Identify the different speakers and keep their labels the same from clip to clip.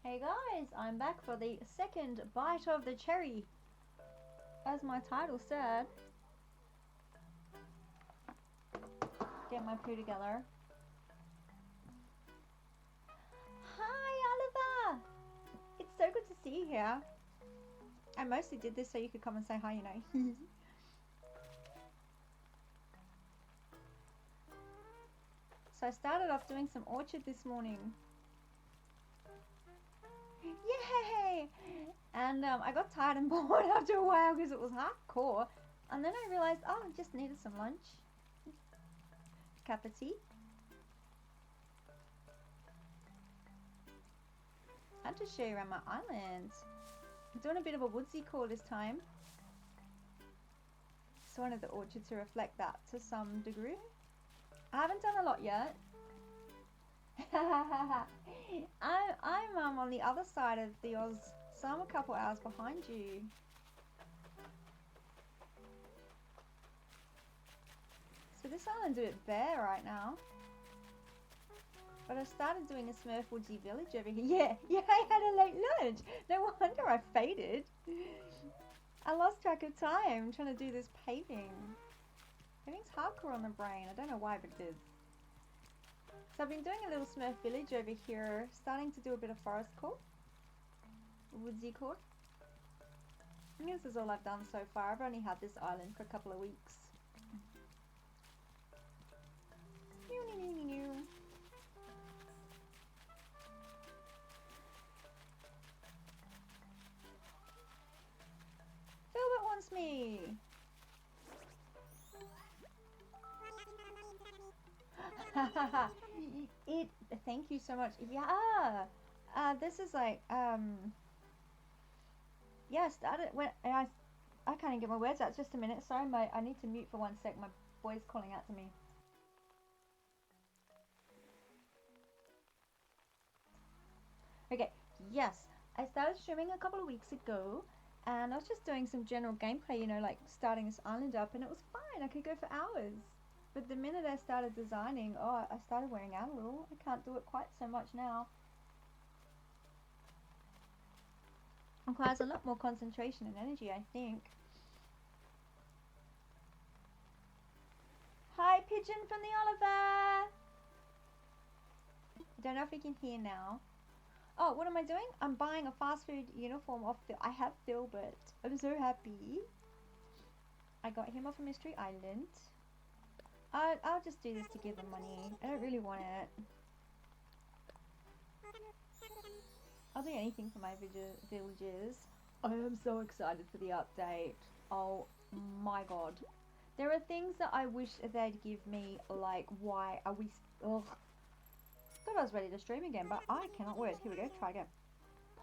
Speaker 1: Hey guys, I'm back for the second bite of the cherry. As my title said, get my poo together. Hi Oliver! It's so good to see you here. I mostly did this so you could come and say hi, you know. So I started off doing some orchard this morning. Yay! And I got tired and bored after a while because it was hardcore. And then I realized, oh, I just needed some lunch. Cup of tea. I'll just show you around my island. I'm doing a bit of a woodsy core this time. Just wanted the orchard to reflect that to some degree. I haven't done a lot yet. I'm on the other side of the Oz, so I'm a couple hours behind you. So this island's a bit bare right now. But I started doing a Smurf Woodsy village over here. Yeah, I had a late lunch. No wonder I faded. I lost track of time trying to do this paving. Paving's hardcore on the brain. I don't know why, but it is. So I've been doing a little Smurf village over here. Starting to do a bit of forest core. Woodsy core. I think this is all I've done so far. I've only had this island for a couple of weeks. Philbert wants me. Thank you so much. Yeah. This is like yeah, I started when I can't even get my words out. Just a minute. Sorry, I need to mute for 1 sec. My boy's calling out to me. Okay, yes. I started streaming a couple of weeks ago and I was just doing some general gameplay, you know, like starting this island up, and it was fine. I could go for hours. But the minute I started designing, oh, I started wearing out a little. I can't do it quite so much now. It requires a lot more concentration and energy, I think. Hi, Pigeon from the Oliver! I don't know if you can hear now. Oh, what am I doing? I'm buying a fast food uniform off I have Philbert. I'm so happy. I got him off a mystery island. I'll just do this to give them money. I don't really want it. I'll do anything for my villagers. I am so excited for the update. Oh my god. There are things that I wish they'd give me, like, why are we... Ugh. Thought I was ready to stream again, but I cannot wait. Here we go, try again.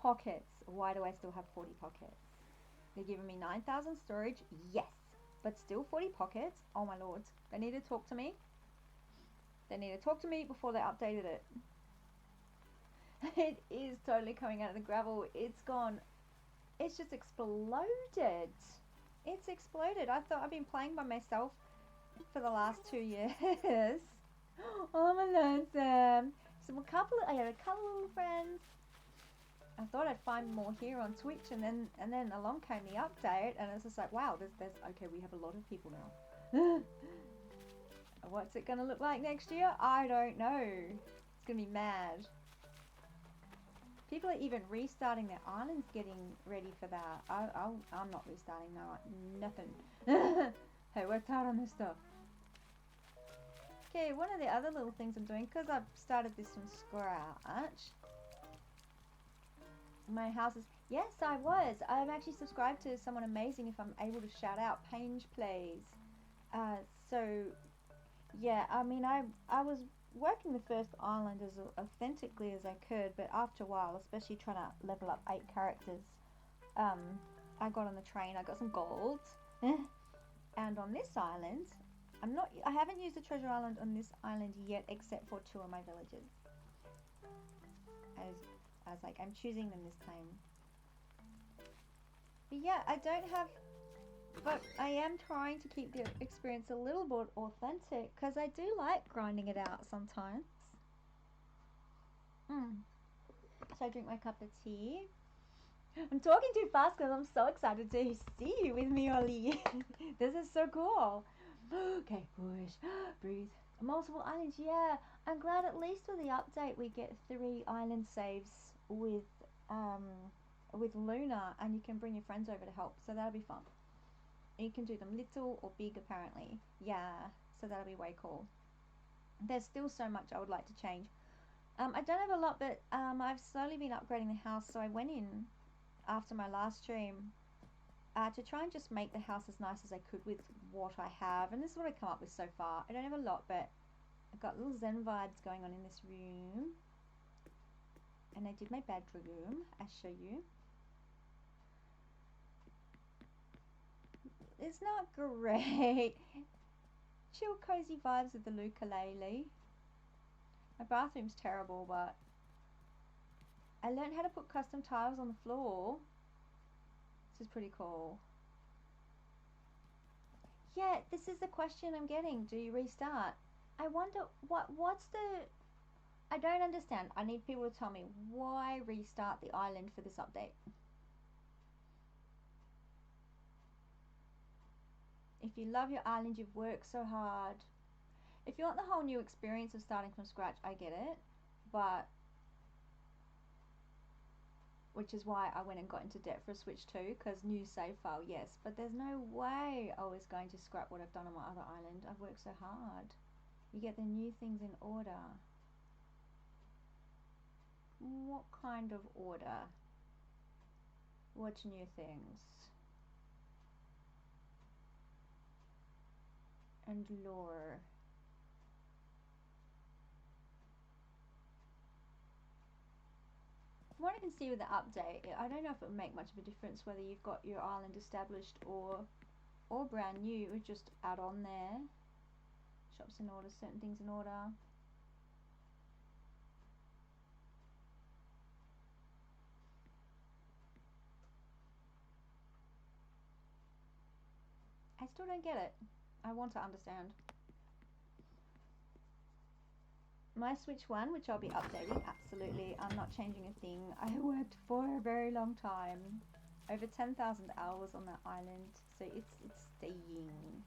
Speaker 1: Pockets. Why do I still have 40 pockets? They're giving me 9,000 storage. Yes. But still 40 pockets. Oh my lord. They need to talk to me. They need to talk to me before they updated it. It is totally coming out of the gravel. It's gone. It's just exploded. It's exploded. I thought I've been playing by myself for the last 2 years. Oh, I'm lonesome. So I had a couple of little friends. I thought I'd find more here on Twitch, and then along came the update, and it's just like, wow, there's okay, we have a lot of people now. What's it gonna look like next year? I don't know. It's gonna be mad. People are even restarting their islands, getting ready for that. I'm not restarting nothing. I worked hard on this stuff. Okay, one of the other little things I'm doing, because I've started this from scratch. My house is... Yes, I was. I'm actually subscribed to someone amazing, if I'm able to shout out. Pange Plays. So, yeah, I mean, I was working the first island as authentically as I could, but after a while, especially trying to level up 8 characters, I got on the train. I got some gold. And on this island... I haven't used the treasure island on this island yet, except for 2 of my villages. I was like, I'm choosing them this time. But yeah, I don't have... But I am trying to keep the experience a little bit authentic, because I do like grinding it out sometimes. So I drink my cup of tea. I'm talking too fast because I'm so excited to see you with me, Ollie. This is so cool. Okay, push, breathe. Multiple islands, yeah. I'm glad at least with the update we get 3 island saves um with Luna, and you can bring your friends over to help. So that'll be fun. You can do them little or big apparently. Yeah, so that'll be way cool. There's still so much I would like to change. I don't have a lot, but I've slowly been upgrading the house. So I went in after my last stream to try and just make the house as nice as I could with what I have. And this is what I come up with so far. I don't have a lot, but I've got little zen vibes going on in this room. And I did my bedroom. I'll show you. It's not great. Chill, cozy vibes with the ukulele. My bathroom's terrible, but I learned how to put custom tiles on the floor. This is pretty cool. Yeah, this is the question I'm getting. Do you restart? I wonder what's the... I don't understand. I need people to tell me why restart the island for this update. If you love your island, you've worked so hard. If you want the whole new experience of starting from scratch, I get it. But... which is why I went and got into debt for a Switch too, because new save file, yes. But there's no way I was going to scrap what I've done on my other island. I've worked so hard. You get the new things in order. What kind of order? What's new things? And lore. From what I can see with the update, I don't know if it would make much of a difference whether you've got your island established or brand new. It would just add on there. Shops in order, certain things in order. I still don't get it. I want to understand. My Switch 1, which I'll be updating, absolutely. I'm not changing a thing. I worked for a very long time. Over 10,000 hours on that island. So it's staying.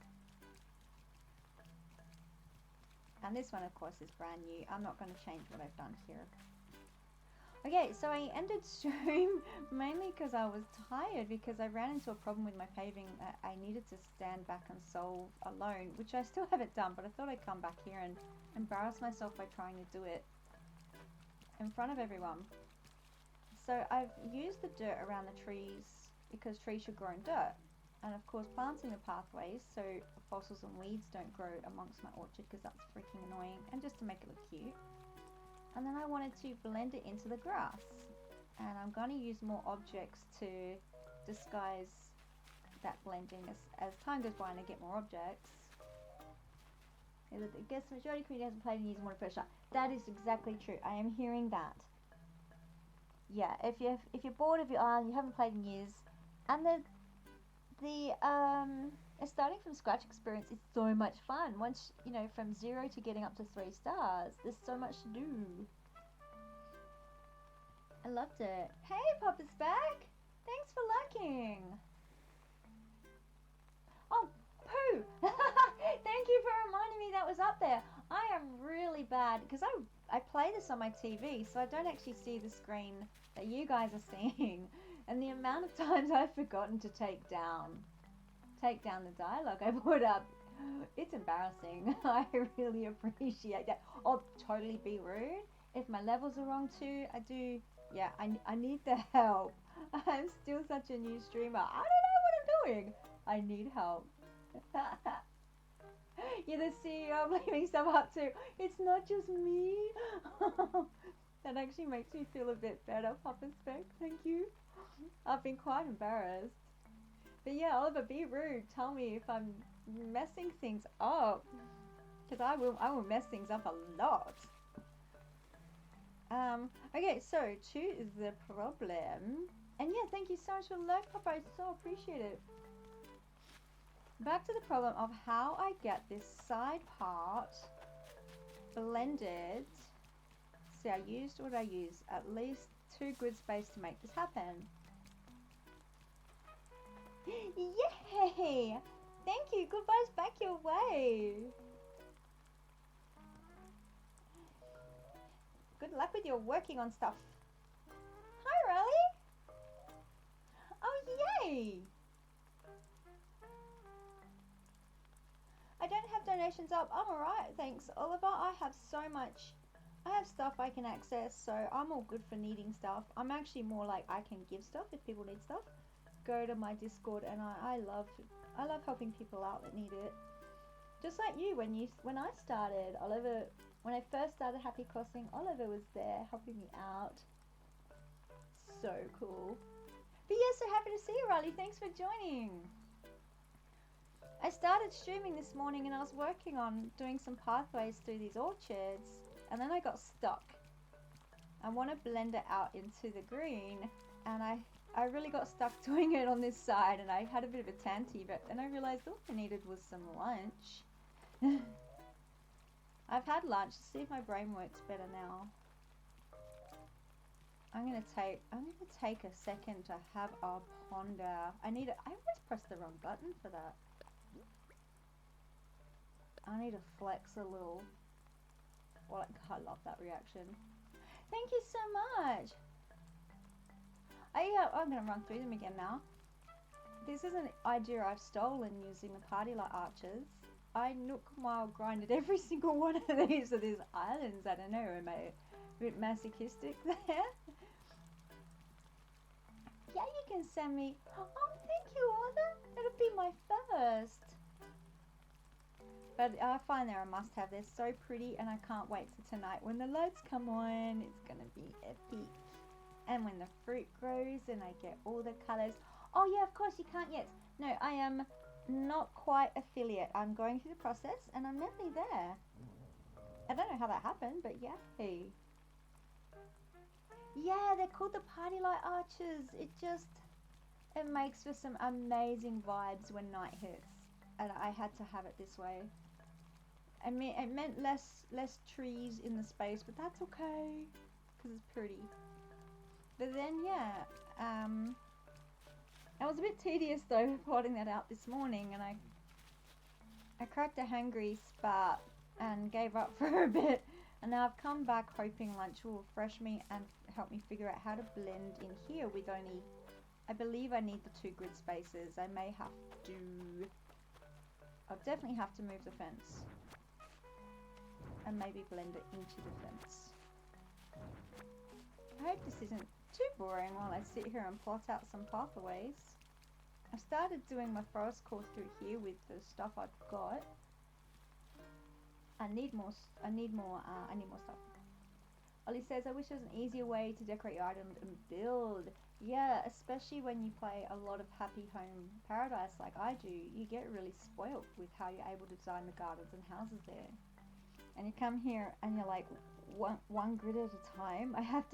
Speaker 1: And this one, of course, is brand new. I'm not going to change what I've done here. Okay, so I ended stream mainly because I was tired, because I ran into a problem with my paving that I needed to stand back and solve alone, which I still haven't done, but I thought I'd come back here and embarrass myself by trying to do it in front of everyone. So I've used the dirt around the trees because trees should grow in dirt. And of course planting the pathways so fossils and weeds don't grow amongst my orchard, because that's freaking annoying, and just to make it look cute. And then I wanted to blend it into the grass, and I'm going to use more objects to disguise that blending as time goes by and I get more objects. I guess the majority of the community hasn't played in years and want to pressure. That is exactly true. I am hearing that. Yeah, if you're bored of your island, you haven't played in years, and the starting from scratch experience is so much fun. Once, you know, from 0 to getting up to 3 stars, there's so much to do. I loved it. Hey, Papa's back! Thanks for liking! Oh, Pooh! Thank you for reminding me that was up there. I am really bad, because I play this on my TV, so I don't actually see the screen that you guys are seeing. And the amount of times I've forgotten to take down the dialogue I put up, it's embarrassing. I really appreciate that. I'll totally be rude. If my levels are wrong too, yeah, I need the help. I'm still such a new streamer. I don't know what I'm doing. I need help. You're the CEO, I'm leaving stuff up too. It's not just me. That actually makes me feel a bit better, Papa Spec. Thank you. I've been quite embarrassed. But yeah, Oliver, be rude. Tell me if I'm messing things up, because I will mess things up a lot. Okay, so to the problem. And yeah, thank you so much for the like, Papa. I so appreciate it. Back to the problem of how I get this side part blended. See, what did I use? At least 2 grid space to make this happen. Yay! Thank you. Goodbye's back your way. Good luck with your working on stuff. Hi, Riley. Oh, yay! I don't have donations up. I'm alright, thanks, Oliver. I have so much. I have stuff I can access, so I'm all good for needing stuff. I'm actually more like I can give stuff if people need stuff. Go to my Discord, and I love helping people out that need it. Just like you, when I started, Oliver, when I first started Happy Crossing, Oliver was there helping me out. So cool. But yeah, so happy to see you, Riley. Thanks for joining. I started streaming this morning and I was working on doing some pathways through these orchards, and then I got stuck. I want to blend it out into the green, and I really got stuck doing it on this side, and I had a bit of a tanty, but then I realized all I needed was some lunch. I've had lunch to see if my brain works better now. I'm gonna take a second to have a ponder. I always press the wrong button for that. I need to flex a little. Well, I love that reaction. Thank you so much. I'm gonna run through them again now. This is an idea I've stolen using the party light arches. I nook mile grinded every single one of these islands. I don't know, am I a bit masochistic there? Yeah, you can send me. Oh, thank you, Oliver. It'll be my first. But I find they're a must-have. They're so pretty, and I can't wait for tonight. When the lights come on, it's gonna be epic. And when the fruit grows and I get all the colours. Oh yeah, of course you can't yet. No, I am not quite affiliate. I'm going through the process, and I'm nearly there. I don't know how that happened, but yay. Yeah, they're called the party light arches. It makes for some amazing vibes when night hits. And I had to have it this way. I mean, it meant less trees in the space, but that's okay, because it's pretty. But then, yeah, it was a bit tedious though, plotting that out this morning, and I cracked a hangry spark and gave up for a bit, and now I've come back hoping lunch will refresh me and help me figure out how to blend in here with only, I believe I need the 2 grid spaces. I may have to, I'll definitely have to move the fence and maybe blend it into the fence. I hope this isn't too boring while I sit here and plot out some pathways. I started doing my forest course through here with the stuff I've got. I need more stuff. Ollie says, I wish there was an easier way to decorate your items and build. Yeah, especially when you play a lot of Happy Home Paradise like I do. You get really spoilt with how you're able to design the gardens and houses there. And you come here and you're like, one grid at a time. I have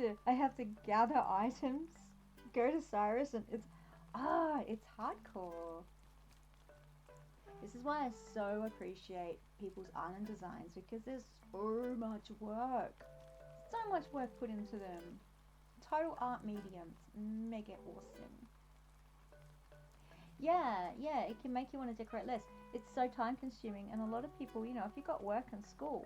Speaker 1: to gather items, go to Cyrus, and it's hardcore. This is why I so appreciate people's island designs, because there's so much work. So much work put into them. Total art medium. Mega awesome. Yeah, it can make you want to decorate less. It's so time consuming, and a lot of people, if you've got work and school,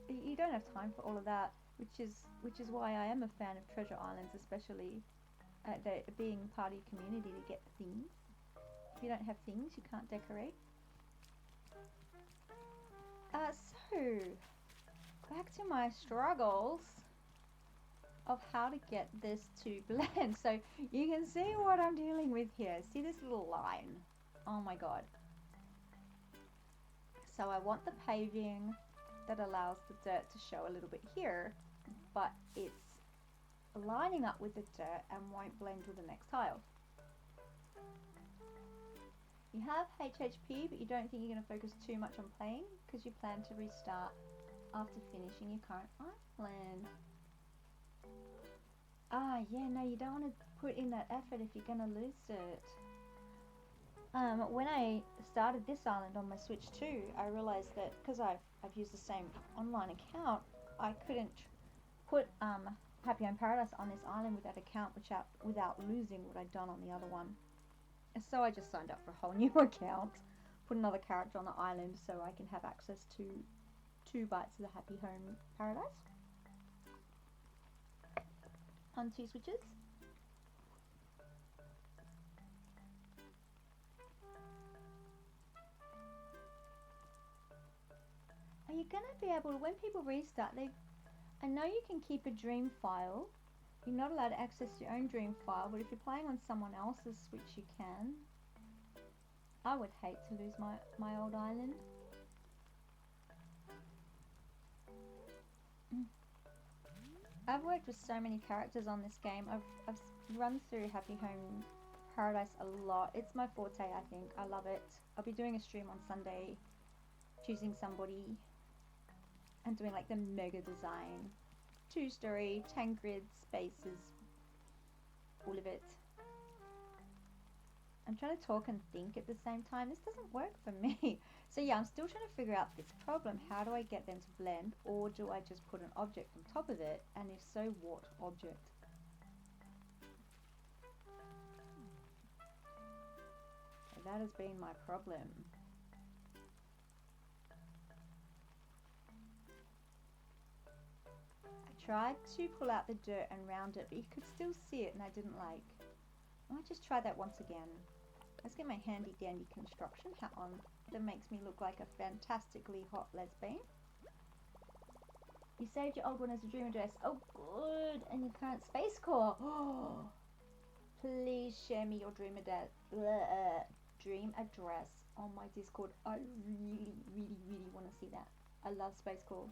Speaker 1: you don't have time for all of that, which is why I am a fan of treasure islands, especially being part of your community to get things. If you don't have things, you can't decorate. So back to my struggles of how to get this to blend. So you can see what I'm dealing with here. See this little line? Oh my god. So I want the paving that allows the dirt to show a little bit here, but it's lining up with the dirt and won't blend with the next tile. You have HHP, but you don't think you're going to focus too much on playing because you plan to restart after finishing your current island. Yeah, no, you don't want to put in that effort if you're going to lose it. When I started this island on my Switch 2, I realized that because I've used the same online account, I couldn't put Happy Home Paradise on this island with that account without losing what I'd done on the other one. So I just signed up for a whole new account, put another character on the island so I can have access to 2 bites of the Happy Home Paradise on 2 switches. Are you going to be able to, when people restart, I know you can keep a dream file. You're not allowed to access your own dream file, but if you're playing on someone else's Switch, you can. I would hate to lose my old island. I've worked with so many characters on this game. I've run through Happy Home Paradise a lot. It's my forte, I think. I love it. I'll be doing a stream on Sunday, choosing somebody and doing like the mega design. 2-story, 10 grid spaces, all of it. I'm trying to talk and think at the same time. This doesn't work for me. So yeah, I'm still trying to figure out this problem. How do I get them to blend, or do I just put an object on top of it? And if so, what object? So that has been my problem. I tried to pull out the dirt and round it, but you could still see it, and I didn't like. I might just try that once again. Let's get my handy dandy construction hat on that makes me look like a fantastically hot lesbian. You saved your old one as a dream address. Oh good. And your current space core. Oh, please share me your dream address on my Discord. I really want to see that. I love space core.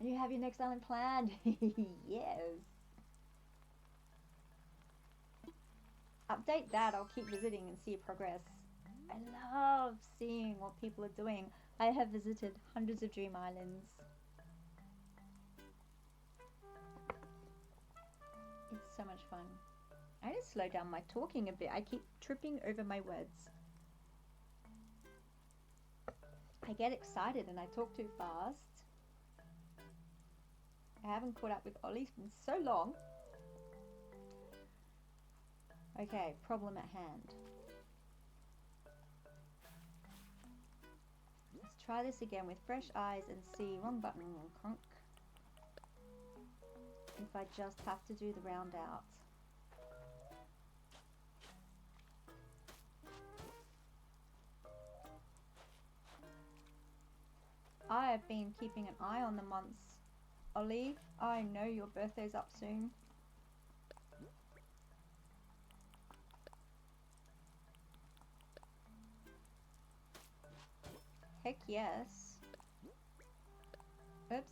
Speaker 1: And you have your next island planned. Yes. Update that. I'll keep visiting and see your progress. I love seeing what people are doing. I have visited hundreds of dream islands. It's so much fun. I need to slow down my talking a bit. I keep tripping over my words. I get excited and I talk too fast. I haven't caught up with Ollie in so long. Okay, problem at hand. Let's try this again with fresh eyes and see. Wrong button, conk. If I just have to do the round out. I have been keeping an eye on the months. Ollie, I know your birthday's up soon. Heck yes. Oops.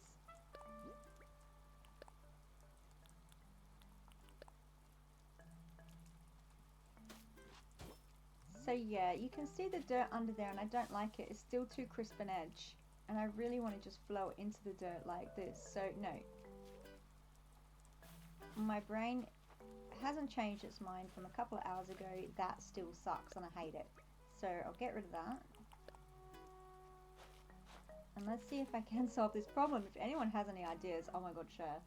Speaker 1: So yeah, you can see the dirt under there and I don't like it. It's still too crisp an edge. And I really want to just flow into the dirt like this. So no. My brain hasn't changed its mind from a couple of hours ago. That still sucks and I hate it. So I'll get rid of that. And let's see if I can solve this problem. If anyone has any ideas, oh my god, share.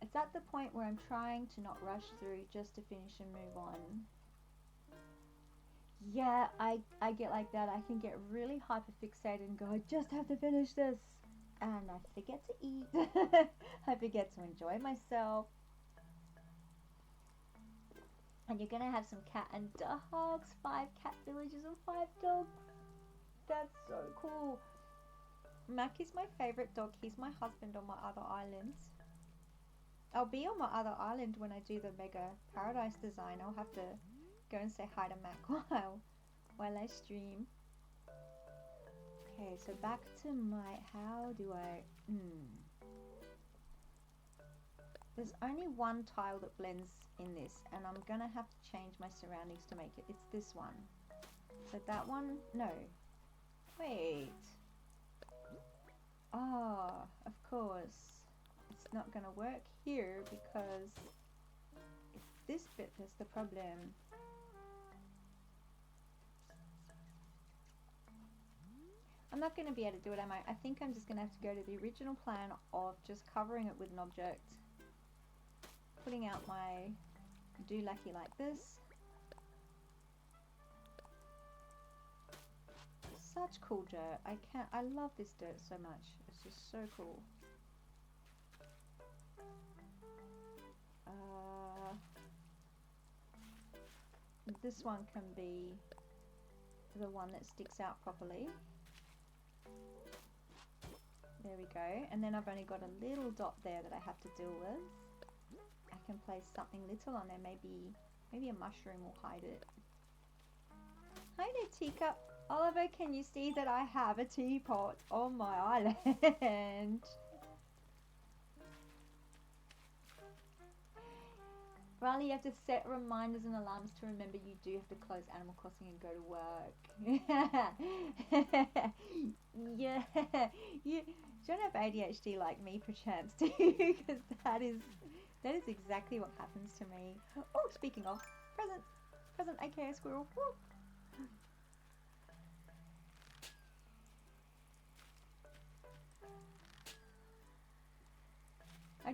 Speaker 1: It's at the point where I'm trying to not rush through just to finish and move on. Yeah, I get like that. I can get really hyper fixated and go, I just have to finish this. And I forget to eat. I forget to enjoy myself. And you're going to have some cat and dogs. 5 cat villages and 5 dogs. That's so cool. Mac is my favorite dog. He's my husband on my other islands. I'll be on my other island when I do the Mega Paradise design. I'll have to go and say hi to Mac while I stream. Okay, so back to my, how do I, There's only one tile that blends in this, and I'm gonna have to change my surroundings to make it. It's this one. So that one, no. Wait. Oh, of course. It's not gonna work here because it's this bit that's the problem. I'm not going to be able to do it, am I? I think I'm just going to have to go to the original plan of just covering it with an object. Putting out my doohickey like this. Such cool dirt. I love this dirt so much. It's just so cool. This one can be the one that sticks out properly. There we go. And then I've only got a little dot there that I have to deal with. I can place something little on there. Maybe a mushroom will hide it. Hi there, teacup. Oliver, can you see that I have a teapot on my island? Riley, you have to set reminders and alarms to remember you do have to close Animal Crossing and go to work. Yeah. You don't have ADHD like me, perchance, do you? Because that is exactly what happens to me. Oh, speaking of, present aka squirrel. Woo.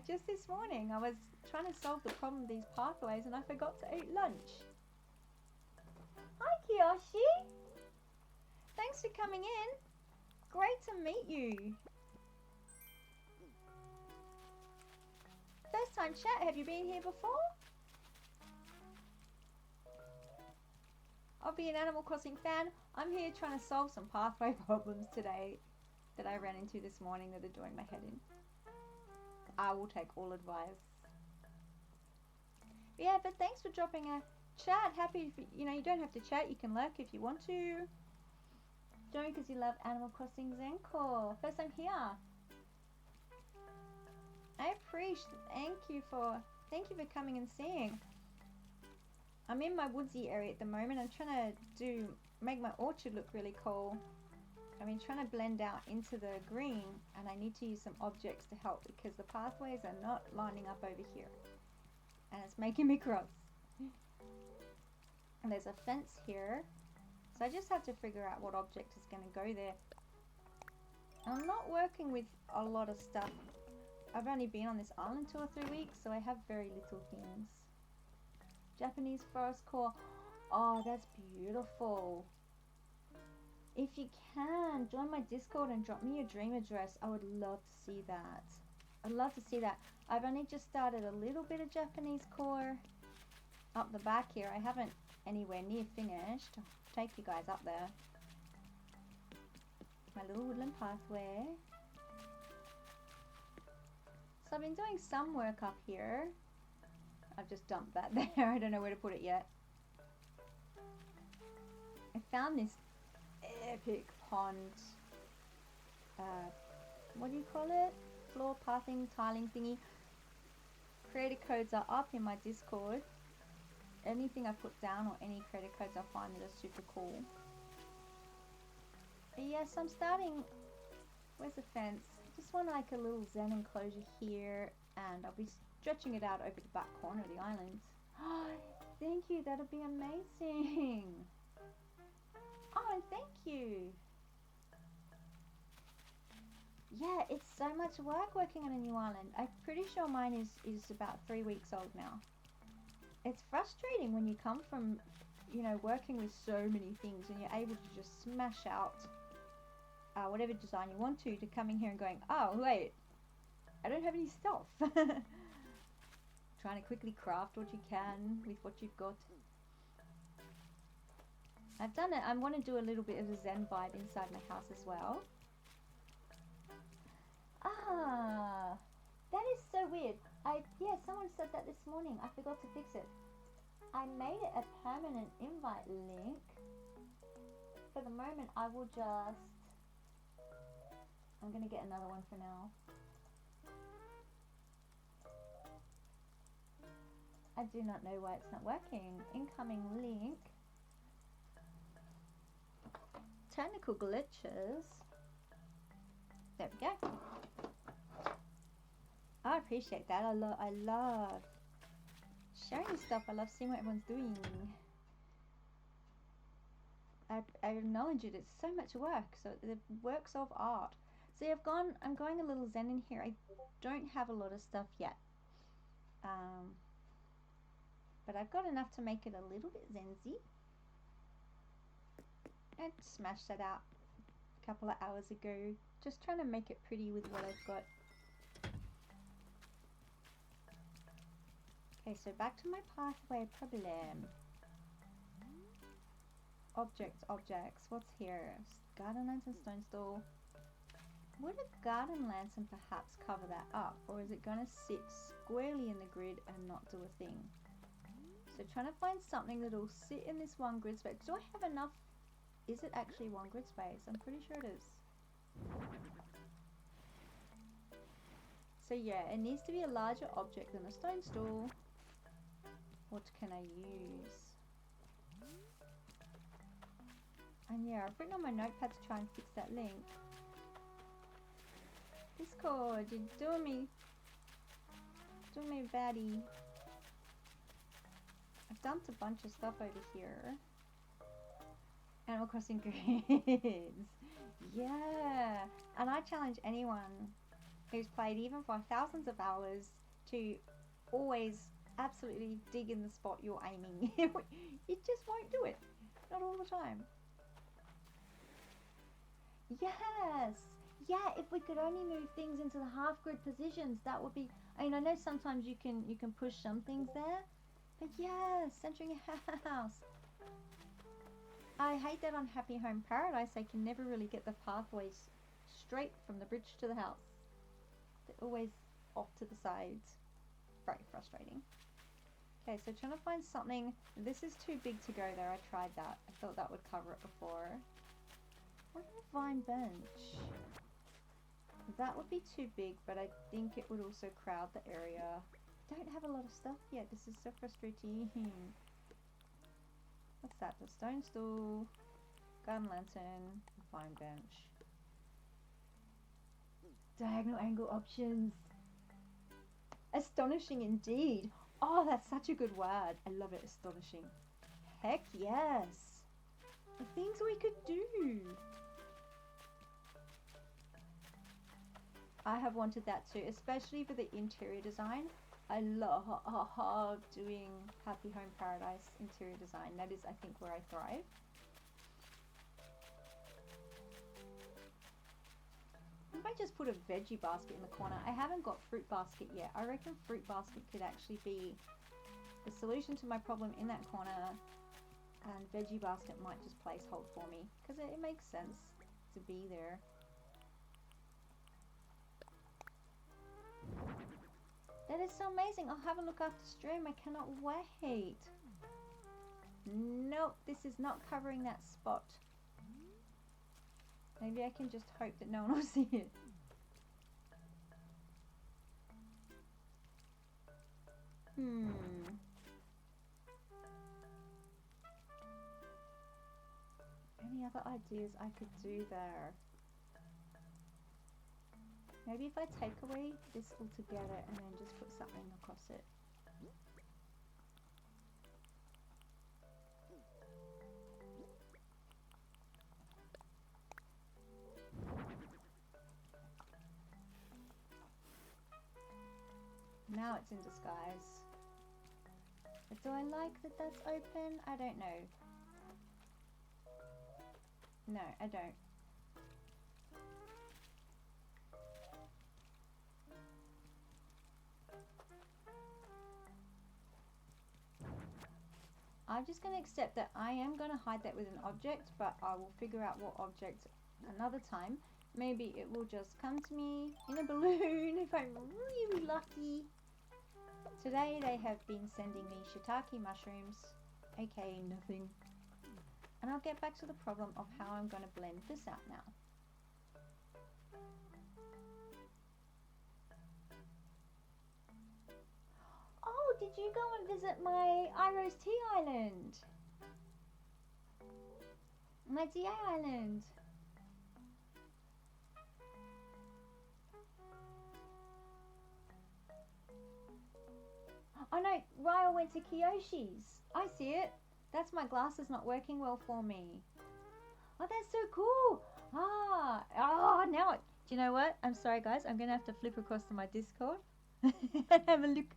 Speaker 1: Just this morning I was trying to solve the problem of these pathways and I forgot to eat lunch. Hi Kiyoshi! Thanks for coming in. Great to meet you. First time chat, have you been here before? I'll be an Animal Crossing fan. I'm here trying to solve some pathway problems today that I ran into this morning that are doing my head in. I will take all advice. Yeah, but thanks for dropping a chat. Happy, you don't have to chat. You can lurk if you want to. Join because you love Animal Crossing Zencore. First time here. I appreciate. Thank you for coming and seeing. I'm in my Woodsy area at the moment. I'm trying to make my orchard look really cool. I've been trying to blend out into the green, and I need to use some objects to help because the pathways are not lining up over here, and it's making me cross. And there's a fence here, so I just have to figure out what object is going to go there. I'm not working with a lot of stuff. I've only been on this island 2 or 3 weeks, so I have very little things. Japanese forest core. Oh, that's beautiful. If you can, join my Discord and drop me your dream address. I would love to see that. I'd love to see that. I've only just started a little bit of Japanese core up the back here. I haven't anywhere near finished. I'll take you guys up there. My little woodland pathway. So I've been doing some work up here. I've just dumped that there. I don't know where to put it yet. I found this epic pond, what do you call it? Floor pathing, tiling thingy. Creator codes are up in my Discord. Anything I put down or any creator codes I find that are super cool. But yes, I'm starting. Where's the fence? Just want like a little zen enclosure here, and I'll be stretching it out over the back corner of the island. Thank you, that'll be amazing. Oh, thank you. Yeah, it's so much work working on a new island. I'm pretty sure mine is about 3 weeks old now. It's frustrating when you come from, working with so many things and you're able to just smash out whatever design you want to coming here and going, oh, wait, I don't have any stuff. Trying to quickly craft what you can with what you've got. I've done it. I want to do a little bit of a zen vibe inside my house as well. Ah, that is so weird. Yeah, someone said that this morning. I forgot to fix it. I made it a permanent invite link. For the moment, I will just... I'm going to get another one for now. I do not know why it's not working. Incoming link. Technical glitches. There we go. I appreciate that. I love sharing stuff. I love seeing what everyone's doing. I acknowledge it. It's so much work. So the works of art. See, I'm going a little zen in here. I don't have a lot of stuff yet. But I've got enough to make it a little bit zenzy. I smashed that out a couple of hours ago. Just trying to make it pretty with what I've got. Okay, so back to my pathway problem. Objects. What's here? Garden lantern, stone stool. Would a garden lantern perhaps cover that up? Or is it going to sit squarely in the grid and not do a thing? So trying to find something that'll sit in this one grid space. Do I have enough? Is it actually one grid space? I'm pretty sure it is. So yeah, it needs to be a larger object than a stone stool. What can I use? And yeah, I've written on my notepad to try and fix that link. Discord, you're doing me a baddie. I've dumped a bunch of stuff over here. Animal Crossing grids. Yeah. And I challenge anyone who's played even for thousands of hours to always absolutely dig in the spot you're aiming. You just won't do it. Not all the time. Yes. Yeah, if we could only move things into the half grid positions, that would be... I mean, I know sometimes you can push some things there. But yeah, centering a house. I hate that on Happy Home Paradise I can never really get the pathways straight from the bridge to the house. They're always off to the sides. Very frustrating. Okay, so trying to find something. This is too big to go there. I tried that. I thought that would cover it before. What a vine bench. That would be too big, but I think it would also crowd the area. I don't have a lot of stuff yet. This is so frustrating. What's that? The stone stool, garden lantern, vine bench. Diagonal angle options. Astonishing indeed. Oh, that's such a good word. I love it, astonishing. Heck yes. The things we could do. I have wanted that too, especially for the interior design. I love doing Happy Home Paradise interior design. That is, I think, where I thrive. I might just put a veggie basket in the corner. I haven't got fruit basket yet. I reckon fruit basket could actually be the solution to my problem in that corner, and veggie basket might just placehold for me because it makes sense to be there. That is so amazing. I'll have a look after stream. I cannot wait. Nope, this is not covering that spot. Maybe I can just hope that no one will see it. Any other ideas I could do there? Maybe if I take away this altogether and then just put something across it. Now it's in disguise. But do I like that that's open? I don't know. No, I don't. I'm just going to accept that I am going to hide that with an object, but I will figure out what object another time. Maybe it will just come to me in a balloon if I'm really lucky. Today they have been sending me shiitake mushrooms, aka nothing. And I'll get back to the problem of how I'm going to blend this out now. Oh, did you go and visit my Iro's Tea Island? My DA Island? Oh no, Ryle went to Kiyoshi's. I see it. That's my glasses not working well for me. Oh, that's so cool. Now, do you know what? I'm sorry, guys. I'm going to have to flip across to my Discord and have a look.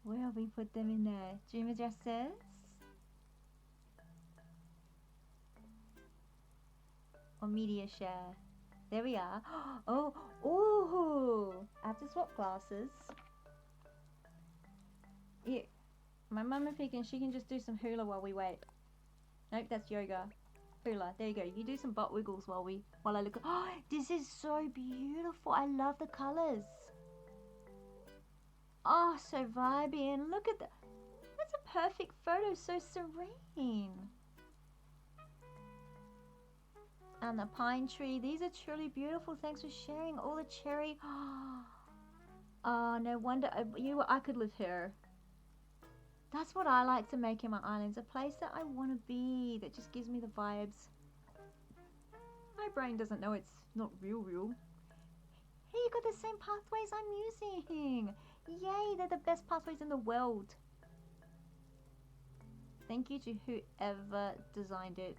Speaker 1: Where have we put them in there? Dream addresses. Or media share. There we are. Oh, I have to swap glasses. Yeah, my mum and Pekin, she can just do some hula while we wait. Nope, that's yoga. Hula, there you go. You do some butt wiggles while I look. Oh, this is so beautiful. I love the colours. Oh, so vibey. And look at that. That's a perfect photo. So serene. And the pine tree. These are truly beautiful. Thanks for sharing all the cherry. Oh, no wonder I could live here. That's what I like to make in my islands. A place that I want to be. That just gives me the vibes. My brain doesn't know it's not real. Hey, you got the same pathways I'm using. Yay, they're the best pathways in the world. Thank you to whoever designed it.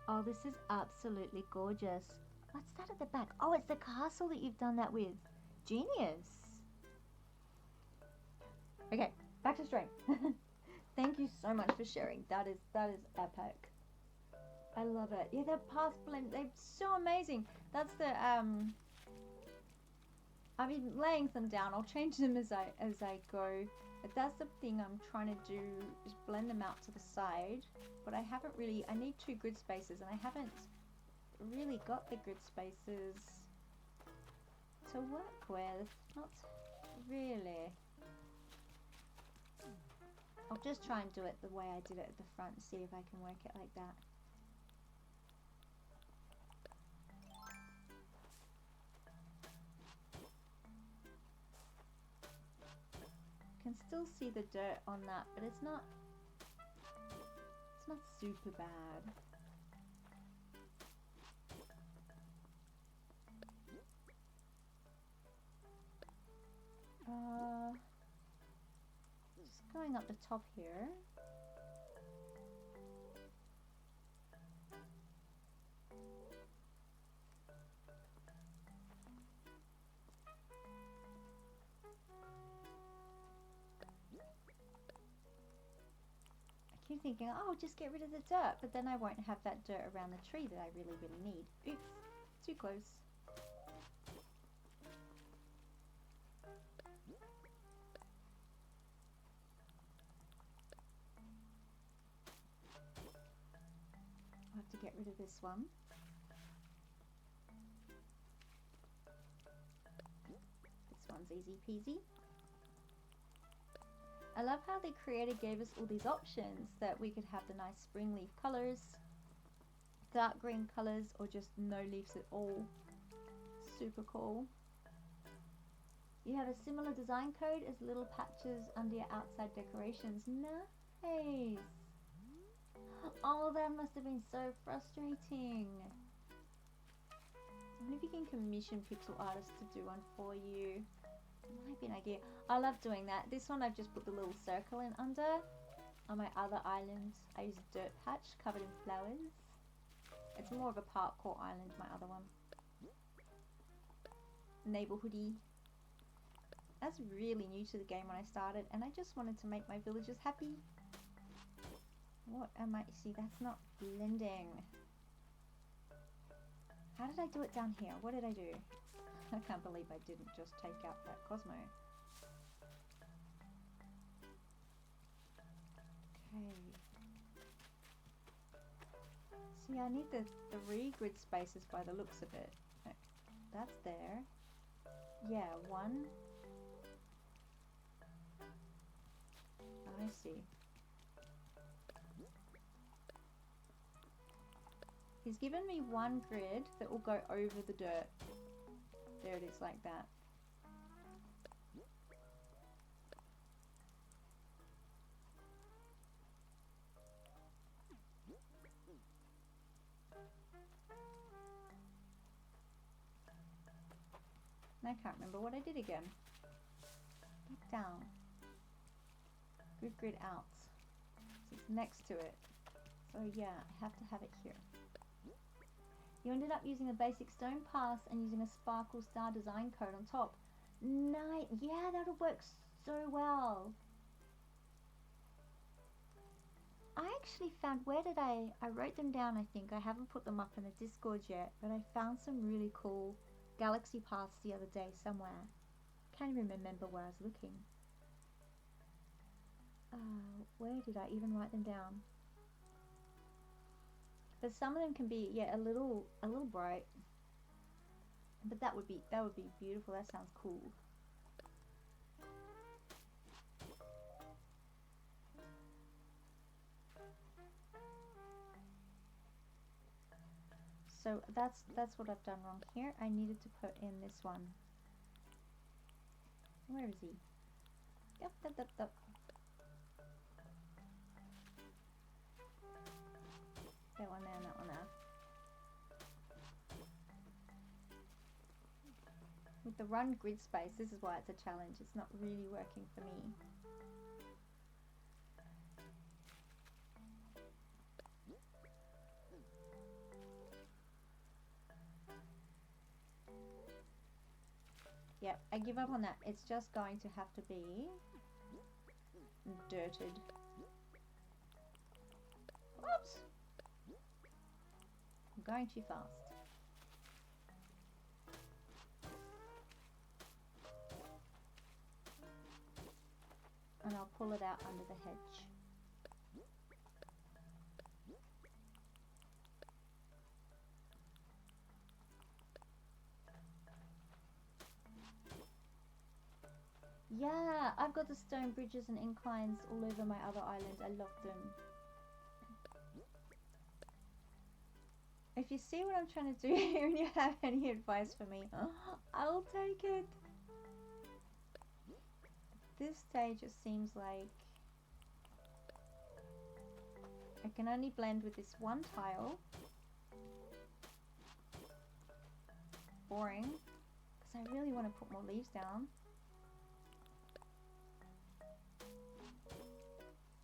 Speaker 1: Oh, this is absolutely gorgeous. What's that at the back? Oh, it's the castle that you've done that with. Genius. Okay, back to stream. Thank you so much for sharing. That is epic. I love it. Yeah, the path blend, they're so amazing. That's the I've been laying them down. I'll change them as I go. But that's the thing I'm trying to do, is blend them out to the side. But I haven't really, I need 2 grid spaces and I haven't really got the grid spaces to work with. Not really. I'll just try and do it the way I did it at the front, see if I can work it like that. Can still see the dirt on that, but it's not super bad. Just going up the top here. I keep thinking, oh, just get rid of the dirt, but then I won't have that dirt around the tree that I really need. Oops, too close. I'll have to get rid of this one. This one's easy peasy. I love how the creator gave us all these options, that we could have the nice spring leaf colors, dark green colors, or just no leaves at all. Super cool. You have a similar design code as little patches under your outside decorations. Nice. Oh, that must have been so frustrating. I wonder if you can commission pixel artists to do one for you. Might be an idea. I love doing that. This one I've just put the little circle in under. On my other island I use a dirt patch covered in flowers. It's more of a parkour island, my other one. Neighborhoody. That's really new to the game when I started, and I just wanted to make my villagers happy. What am I? See, that's not blending. How did I do it down here? What did I do? I can't believe I didn't just take out that Cosmo. Okay. See, I need the 3 grid spaces by the looks of it. No, that's there. Yeah, 1. I see. He's given me 1 grid that will go over the dirt. There it is, like that. And I can't remember what I did again. Back down. Grid out. It's next to it. So yeah, I have to have it here. You ended up using a basic stone pass and using a sparkle star design code on top. Nice. Yeah, that'll work so well. I actually found, where did I wrote them down, I think. I haven't put them up in the Discord yet, but I found some really cool galaxy paths the other day somewhere. Can't even remember where I was looking. Where did I even write them down? But some of them can be, yeah, a little bright. But that would be beautiful. That sounds cool. So that's what I've done wrong here. I needed to put in this one. Where is he? Yep. That one there, and that one there. With the run grid space, this is why it's a challenge. It's not really working for me. Yep, I give up on that. It's just going to have to be dirted. Oops! I'm going too fast. And I'll pull it out under the hedge. Yeah, I've got the stone bridges and inclines all over my other island. I love them. If you see what I'm trying to do here and you have any advice for me, I'll take it. This stage, it seems like I can only blend with this one tile. Boring, because I really want to put more leaves down.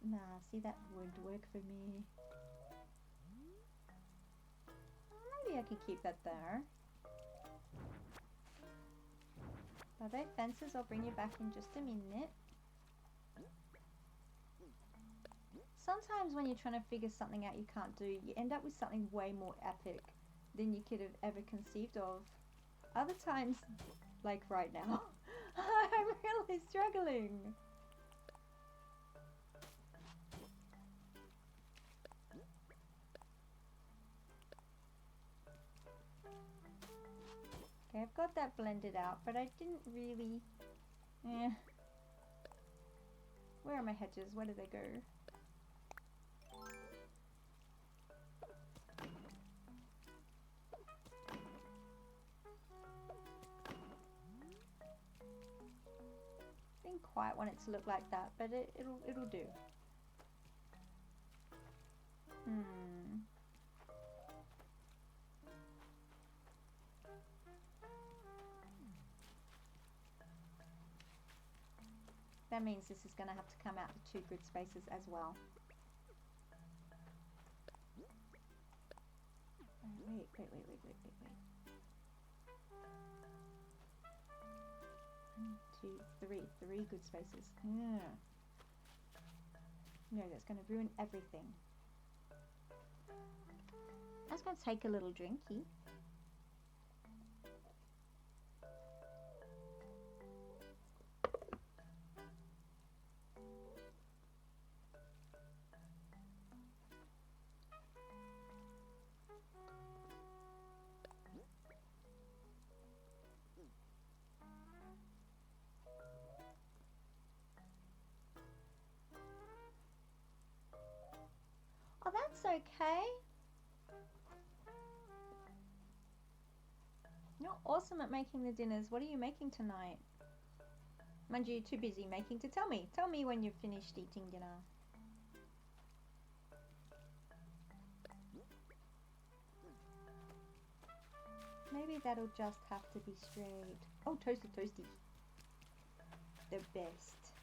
Speaker 1: Nah, see, that won't work for me. Maybe I can keep that there. Are they fences? I'll bring you back in just a minute. Sometimes when you're trying to figure something out you can't do, you end up with something way more epic than you could have ever conceived of. Other times, like right now, I'm really struggling. Okay, I've got that blended out, but I didn't really... Where are my hedges? Where did they go? Didn't quite want it to look like that, but it'll do. That means this is going to have to come out to 2 grid spaces as well. Oh, wait. 1, 2, 3. 3 good spaces. Yeah. No, that's going to ruin everything. That's going to take a little drinky. Oh, that's okay. You're awesome at making the dinners. What are you making tonight? Mind you, you're too busy making to tell me. Tell me when you've finished eating dinner. Maybe that'll just have to be straight. Oh, toasty. The best.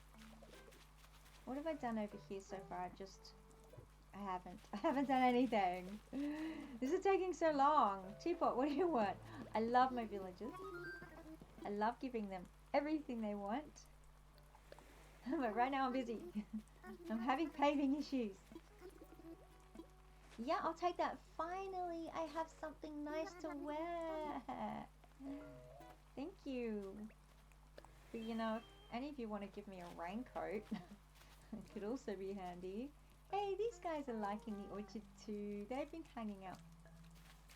Speaker 1: What have I done over here so far? I've just I haven't done anything. This is taking so long. Teapot, what do you want? I love my villagers. I love giving them everything they want. But right now I'm busy. I'm having paving issues. Yeah, I'll take that. Finally, I have something nice to wear. Thank you. But you know, if any of you want to give me a raincoat, it could also be handy. Hey, these guys are liking the orchard too. They've been hanging out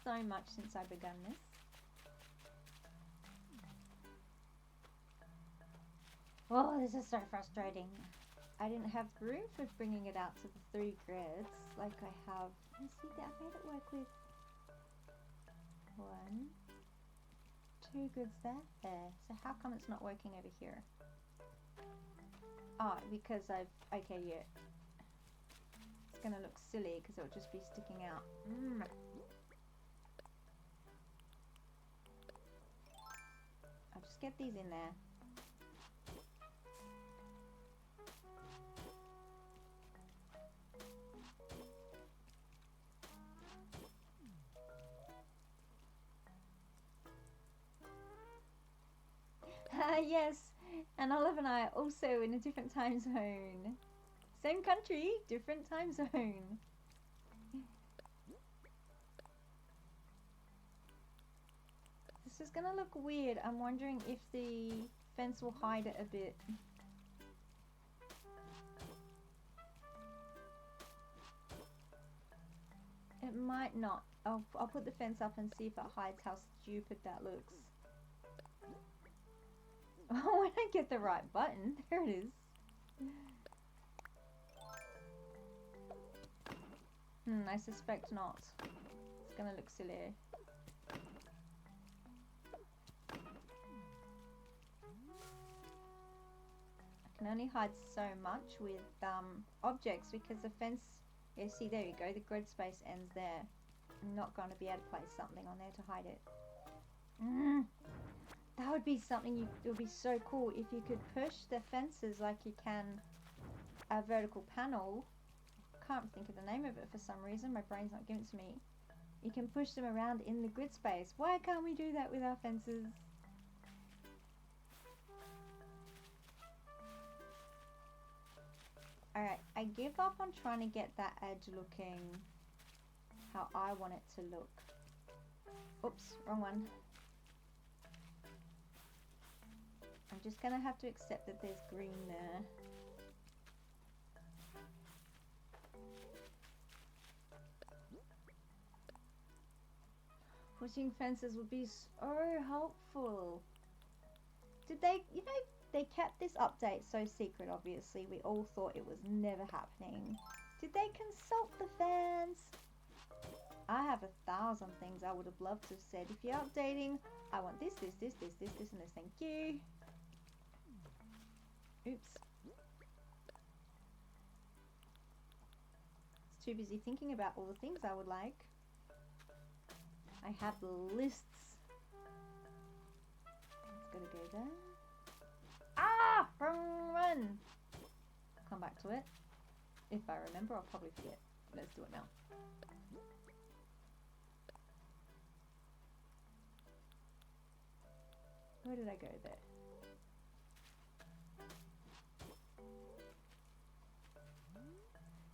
Speaker 1: so much since I begun this. Oh, this is so frustrating. I didn't have room for bringing it out to the 3 grids like I have. You see that I made it work with 1, 2 grids there. So how come it's not working over here? Oh, because okay, yeah. It's gonna look silly because it'll just be sticking out. I'll just get these in there. Yes, and Olive and I are also in a different time zone. Same country, different time zone. This is gonna look weird. I'm wondering if the fence will hide it a bit. It might not. I'll put the fence up and see if it hides how stupid that looks. Oh, when I get the right button. There it is. I suspect not. It's gonna look silly. I can only hide so much with objects because the fence, yeah, see, there you go, the grid space ends there. I'm not going to be able to place something on there to hide it. That would be something, it would be so cool if you could push the fences like you can a vertical panel. Can't think of the name of it for some reason, my brain's not giving it to me. You can push them around in the grid space. Why can't we do that with our fences? Alright, I give up on trying to get that edge looking how I want it to look. Oops, wrong one. I'm just gonna have to accept that there's green there. Pushing fences would be so helpful. Did they, you know, they kept this update so secret, obviously. We all thought it was never happening. Did they consult the fans? I have 1,000 things I would have loved to have said. If you're updating, I want this, and this. Thank you. Oops. It's too busy thinking about all the things I would like. I have lists. It's gotta go there. Ah! Wrong one! Come back to it. If I remember, I'll probably forget. Let's do it now. Where did I go there?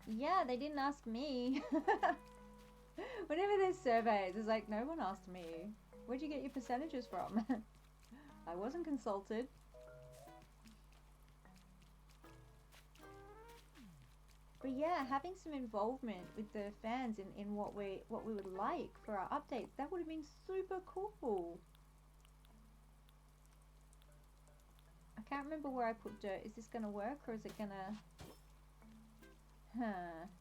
Speaker 1: Yeah, they didn't ask me. Whenever there's surveys, it's like, no one asked me. Where'd you get your percentages from? I wasn't consulted. But yeah, having some involvement with the fans in what we would like for our updates, that would have been super cool. I can't remember where I put dirt. Is this gonna work or is it gonna...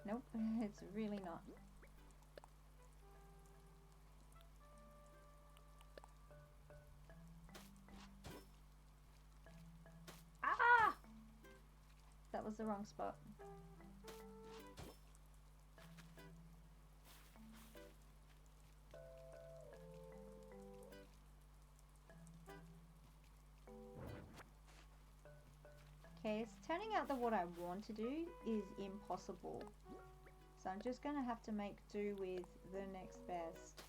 Speaker 1: Nope, it's really not. Ah! That was the wrong spot. Okay, it's turning out that what I want to do is impossible. So I'm just going to have to make do with the next best.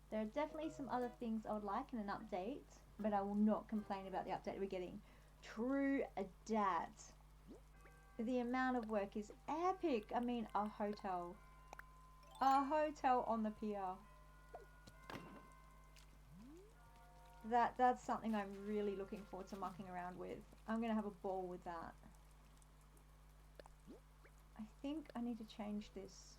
Speaker 1: There are definitely some other things I would like in an update, but I will not complain about the update we're getting. True dat. The amount of work is epic. I mean, a hotel. A hotel on the pier. That's something I'm really looking forward to mucking around with. I'm going to have a ball with that. I think I need to change this.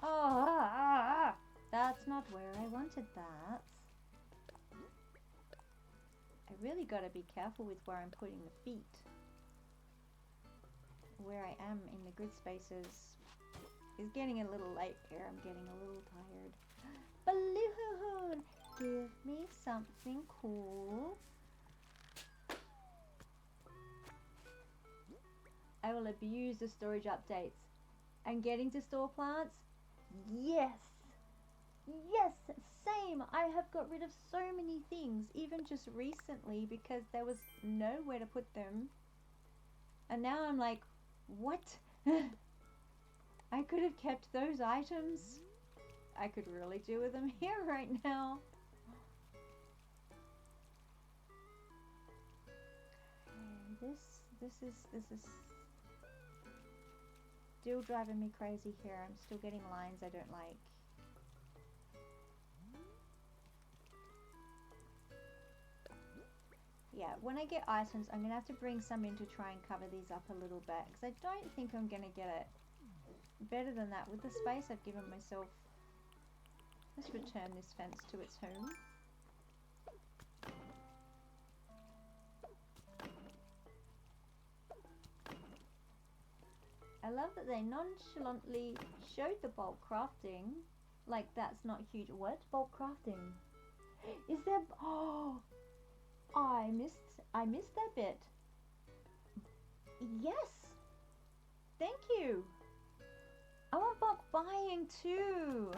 Speaker 1: Oh, that's not where I wanted that. I really got to be careful with where I'm putting the feet. Where I am in the grid spaces is getting a little late here. I'm getting a little tired. Balloon! Give me something cool. I will abuse the storage updates. And getting to store plants? Yes! Yes! Same! I have got rid of so many things, even just recently, because there was nowhere to put them. And now I'm like, what? I could have kept those items. I could really do with them here right now. Okay, this is still driving me crazy here. I'm still getting lines I don't like. Yeah, when I get items, I'm going to have to bring some in to try and cover these up a little bit, because I don't think I'm going to get it better than that with the space I've given myself. Let's return this fence to its home. I love that they nonchalantly showed the bulk crafting, like that's not huge. What? Bulk crafting? Is there... Oh! I missed that bit. Yes! Thank you! I want bulk buying too!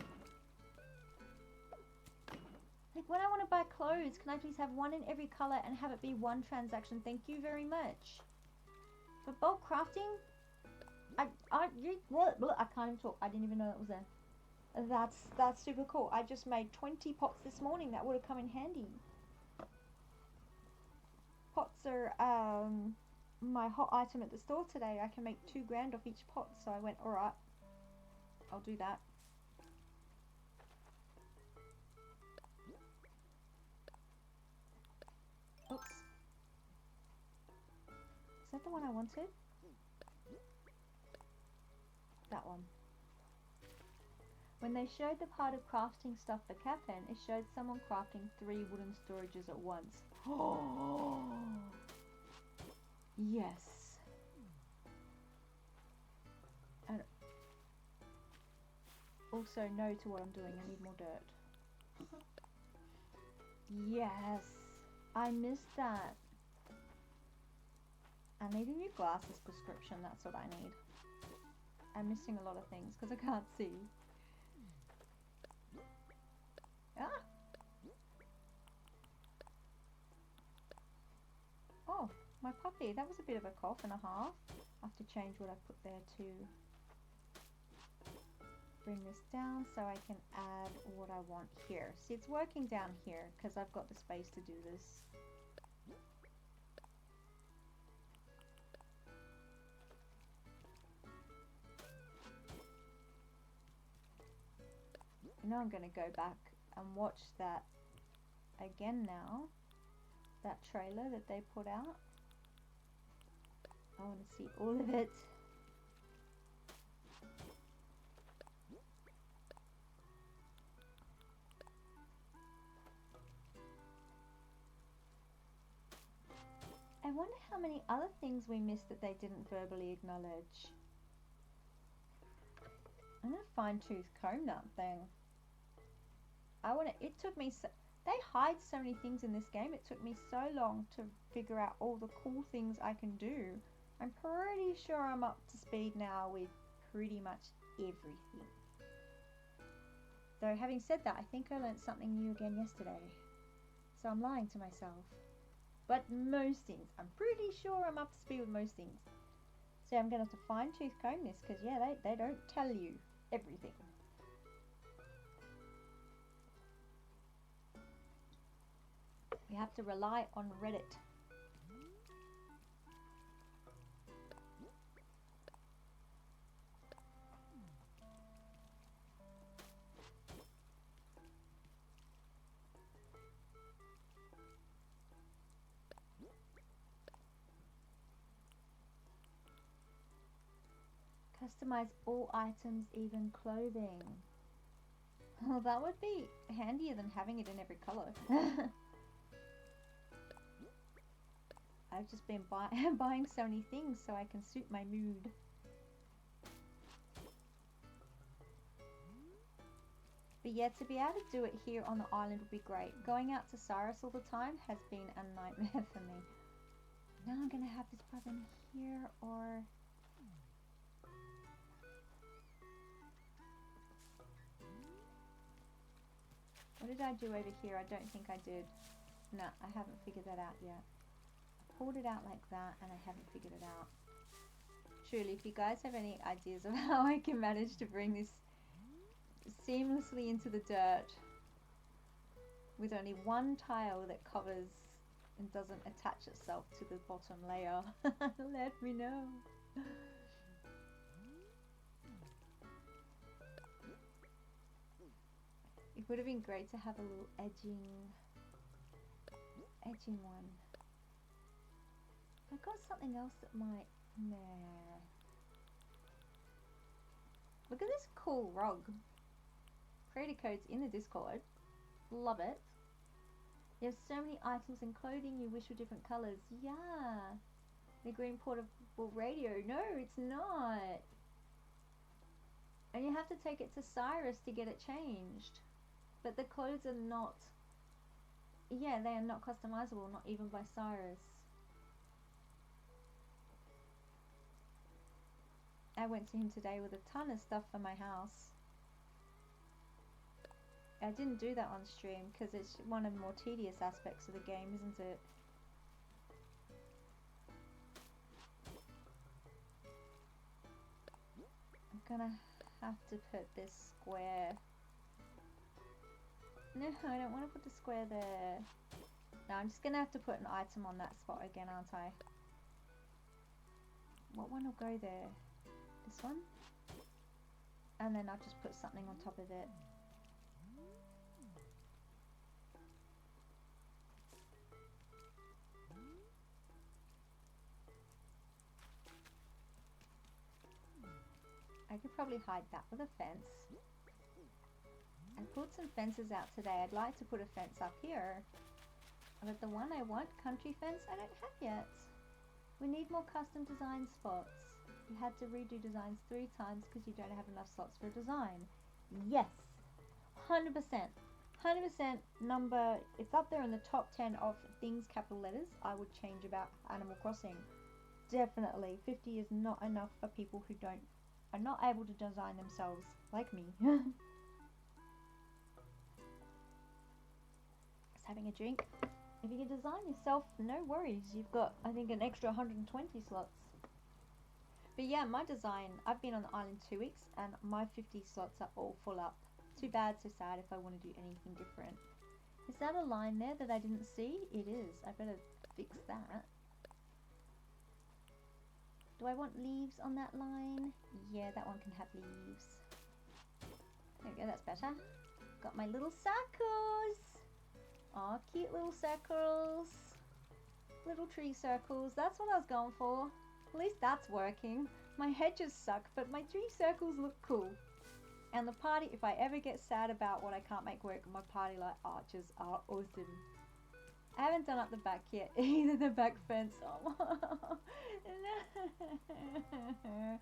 Speaker 1: Like when I want to buy clothes, can I please have one in every colour and have it be one transaction? Thank you very much. For bulk crafting, I can't even talk. I didn't even know that was there. That's super cool. I just made 20 pots this morning. That would have come in handy. Pots are my hot item at the store today. I can make $2 grand off each pot, so I went, alright, I'll do that. Oops. Is that the one I wanted? That one. When they showed the part of crafting stuff for Cap'n, it showed someone crafting 3 wooden storages at once. Oh, yes. And also no to what I'm doing. I need more dirt. Yes, I missed that. I need a new glasses prescription. That's what I need. I'm missing a lot of things because I can't see. Ah! Oh, my puppy. That was a bit of a cough and a half. I have to change what I put there to bring this down so I can add what I want here. See, it's working down here because I've got the space to do this. You know I'm going to go back and watch that again now. That trailer that they put out. I want to see all of it. I wonder how many other things we missed that they didn't verbally acknowledge. I'm going to fine-tooth comb that thing. It took me so, they hide so many things in this game. It took me so long to figure out all the cool things I can do. I'm pretty sure I'm up to speed now with pretty much everything. Though having said that, I think I learned something new again yesterday. So I'm lying to myself. but most things. I'm pretty sure I'm up to speed with most things. So I'm going to have to fine tooth comb this because, yeah, they don't tell you everything. You have to rely on Reddit. Customize all items, even clothing. Well, that would be handier than having it in every color. I've just been buying so many things so I can suit my mood. But yeah, to be able to do it here on the island would be great. Going out to Cyrus all the time has been a nightmare for me. Now I'm going to have this problem here, or... What did I do over here? I don't think I did. No, I haven't figured that out yet. I pulled it out like that and I haven't figured it out. Truly, if you guys have any ideas of how I can manage to bring this seamlessly into the dirt with only one tile that covers and doesn't attach itself to the bottom layer, let me know. It would have been great to have a little edging one. I've got something else that might... Nah. Look at this cool rug. Creator code's in the Discord. Love it. You have so many items and clothing you wish were different colours. Yeah. The green portable radio. No, it's not. And you have to take it to Cyrus to get it changed. But the clothes are not... Yeah, they are not customizable, not even by Cyrus. I went to him today with a ton of stuff for my house. I didn't do that on stream because it's one of the more tedious aspects of the game, isn't it? I'm gonna have to put this square... No, I don't want to put the square there. No, I'm just gonna have to put an item on that spot again, aren't I? What one will go there? This one? And then I'll just put something on top of it. I could probably hide that with a fence. I pulled some fences out today. I'd like to put a fence up here. But the one I want, country fence, I don't have yet. We need more custom design spots. You had to redo designs 3 times because you don't have enough slots for a design. Yes, 100%. 100% number, it's up there in the top 10 of things, capital letters, I would change about Animal Crossing. Definitely, 50 is not enough for people who are not able to design themselves, like me. Just having a drink. If you can design yourself, no worries. You've got, I think, an extra 120 slots. But yeah, my design, I've been on the island 2 weeks and my 50 slots are all full up. Too bad, so sad if I want to do anything different. Is that a line there that I didn't see? It is. I better fix that. Do I want leaves on that line? Yeah, that one can have leaves. There we go, that's better. Got my little circles. Aw, cute little circles. Little tree circles. That's what I was going for. At least that's working. My hedges suck, but my tree circles look cool. And the party, if I ever get sad about what I can't make work, my party light arches are awesome. I haven't done up the back yet, either the back fence. Oh, no.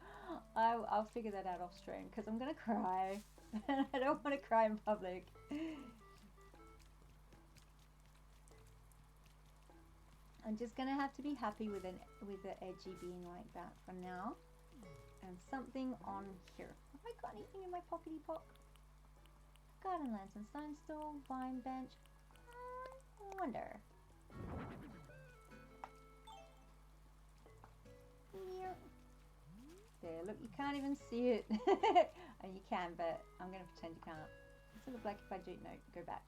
Speaker 1: I'll figure that out off stream because I'm going to cry. I don't want to cry in public. I'm just going to have to be happy with the edgy being like that for now. And something on here. Have I got anything in my pockety pock? Garden lantern, stone stool, vine bench. I wonder. Look, you can't even see it. Oh, you can, but I'm going to pretend you can't. What's it look like if I do? No, go back.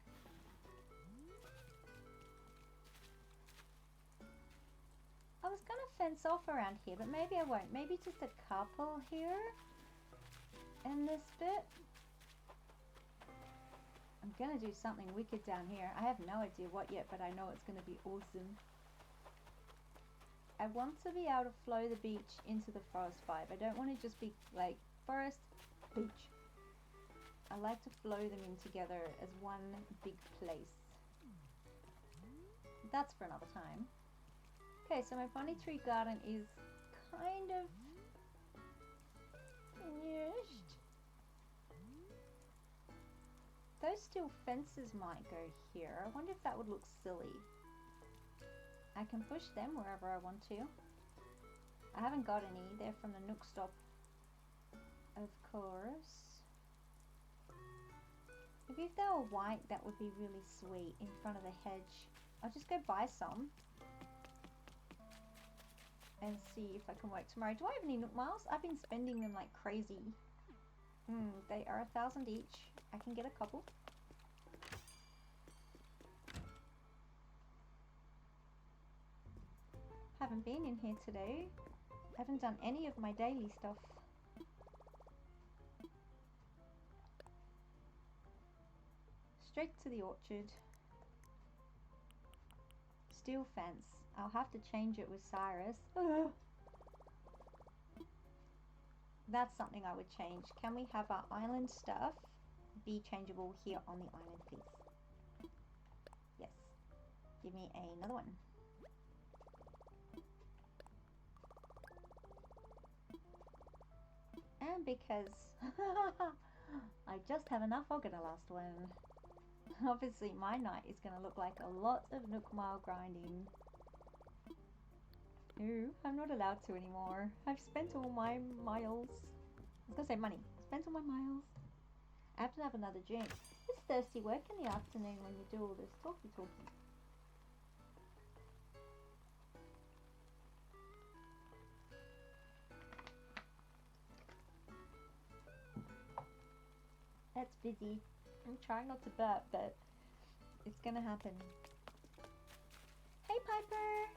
Speaker 1: I was going to fence off around here, but maybe I won't. Maybe just a couple here and this bit. I'm going to do something wicked down here. I have no idea what yet, but I know it's going to be awesome. I want to be able to flow the beach into the forest vibe. I don't want to just be like forest, beach. I like to flow them in together as one big place. That's for another time. Okay, so my funny tree garden is kind of finished. Those steel fences might go here. I wonder if that would look silly. I can push them wherever I want to. I haven't got any. They're from the Nook Stop, of course. Maybe if they were white, that would be really sweet in front of the hedge. I'll just go buy some and see if I can work tomorrow. Do I have any Nook Miles? I've been spending them like crazy. They are 1,000 each. I can get a couple. Haven't been in here today. Haven't done any of my daily stuff. Straight to the orchard. Steel fence. I'll have to change it with Cyrus. Ugh. That's something I would change. Can we have our island stuff be changeable here on the island, please? Yes. Give me another one. And because I just have enough, I'll get a last one. Obviously my night is going to look like a lot of Nook Mile grinding. No, I'm not allowed to anymore. I've spent all my miles. I was going to say money. Spent all my miles. I have to have another drink. It's thirsty work in the afternoon when you do all this talky. That's busy. I'm trying not to burp, but it's gonna happen. Hey, Piper!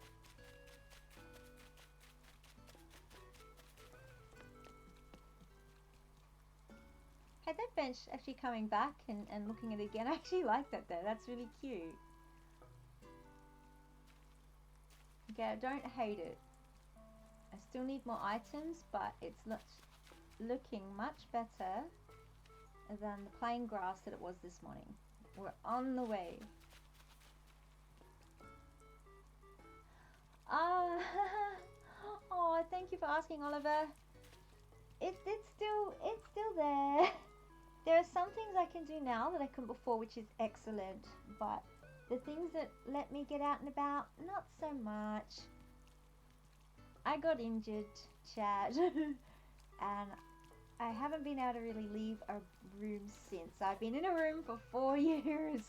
Speaker 1: Hey, that bench actually coming back and looking at it again. I actually like that though. That's really cute. Okay, I don't hate it. I still need more items, but it's looking much better than the plain grass that it was this morning. We're on the way. Oh, thank you for asking, Oliver. It's still there. There are some things I can do now that I couldn't before, which is excellent. But the things that let me get out and about, not so much. I got injured, Chad, and I haven't been able to really leave a room since. I've been in a room for 4 years.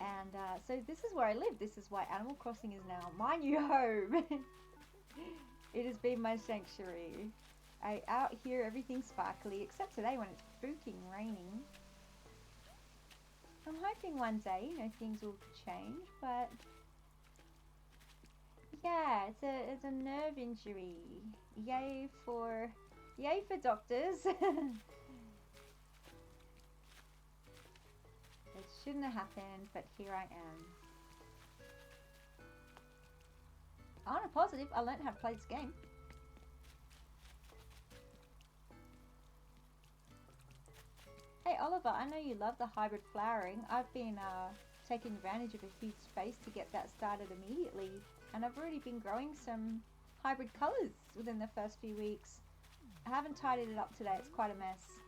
Speaker 1: And so this is where I live. This is why Animal Crossing is now my new home. It has been my sanctuary. Out here everything's sparkly, except today when it's freaking raining. I'm hoping one day, things will change, but yeah, it's a nerve injury. Yay for doctors. It shouldn't have happened, but here I am. On a positive, I learned how to play this game. Hey Oliver, I know you love the hybrid flowering. I've been taking advantage of a huge space to get that started immediately, and I've already been growing some hybrid colours within the first few weeks. I haven't tidied it up today, it's quite a mess.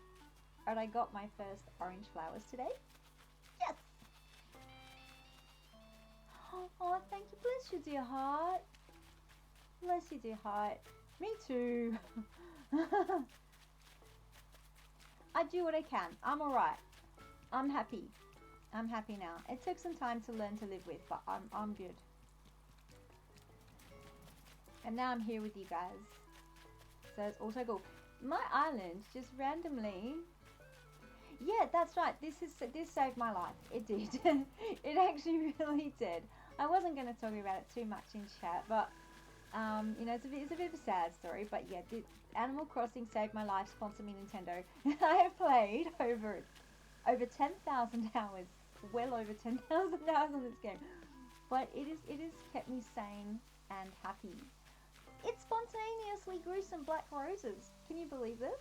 Speaker 1: But I got my first orange flowers today. Yes! Oh, thank you. Bless you, dear heart. Bless you, dear heart. Me too. I do what I can. I'm alright. I'm happy. I'm happy now. It took some time to learn to live with, but I'm good. And now I'm here with you guys. So it's also cool. My island just randomly. Yeah, that's right. This saved my life. It did. It actually really did. I wasn't going to talk about it too much in chat, but you know, it's a bit of a sad story. But yeah, Animal Crossing saved my life. Sponsor me, Nintendo. I have played over 10,000 hours, well over 10,000 hours on this game. But it is kept me sane and happy. It spontaneously grew some black roses. Can you believe this?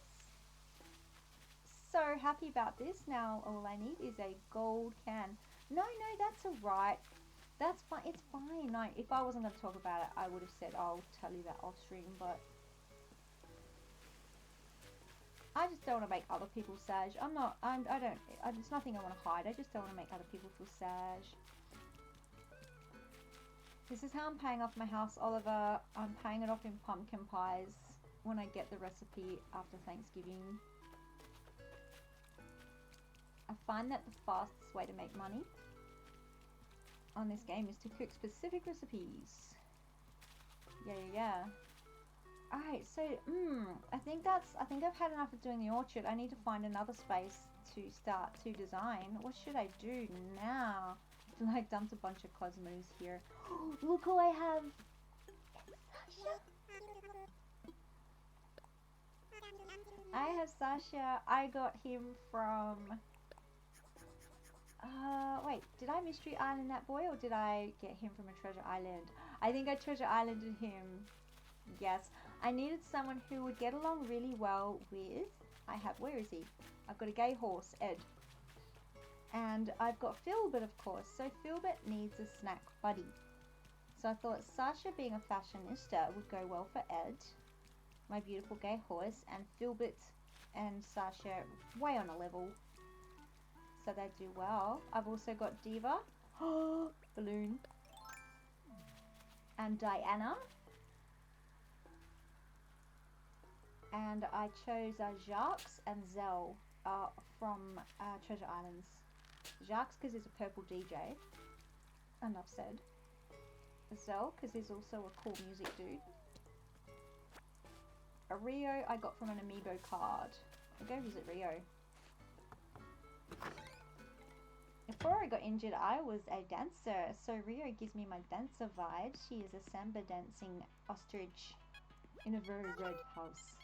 Speaker 1: So happy about this. Now all I need is a gold can. No, that's alright. That's fine. It's fine. No, if I wasn't going to talk about it, I would have said I'll tell you that off stream, but I just don't want to make other people sad. It's nothing I want to hide. I just don't want to make other people feel sad. This is how I'm paying off my house, Oliver. I'm paying it off in pumpkin pies when I get the recipe after Thanksgiving. I find that the fastest way to make money on this game is to cook specific recipes. Yeah. Alright, so I think I've had enough of doing the orchard. I need to find another space to start to design. What should I do now? I feel like I dumped a bunch of cosmos here. Look who I have! Sasha! I have Sasha. I got him from wait, did I Mystery Island that boy, or did I get him from a Treasure Island? I think I Treasure Islanded him. Yes. I needed someone who would get along really well with... where is he? I've got a gay horse, Ed. And I've got Philbert, of course. So Philbert needs a snack buddy. So I thought Sasha, being a fashionista, would go well for Ed, my beautiful gay horse, and Philbert and Sasha way on a level. So they do well. I've also got Diva, Balloon, and Diana. And I chose Jacques and Zell from Treasure Islands. Jacques because he's a purple DJ. Enough said. Zell because he's also a cool music dude. A Rio I got from an amiibo card. I'll go visit Rio. Before I got injured, I was a dancer, so Rio gives me my dancer vibe. She is a samba dancing ostrich in a very red house.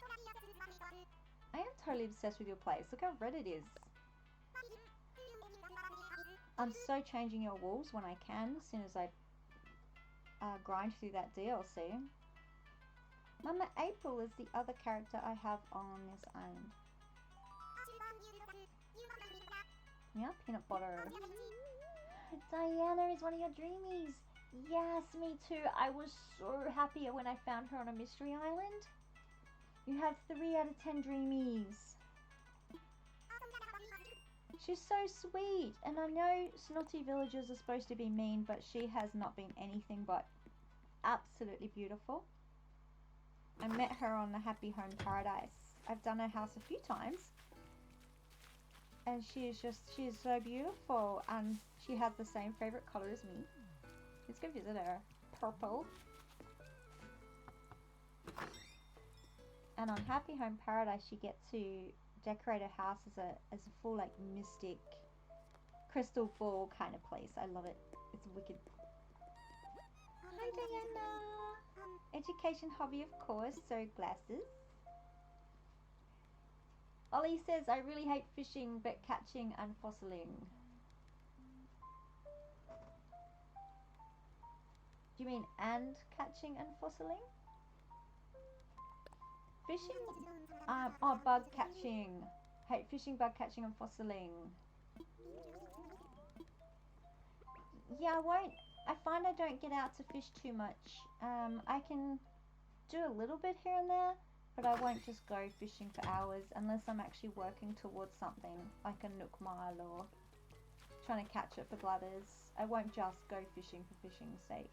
Speaker 1: I am totally obsessed with your place. Look how red it is. I'm so changing your walls when I can, as soon as I grind through that DLC. Mama April is the other character I have on this island. Yeah, peanut butter. Diana is one of your dreamies. Yes, me too. I was so happy when I found her on a mystery island. You have 3 out of 10 dreamies. She's so sweet. And I know snotty villagers are supposed to be mean, but she has not been anything but absolutely beautiful. I met her on the Happy Home Paradise. I've done her house a few times. And she is so beautiful, and she has the same favourite colour as me. Let's go visit her. Purple. And on Happy Home Paradise, you get to decorate her house as a full like mystic crystal ball kind of place. I love it. It's wicked. Hi Diana. Education hobby, of course. So glasses. Ollie says, I really hate fishing, but catching and fossiling. Do you mean and catching and fossiling? Fishing? Oh, bug catching. Hate fishing, bug catching and fossiling. Yeah, I find I don't get out to fish too much. I can do a little bit here and there, but I won't just go fishing for hours unless I'm actually working towards something like a Nook Mile or trying to catch it for bladders. I won't just go fishing for fishing's sake.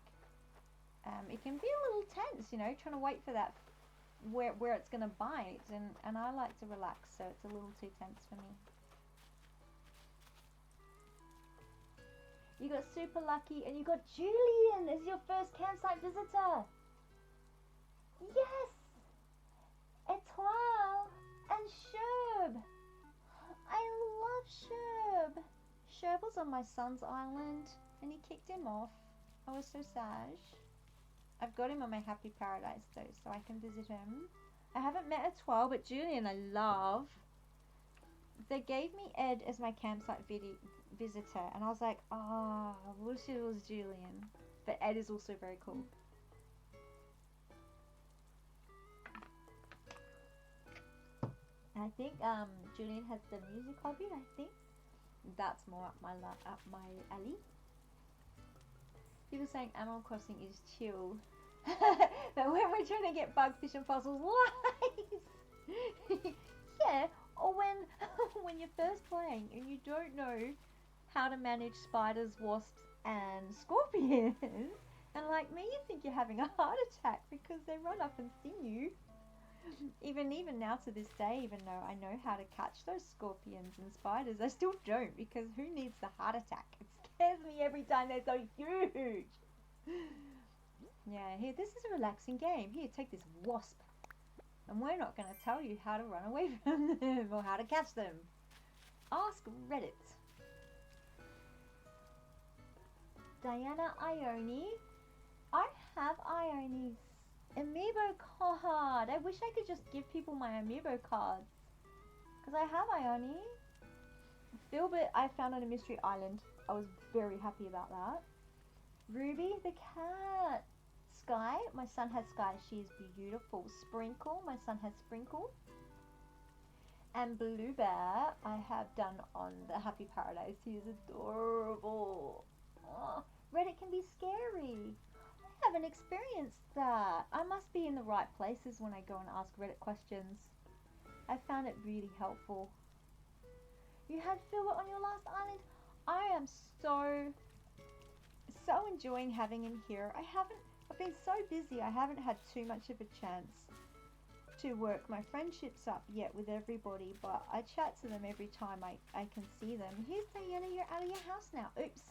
Speaker 1: It can be a little tense, you know, trying to wait for that where it's going to bite, and I like to relax, so it's a little too tense for me. You got super lucky, and you got Julian as your first campsite visitor. Yes! Etoile and Sherb. I love Sherb. Sherb was on my son's island and he kicked him off. I was so sad. I've got him on my happy paradise though, so I can visit him. I haven't met Etoile, but Julian I love. They gave me Ed as my campsite visitor, and I was like, oh, I wish it was Julian. But Ed is also very cool. I think Julian has the music hobby. I think that's more up my alley. People saying Animal Crossing is chill, but when we're trying to get bug, fish, and fossils, lies. Yeah, or when you're first playing and you don't know how to manage spiders, wasps, and scorpions, and like me, you think you're having a heart attack because they run up and sting you. Even now to this day, even though I know how to catch those scorpions and spiders, I still don't, because who needs the heart attack? It scares me every time they're so huge. Yeah, here, this is a relaxing game. Here, take this wasp. And we're not going to tell you how to run away from them or how to catch them. Ask Reddit. Diana Ione. I have Ione's amiibo card. I wish I could just give people my amiibo cards, because I have Ione. Philbert I found on a mystery island. I was very happy about that. Ruby the cat. Sky, my son has Sky. She is beautiful. Sprinkle, my son has Sprinkle. And Blue Bear I have done on the Happy Paradise. He is adorable. Oh, Reddit can be scary. I haven't experienced that. I must be in the right places when I go and ask Reddit questions. I found it really helpful. You had Philbert on your last island? I am so enjoying having him here. I've been so busy, I haven't had too much of a chance to work my friendships up yet with everybody, but I chat to them every time I can see them. Here's Diana, you're out of your house now. Oops.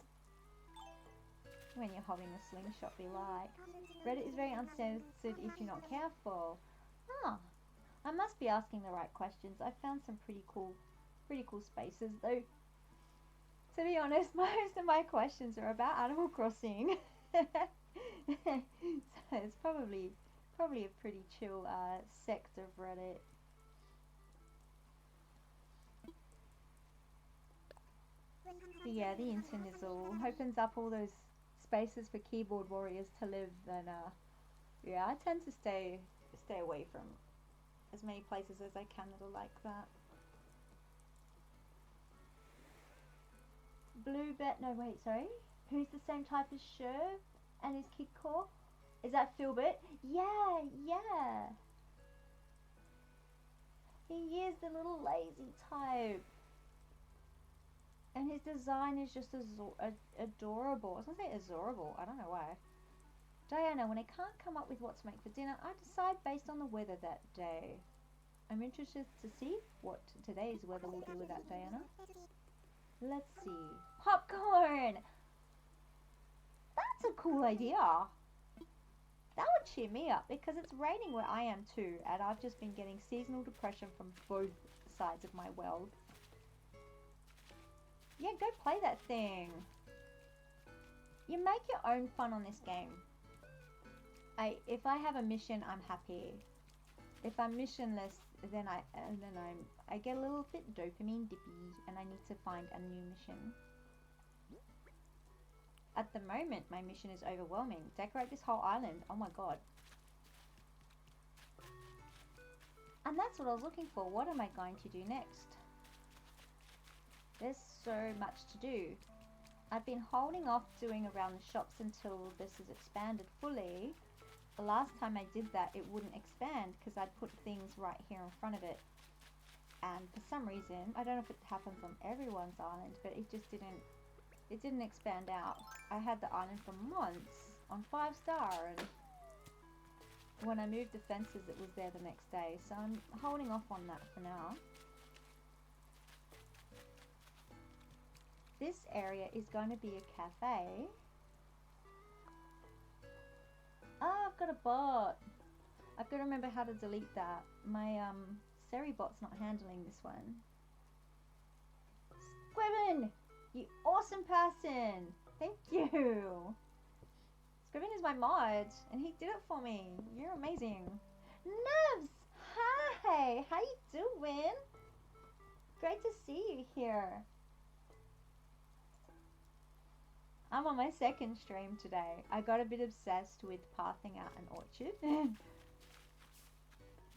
Speaker 1: When you're holding a slingshot, be like. Reddit is very uncensored if you're not careful. Ah, I must be asking the right questions. I found some pretty cool spaces, though. To be honest, most of my questions are about Animal Crossing. So it's probably a pretty chill sect of Reddit. But yeah, the internet opens up all those spaces for keyboard warriors to live, and yeah, I tend to stay away from as many places as I can that are like that. No wait, sorry. Who's the same type as Sherb and his kid core? Is that Philbert? Yeah. He is the little lazy type. And his design is just adorable. I was going to say adorable. I don't know why. Diana, when I can't come up with what to make for dinner, I decide based on the weather that day. I'm interested to see what today's weather will be with that, Diana. Let's see. Popcorn! That's a cool idea. That would cheer me up, because it's raining where I am too, and I've just been getting seasonal depression from both sides of my world. Yeah, go play that thing. You make your own fun on this game. If I have a mission, I'm happy. If I'm missionless, then I get a little bit dopamine dippy, and I need to find a new mission. At the moment, my mission is overwhelming. Decorate this whole island. Oh my god. And that's what I was looking for. What am I going to do next? There's so much to do. I've been holding off doing around the shops until this is expanded fully. The last time I did that, it wouldn't expand because I'd put things right here in front of it. And for some reason, I don't know if it happens on everyone's island, but it just didn't expand out. I had the island for months on 5-star, and when I moved the fences, it was there the next day. So I'm holding off on that for now. This area is going to be a cafe. Oh, I've got a bot. I've got to remember how to delete that. My Seribot's not handling this one. Scriven! You awesome person! Thank you! Scriven is my mod, and he did it for me. You're amazing. Nubs! Hi! How you doing? Great to see you here. I'm on my second stream today. I got a bit obsessed with pathing out an orchard.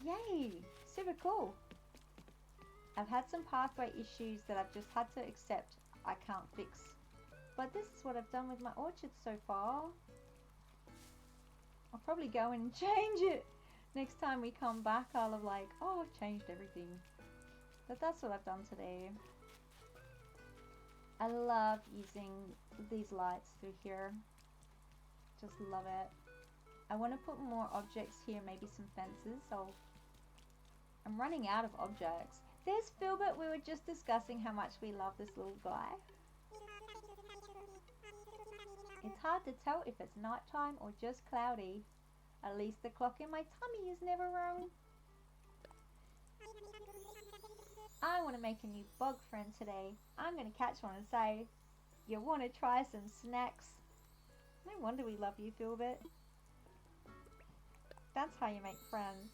Speaker 1: Yay! Super cool. I've had some pathway issues that I've just had to accept I can't fix. But this is what I've done with my orchard so far. I'll probably go in and change it. Next time we come back, I'll have like, oh, I've changed everything. But that's what I've done today. I love using these lights through here. Just love it. I want to put more objects here, maybe some fences. So I'm running out of objects. There's Philbert. We were just discussing how much we love this little guy. It's hard to tell if it's nighttime or just cloudy. At least the clock in my tummy is never wrong. I want to make a new bog friend today. I'm going to catch one and say, you want to try some snacks? No wonder we love you, Philbert. That's how you make friends.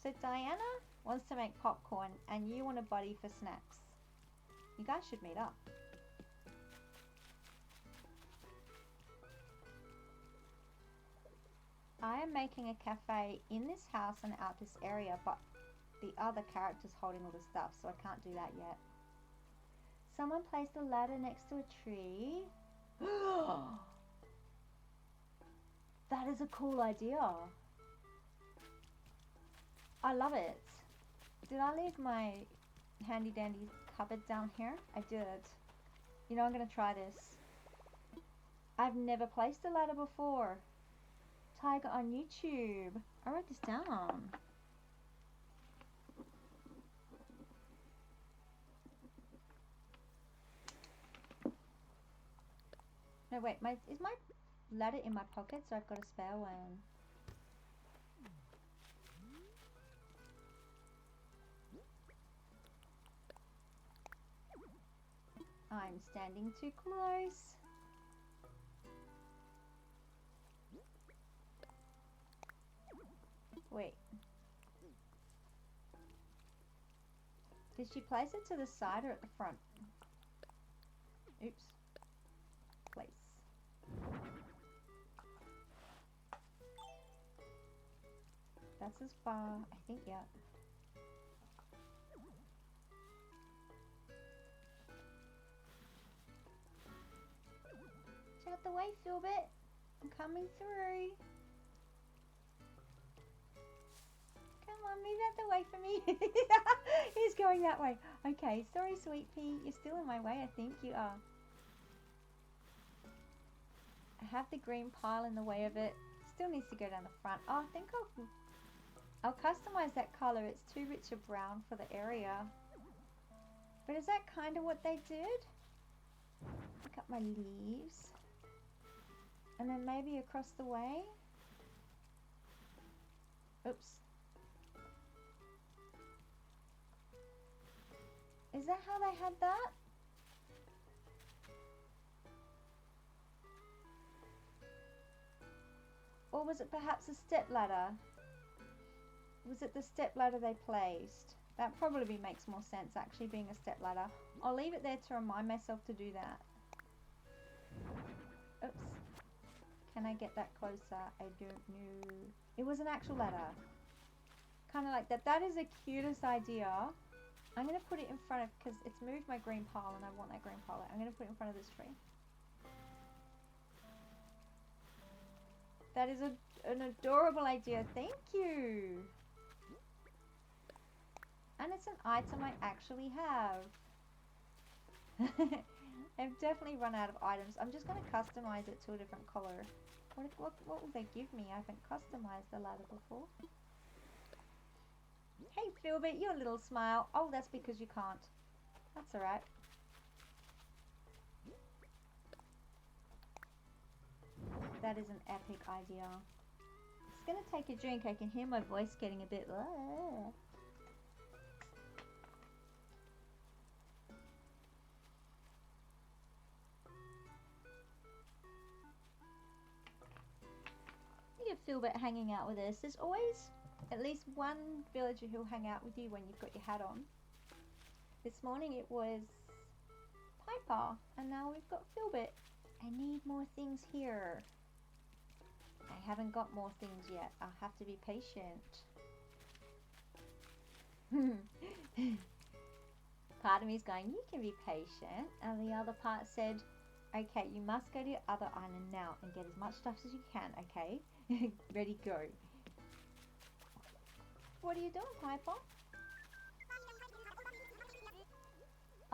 Speaker 1: So Diana wants to make popcorn and you want a buddy for snacks. You guys should meet up. I am making a cafe in this house and out this area, but the other character's holding all the stuff, so I can't do that yet. Someone placed a ladder next to a tree. That is a cool idea. I love it. Did I leave my handy dandy cupboard down here? I did. You know, I'm going to try this. I've never placed a ladder before. Tiger on YouTube. I wrote this down. No, wait, is my ladder in my pocket, so I've got a spare one. I'm standing too close. Wait. Did she place it to the side or at the front? Oops. Place. That's as far, I think, yeah. Get out the way, Philbert. I'm coming through. Come on, move out the way for me. He's going that way. Okay, sorry, Sweet Pea. You're still in my way, I think you are. I have the green pile in the way of it. Still needs to go down the front. Oh, I think I'll customize that color. It's too rich a brown for the area. But is that kind of what they did? Pick up my leaves. And then maybe across the way. Oops. Is that how they had that? Or was it perhaps a step ladder? Was it the step ladder they placed? That probably makes more sense, actually, being a step ladder. I'll leave it there to remind myself to do that. Oops. Can I get that closer? I don't know. It was an actual ladder. Kind of like that. That is the cutest idea. I'm going to put it in front of, because it's moved my green pile and I want that green pile. I'm going to put it in front of this tree. That is an adorable idea. Thank you. And it's an item I actually have. I've definitely run out of items. I'm just going to customize it to a different color. What will they give me? I haven't customized the ladder before. Hey Philbert, your little smile. Oh, that's because you can't. That's alright. That is an epic idea. gonna take a drink. I can hear my voice getting a bit. You can feel bit hanging out with us. There's always at least one villager who'll hang out with you when you've got your hat on. This morning it was Piper, and now we've got Philbit. I need more things here. I haven't got more things yet. I'll have to be patient. Part of me is going, you can be patient. And the other part said, okay, you must go to your other island now and get as much stuff as you can, okay? Ready, go. What are you doing, Piper?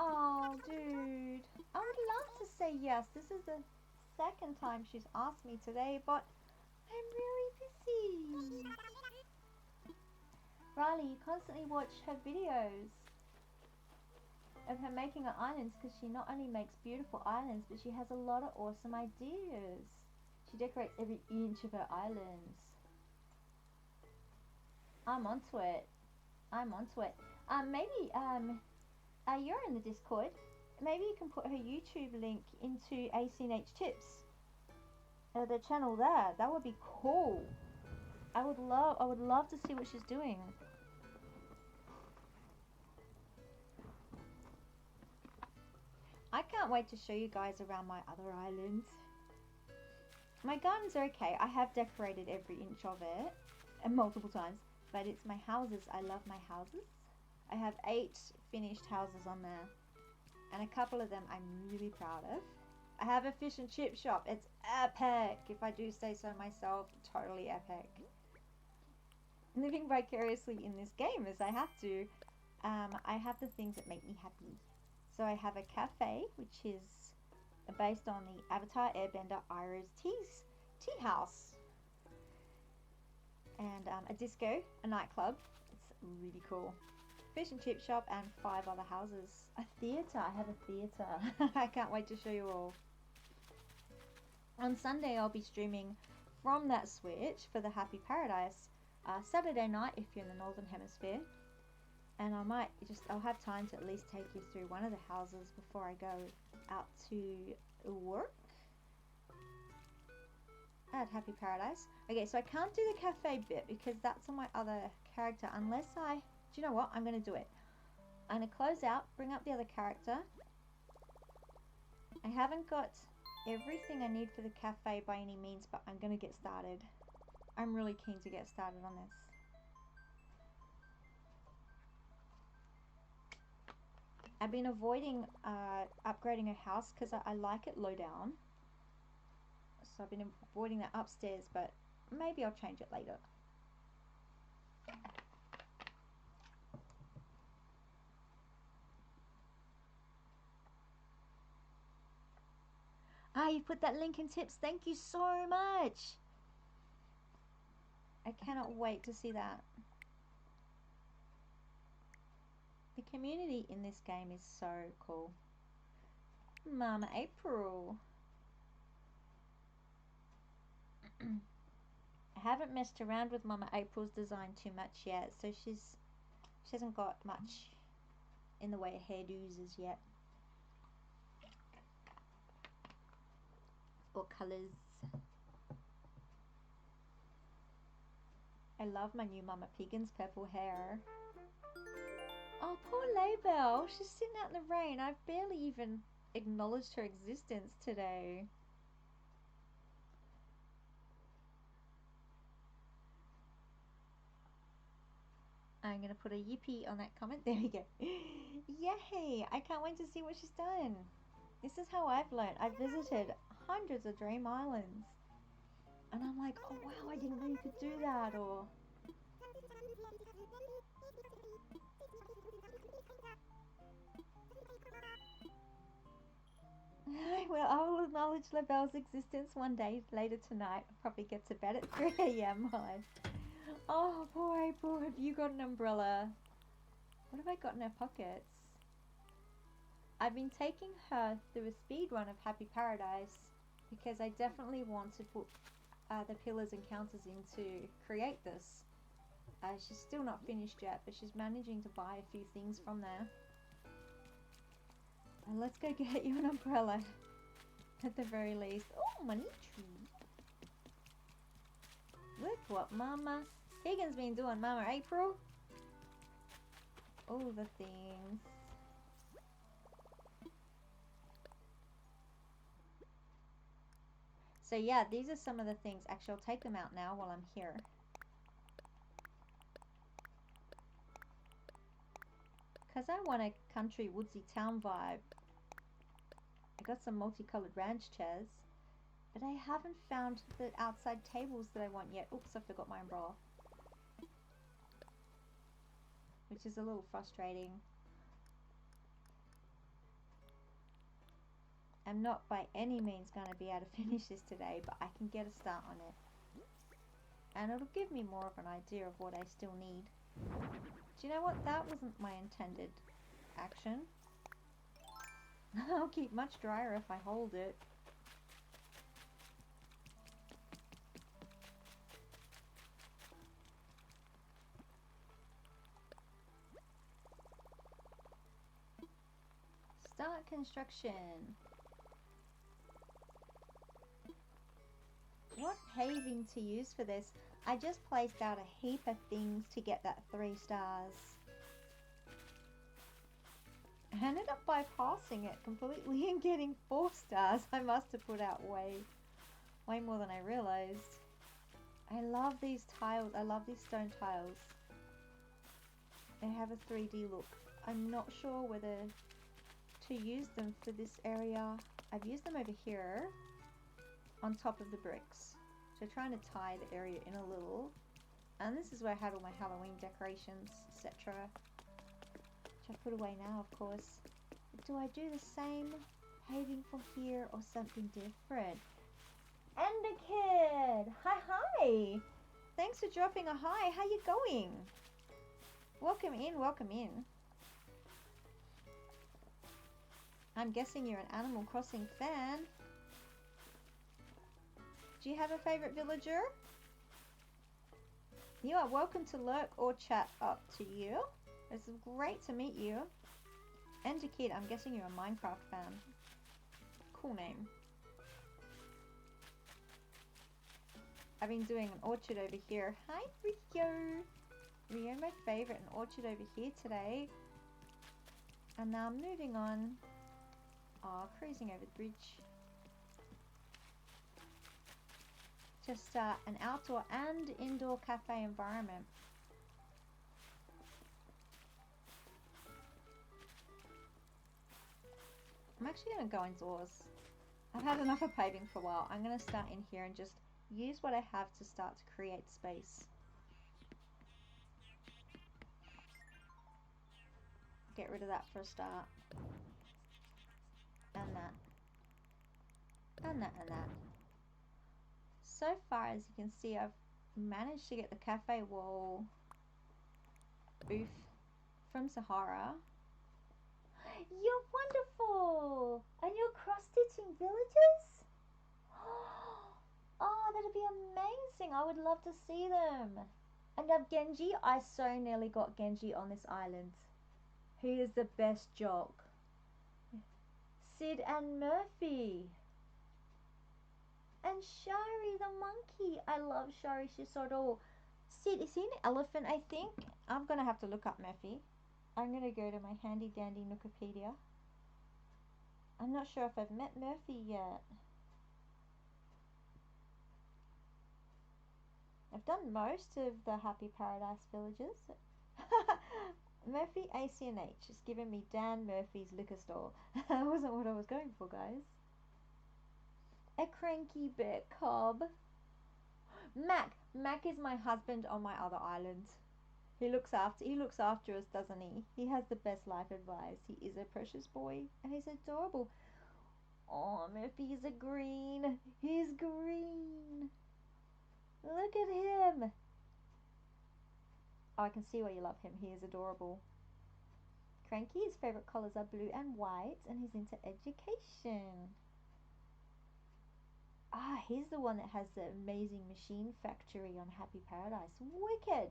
Speaker 1: Oh, dude. I would love to say yes. This is the second time she's asked me today, but I'm really busy. Riley, you constantly watch her videos of her making her islands because she not only makes beautiful islands, but she has a lot of awesome ideas. She decorates every inch of her islands. I'm onto it. I'm onto it. Maybe, you're in the Discord. Maybe you can put her YouTube link into ACNH Tips. The channel there. That would be cool. I would love to see what she's doing. I can't wait to show you guys around my other islands. My gardens are okay. I have decorated every inch of it, and multiple times, but it's my houses. I love my houses. I have 8 finished houses on there, and a couple of them I'm really proud of. I have a fish and chip shop. It's epic, if I do say so myself. Totally epic. Living vicariously in this game as I have to. I have the things that make me happy. So I have a cafe, which is based on the Avatar Airbender Iroh's tea house. And a disco, a nightclub. It's really cool. Fish and chip shop, and 5 other houses. A theatre. I have a theatre. I can't wait to show you all. On Sunday I'll be streaming from that Switch for the Happy Paradise. Saturday night if you're in the Northern Hemisphere. And I'll have time to at least take you through one of the houses before I go out to work at Happy Paradise. Okay, so I can't do the cafe bit because that's on my other character unless do you know what? I'm going to do it. I'm going to close out, bring up the other character. I haven't got everything I need for the cafe by any means, but I'm going to get started. I'm really keen to get started on this. I've been avoiding upgrading a house because I like it low down. So I've been avoiding that upstairs, but maybe I'll change it later. You put that link in tips. Thank you so much. I cannot wait to see that. The community in this game is so cool. Mama April. I haven't messed around with Mama April's design too much yet, so she hasn't got much in the way of hairdos as yet. Or colours. I love my new Mama Piggin's purple hair. Oh, poor Laybell. She's sitting out in the rain. I've barely even acknowledged her existence today. I'm going to put a yippee on that comment. There we go. Yay! I can't wait to see what she's done. This is how I've learned. I've visited hundreds of dream islands. And I'm like, oh wow, I didn't know you could do that, or... Well, I will acknowledge Labelle's existence one day later tonight. Probably get to bed at 3 AM. Oh, poor April. Have you got an umbrella? What have I got in her pockets? I've been taking her through a speed run of Happy Paradise because I definitely want to put the pillars and counters in to create this. She's still not finished yet, but she's managing to buy a few things from there. And let's go get you an umbrella at the very least. Oh, money tree. Look what Mama Higgins been doing, Mama April. All the things. So yeah, these are some of the things. Actually, I'll take them out now while I'm here. Because I want a country woodsy town vibe. I got some multicolored ranch chairs. But I haven't found the outside tables that I want yet. Oops, I forgot my umbrella. Which is a little frustrating. I'm not by any means going to be able to finish this today, but I can get a start on it. And it'll give me more of an idea of what I still need. Do you know what? That wasn't my intended action. I'll keep much drier if I hold it. Start construction. What paving to use for this? I just placed out a heap of things to get that 3 stars. I ended up bypassing it completely and getting 4 stars. I must have put out way more than I realized. I love these tiles. I love these stone tiles. They have a 3D look. I'm not sure whether to use them for this area. I've used them over here on top of the bricks. So trying to tie the area in a little. And this is where I had all my Halloween decorations, etc. Which I put away now, of course. But do I do the same paving for here or something different? Ender Kid! Hi! Thanks for dropping a hi. How you going? Welcome in, welcome in. I'm guessing you're an Animal Crossing fan. Do you have a favorite villager? You are welcome to lurk or chat, up to you. It's great to meet you. Ender Kid, I'm guessing you're a Minecraft fan. Cool name. I've been doing an orchard over here. Hi, Rio. Rio, my favorite, an orchard over here today. And now I'm moving on. Cruising over the bridge. Just an outdoor and indoor cafe environment. I'm actually going to go indoors. I've had enough of paving for a while. I'm going to start in here and just use what I have to start to create space. Get rid of that for a start. And that. And that and that. So far, as you can see, I've managed to get the cafe wall booth from Sahara. You're wonderful! And you're cross-stitching villages? Oh, that'd be amazing. I would love to see them. And you have Genji. I so nearly got Genji on this island. He is the best jock. Sid and Murphy. And Shari the monkey. I love Shari. She's so adorable. Sid, is he an elephant, I think? I'm going to have to look up Murphy. I'm going to go to my handy dandy Nookopedia. I'm not sure if I've met Murphy yet. I've done most of the Happy Paradise villages. Murphy ACNH. Just giving me Dan Murphy's liquor store. That wasn't what I was going for, guys. A cranky bit cob. Mac. Mac is my husband on my other island. He looks after us, doesn't he? He has the best life advice. He is a precious boy and he's adorable. Oh, Murphy is a green. He's green. Look at him. Oh, I can see why you love him. He is adorable. Cranky, his favourite colours are blue and white and he's into education. Ah, he's the one that has the amazing machine factory on Happy Paradise. Wicked!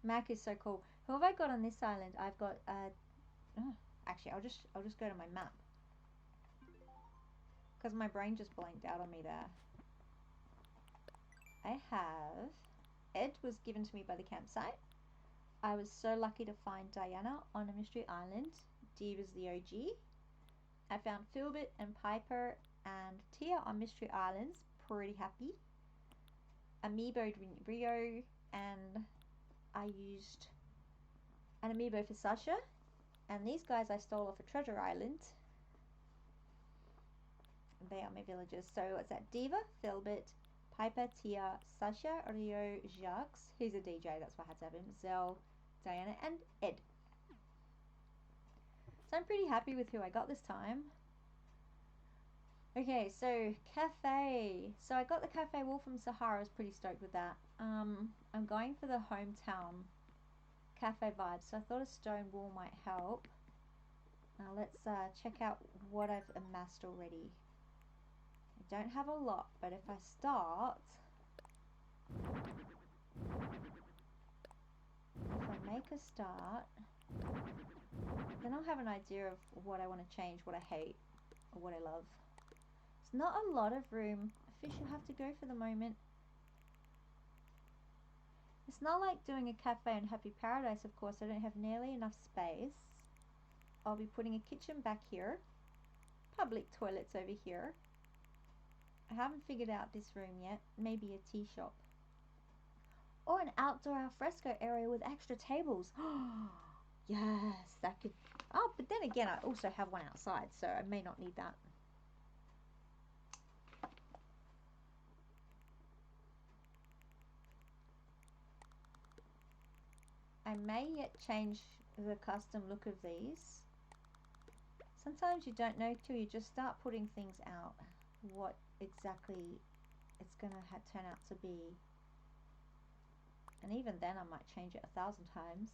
Speaker 1: Mac is so cool. Who have I got on this island? I've got actually I'll just go to my map. Because my brain just blanked out on me there. I have Ed was given to me by the campsite. I was so lucky to find Diana on a mystery island. Diva's the OG. I found Philbert and Piper and Tia on mystery islands. Pretty happy. Amiiboed Rio, and I used an amiibo for Sasha. And these guys I stole off a treasure island. They are my villagers. So what's that? Diva, Philbert, Piper, Tia, Sasha, Rio, Jacques, who's a DJ, that's why I had to have him, Zell, Diana, and Ed. So I'm pretty happy with who I got this time. Okay, so cafe. So I got the cafe wall from Sahara. I was pretty stoked with that. I'm going for the hometown cafe vibe, so I thought a stone wall might help. Now let's check out what I've amassed already. I don't have a lot, but if I start, if I make a start, then I'll have an idea of what I want to change, what I hate, or what I love. It's not a lot of room. Fish will have to go for the moment. It's not like doing a cafe in Happy Paradise, of course. I don't have nearly enough space. I'll be putting a kitchen back here. Public toilets over here. I haven't figured out this room yet. Maybe a tea shop. Or an outdoor alfresco area with extra tables. Yes, that could... Oh, but then again, I also have one outside, so I may not need that. I may yet change the custom look of these. Sometimes you don't know till you just start putting things out what exactly it's gonna turn out to be. And even then I might change it 1,000 times.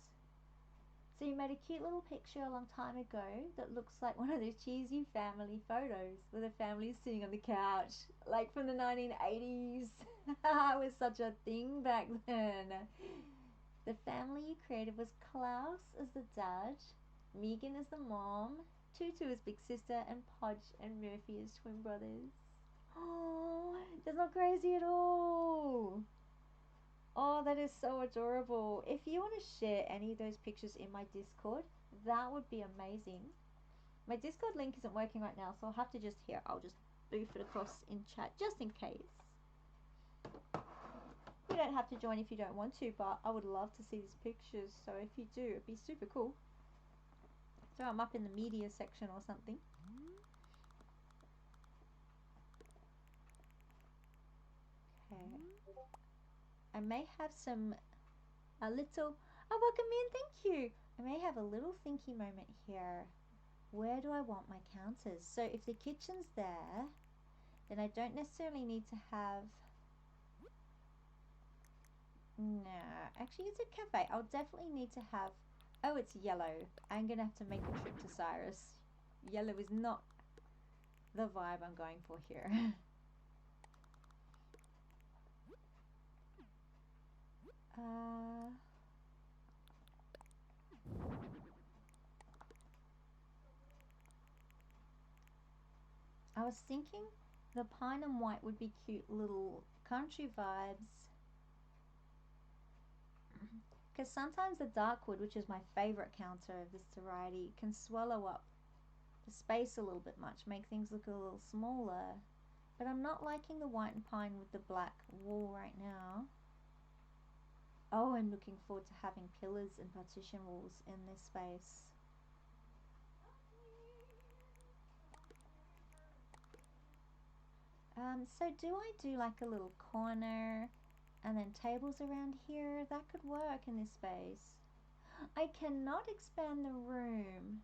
Speaker 1: So you made a cute little picture a long time ago that looks like one of those cheesy family photos where the family's sitting on the couch, like from the 1980s. It was such a thing back then. The family you created was Klaus as the dad, Megan as the mom, Tutu as big sister, and Podge and Murphy as twin brothers. Oh, that's not crazy at all. Oh, that is so adorable. If you want to share any of those pictures in my Discord, that would be amazing. My Discord link isn't working right now, so I'll have to just I'll just boof it across in chat just in case. You don't have to join if you don't want to, but I would love to see these pictures, so if you do, it'd be super cool. So I'm up in the media section or something. Okay. I may have a little, oh, welcome in, thank you. I may have a little thinky moment here. Where do I want my counters? So if the kitchen's there, then I don't necessarily need to have, no, actually it's a cafe. I'll definitely need to have, oh, it's yellow. I'm gonna have to make a trip to Cyrus. Yellow is not the vibe I'm going for here. I was thinking the pine and white would be cute little country vibes. Because sometimes the dark wood, which is my favorite counter of this variety, can swallow up the space a little bit much, make things look a little smaller. But I'm not liking the white and pine with the black wall right now. Oh, I'm looking forward to having pillars and partition walls in this space. So do I do like a little corner and then tables around here? That could work in this space. I cannot expand the room.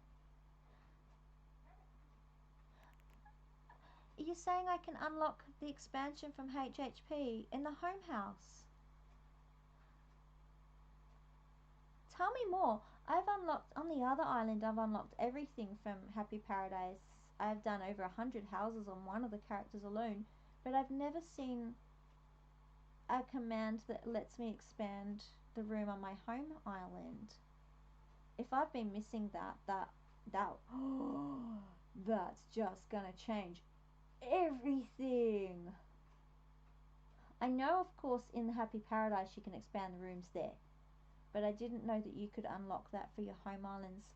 Speaker 1: Are you saying I can unlock the expansion from HHP in the home house? Tell me more. I've unlocked, on the other island, I've unlocked everything from Happy Paradise. I've done over 100 houses on one of the characters alone, but I've never seen a command that lets me expand the room on my home island. If I've been missing that, that's just gonna change everything. I know, of course, in the Happy Paradise you can expand the rooms there, but I didn't know that you could unlock that for your home islands.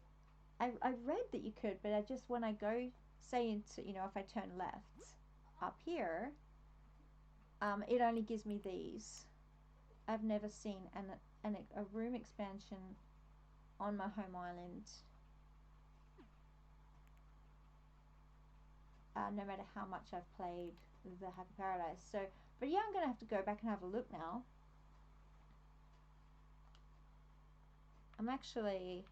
Speaker 1: I read that you could, but I just, when I go, say into, you know, if I turn left up here, it only gives me these. I've never seen a room expansion on my home island, no matter how much I've played the Happy Paradise. So, but yeah, I'm gonna have to go back and have a look now. I've actually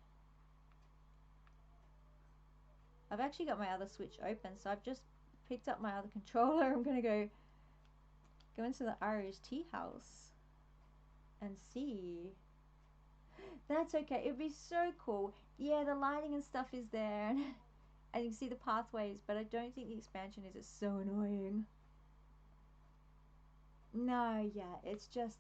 Speaker 1: got my other Switch open, so I've just picked up my other controller. I'm gonna go into the Irish tea house and see. That's okay. It'd be so cool. Yeah, the lighting and stuff is there, and you can see the pathways, but I don't think the expansion is. It's so annoying. No, yeah, it's just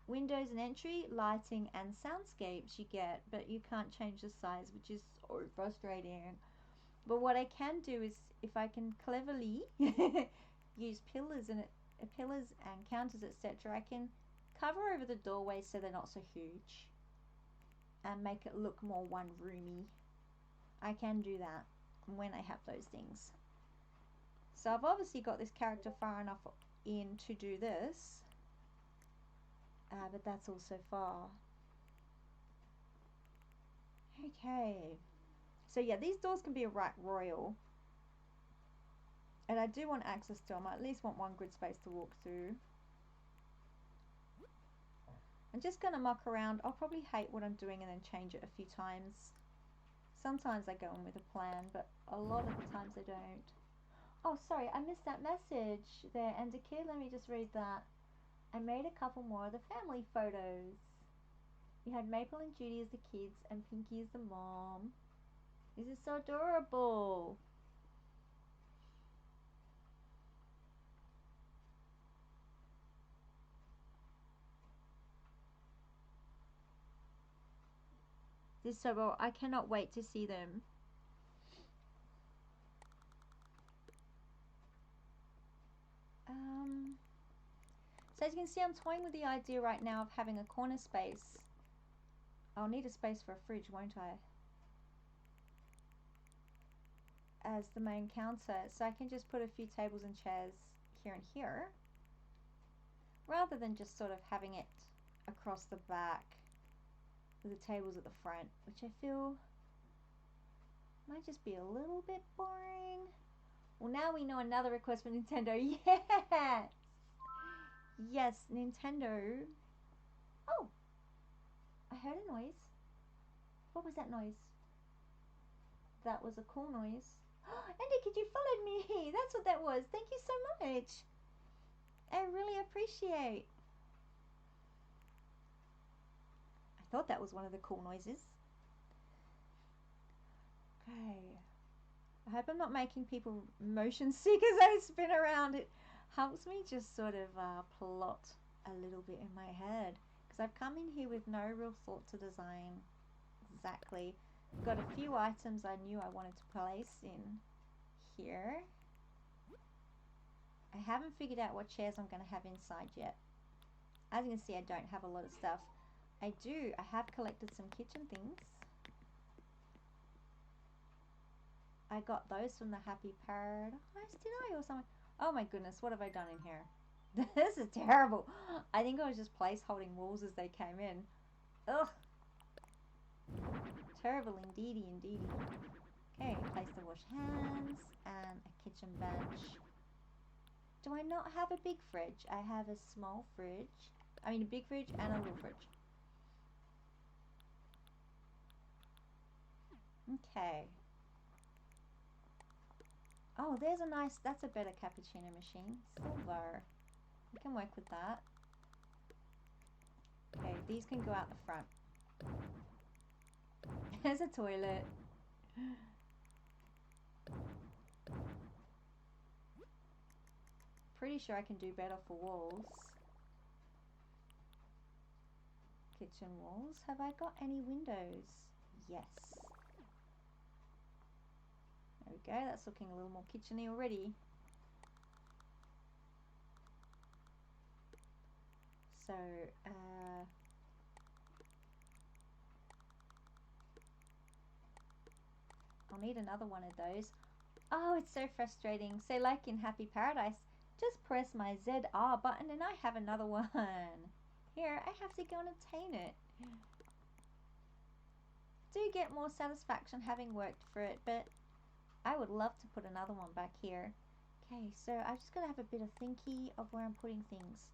Speaker 1: windows and entry, lighting, and soundscapes you get, but you can't change the size, which is so frustrating. But what I can do is, if I can cleverly use pillars and counters, etc., I can cover over the doorways so they're not so huge and make it look more one roomy. I can do that when I have those things. So I've obviously got this character far enough in to do this, but that's all so far. Okay, so yeah, these doors can be a right royal, and I do want access to them. I at least want one grid space to walk through. I'm just going to muck around. I'll probably hate what I'm doing and then change it a few times. Sometimes I go on with a plan, but a lot of the times I don't. Oh, sorry, I missed that message there. And a kid, let me just read that. I made a couple more of the family photos. You had Maple and Judy as the kids and Pinky as the mom. This is so adorable. This is so well. I cannot wait to see them. So as you can see, I'm toying with the idea right now of having a corner space. I'll need a space for a fridge, won't I? As the main counter. So I can just put a few tables and chairs here and here, rather than just sort of having it across the back with the tables at the front, which I feel might just be a little bit boring. Well, now we know another request for Nintendo. Yes! Yes, Nintendo. Oh! I heard a noise. What was that noise? That was a cool noise. Andy, could you follow me? That's what that was. Thank you so much. I really appreciate. I thought that was one of the cool noises. Okay. I hope I'm not making people motion sick as I spin around. It helps me just sort of plot a little bit in my head, because I've come in here with no real thought to design exactly. I've got a few items I knew I wanted to place in here. I haven't figured out what chairs I'm going to have inside yet. As you can see, I don't have a lot of stuff. I have collected some kitchen things. I got those from the Happy Paradise, did I, or something? Oh my goodness, what have I done in here? This is terrible. I think I was just placeholding walls as they came in. Ugh. Terrible indeedy, indeedy. Okay, place the wash hands and a kitchen bench. Do I not have a big fridge? I have a small fridge. I mean a big fridge and a little fridge. Okay. Oh, there's a nice, that's a better cappuccino machine. Silver. We can work with that. Okay, these can go out the front. There's a toilet. Pretty sure I can do better for walls. Kitchen walls. Have I got any windows? Yes. There we go. That's looking a little more kitcheny already. So, I'll need another one of those. Oh, it's so frustrating. So like in Happy Paradise, just press my ZR button and I have another one. Here, I have to go and obtain it. Do get more satisfaction having worked for it, but I would love to put another one back here. Okay, so I just gotta have a bit of thinky of where I'm putting things.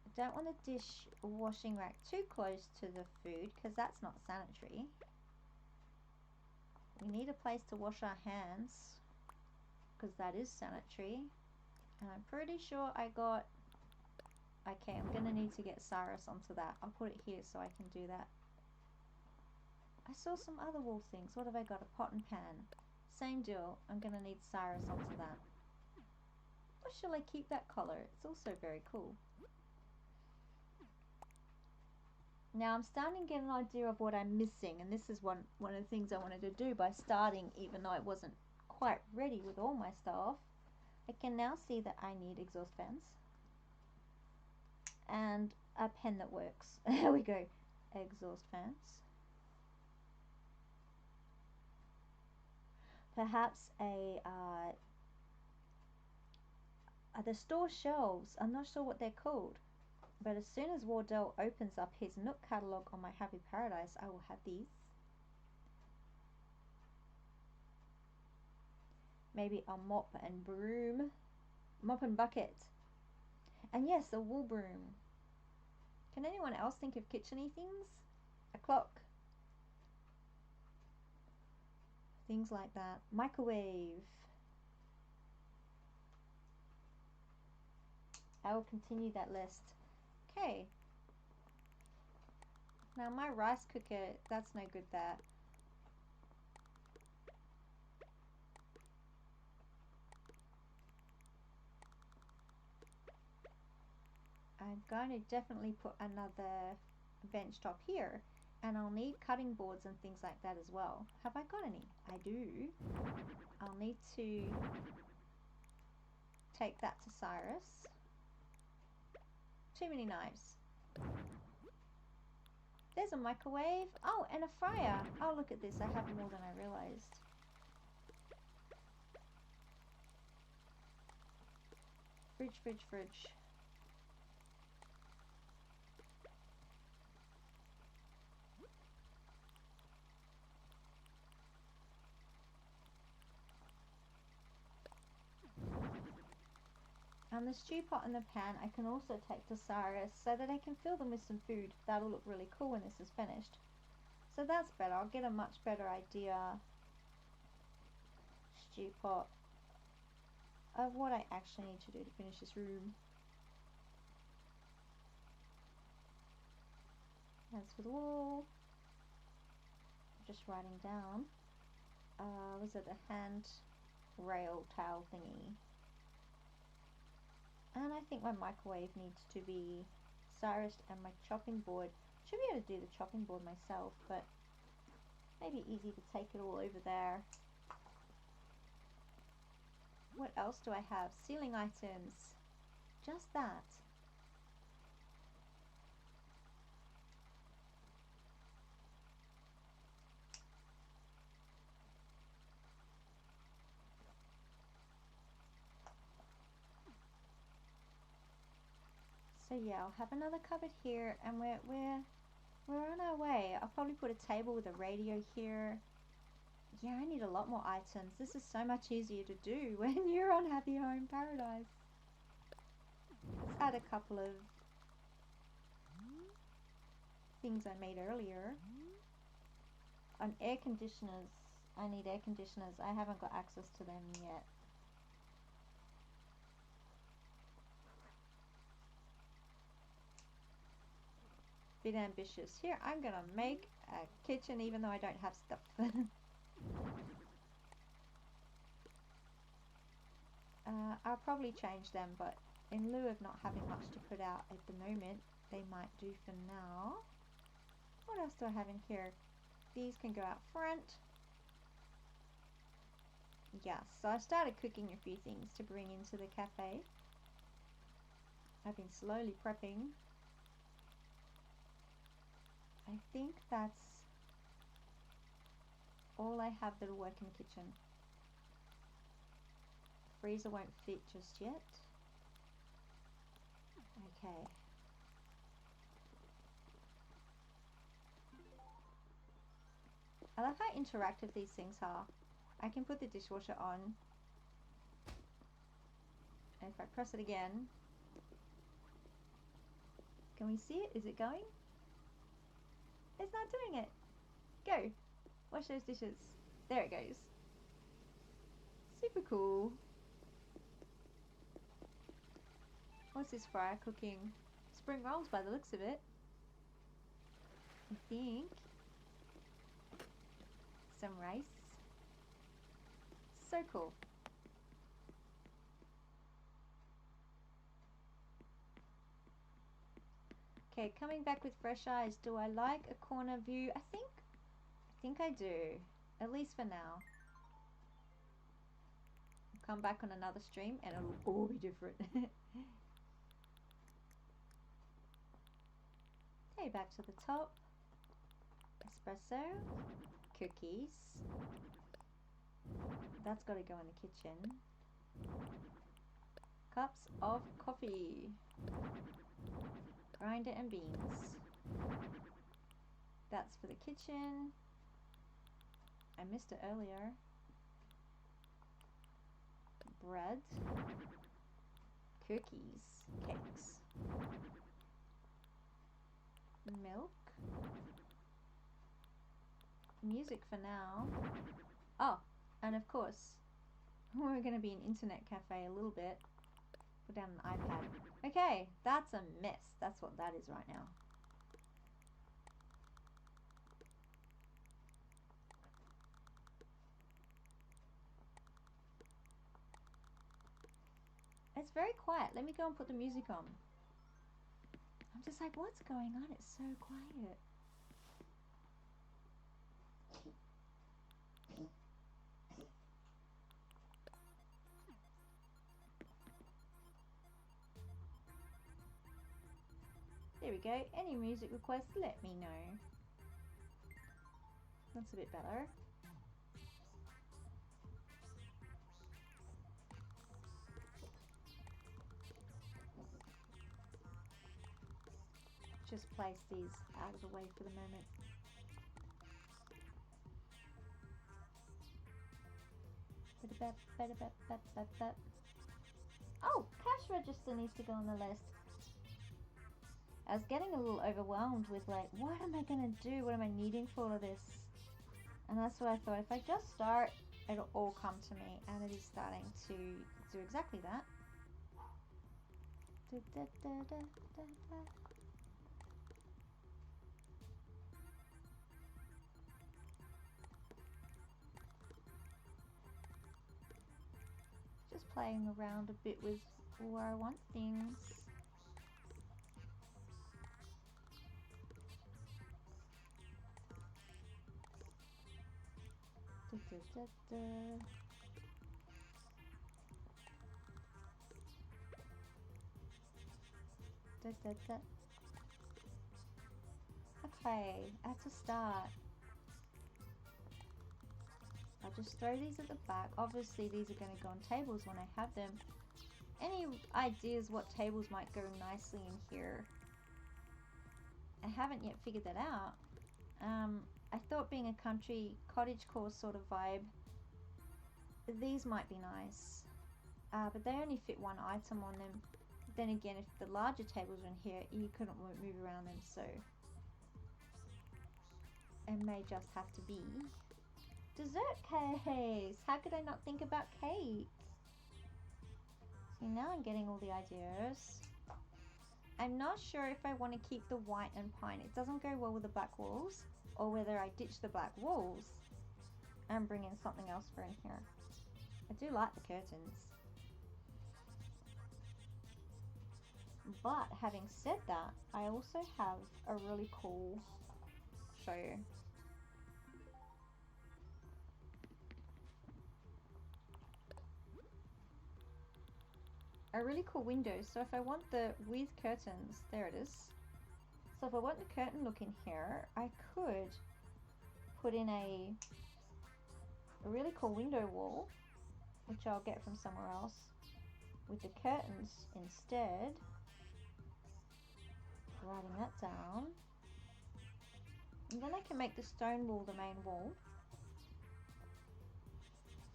Speaker 1: I don't want the dish washing rack too close to the food because that's not sanitary. We need a place to wash our hands because that is sanitary. And I'm pretty sure I got... Okay, I'm going to need to get Cyrus onto that. I'll put it here so I can do that. I saw some other wall things. What have I got? A pot and pan. Same deal. I'm going to need Cyrus onto that. Or shall I keep that collar? It's also very cool. Now I'm starting to get an idea of what I'm missing, and this is one of the things I wanted to do by starting, even though I wasn't quite ready with all my stuff. I can now see that I need exhaust fans and a pen that works. There we go. Exhaust fans. Perhaps the store shelves. I'm not sure what they're called. But as soon as Wardell opens up his Nook catalogue on my Happy Paradise, I will have these. Maybe a mop and broom. Mop and bucket. And yes, a wool broom. Can anyone else think of kitcheny things? A clock. Things like that. Microwave. I will continue that list. Okay. Now my rice cooker, that's no good there. I'm going to definitely put another bench top here. And I'll need cutting boards and things like that as well. Have I got any? I do. I'll need to take that to Cyrus. Too many knives. There's a microwave. Oh, and a fryer. Oh, look at this. I have more than I realized. Fridge, fridge, fridge. And the stew pot and the pan I can also take to Cyrus so that I can fill them with some food. That'll look really cool when this is finished. So that's better. I'll get a much better idea, stew pot, of what I actually need to do to finish this room. As for the wall, just writing down, was it a hand rail towel thingy? And I think my microwave needs to be Cyrus, and my chopping board. Should be able to do the chopping board myself, but maybe easy to take it all over there. What else do I have? Ceiling items. Just that. So yeah, I'll have another cupboard here, and we're on our way. I'll probably put a table with a radio here. Yeah, I need a lot more items. This is so much easier to do when you're on Happy Home Paradise. Let's add a couple of things I made earlier. On air conditioners. I need air conditioners. I haven't got access to them yet. bit ambitious. Here, I'm gonna make a kitchen even though I don't have stuff. I'll probably change them, but in lieu of not having much to put out at the moment, they might do for now. What else do I have in here? These can go out front. Yeah, so I started cooking a few things to bring into the cafe. I've been slowly prepping. I think that's all I have that'll work in the kitchen. Freezer won't fit just yet. Okay. I love how interactive these things are. I can put the dishwasher on, and if I press it again, can we see it? Is it going? It's not doing it. Go. Wash those dishes. There it goes. Super cool. What's this fryer cooking? Spring rolls by the looks of it. I think. Some rice. So cool. Okay, coming back with fresh eyes. Do I like a corner view? I think I do. At least for now. I'll come back on another stream and it'll all be different. Okay, back to the top. Espresso. Cookies. That's got to go in the kitchen. Cups of coffee. Grinder and beans. That's for the kitchen. I missed it earlier. Bread. Cookies. Cakes. Milk. Music for now. Oh, and of course, we're going to be an internet cafe a little bit. Put down an iPad. Okay, that's a mess. That's what that is right now. It's very quiet. Let me go and put the music on. I'm just like, what's going on? It's so quiet. There we go. Any music requests, let me know. That's a bit better. Just place these out of the way for the moment. Oh, cash register needs to go on the list. I was getting a little overwhelmed with like, what am I going to do? What am I needing for all of this? And that's what I thought. If I just start, it'll all come to me. And it is starting to do exactly that. Just playing around a bit with where I want things. Okay, that's a start. I'll just throw these at the back. Obviously these are going to go on tables when I have them. Any ideas what tables might go nicely in here? I haven't yet figured that out. I thought being a country cottagecore sort of vibe, these might be nice. But they only fit one item on them. Then again, if the larger tables were in here, you couldn't move around them, so it may just have to be. Dessert cakes! How could I not think about cake? See, now I'm getting all the ideas. I'm not sure if I want to keep the white and pine. It doesn't go well with the black walls, or whether I ditch the black walls and bring in something else for in here. I do like the curtains. But having said that, I also have a really cool, I'll show you. A really cool window. So if I want the with curtains, there it is. So if I want the curtain look in here, I could put in a really cool window wall, which I'll get from somewhere else, with the curtains instead. Writing that down. And then I can make the stone wall the main wall.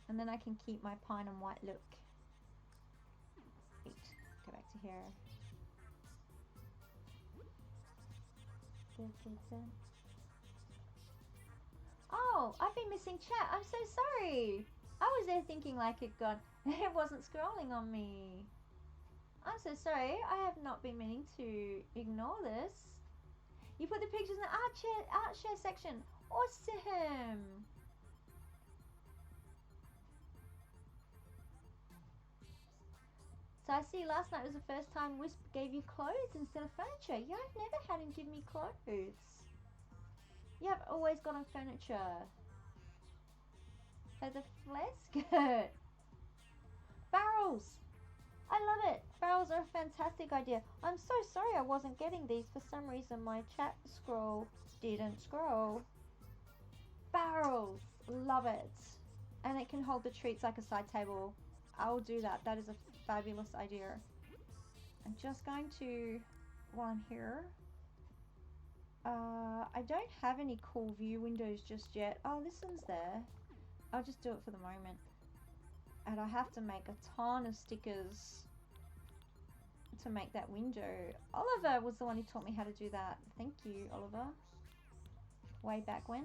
Speaker 1: And then I can keep my pine and white look. Wait, go back to here. Oh, I've been missing chat. I'm so sorry. I was there thinking like it wasn't scrolling on me. I'm so sorry. I have not been meaning to ignore this. You put the pictures in the art share section. Awesome. So I see last night was the first time Wisp gave you clothes instead of furniture. Yeah, I've never had him give me clothes. Yeah, I've always got on furniture. For the skirt. Barrels. I love it. Barrels are a fantastic idea. I'm so sorry I wasn't getting these. For some reason my chat scroll didn't scroll. Barrels. Love it. And it can hold the treats like a side table. I'll do that. That is a fabulous idea. I'm just going to, while I'm here, I don't have any cool view windows just yet. Oh, this one's there. I'll just do it for the moment. And I have to make a ton of stickers to make that window. Oliver was the one who taught me how to do that. Thank you, Oliver. Way back when.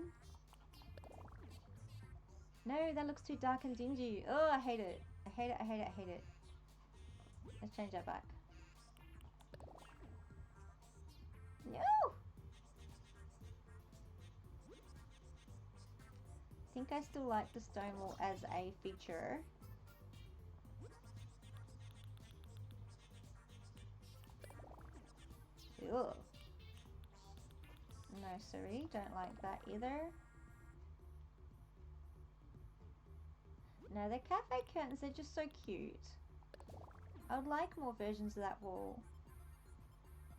Speaker 1: No, that looks too dark and dingy. Oh, I hate it. I hate it, I hate it, I hate it. Let's change that back. No! I think I still like the stone wall as a feature. Ugh. No, sorry, don't like that either. No, the cafe curtains, they're just so cute. I would like more versions of that wall.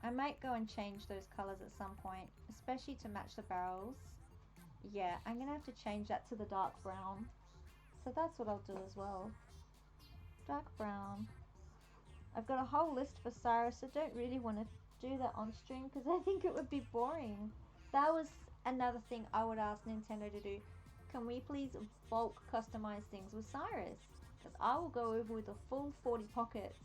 Speaker 1: I might go and change those colours at some point, especially to match the barrels. Yeah, I'm going to have to change that to the dark brown. So that's what I'll do as well. Dark brown. I've got a whole list for Cyrus, so don't really want to do that on stream because I think it would be boring. That was another thing I would ask Nintendo to do. Can we please bulk customize things with Cyrus? Because I will go over with a full 40 pockets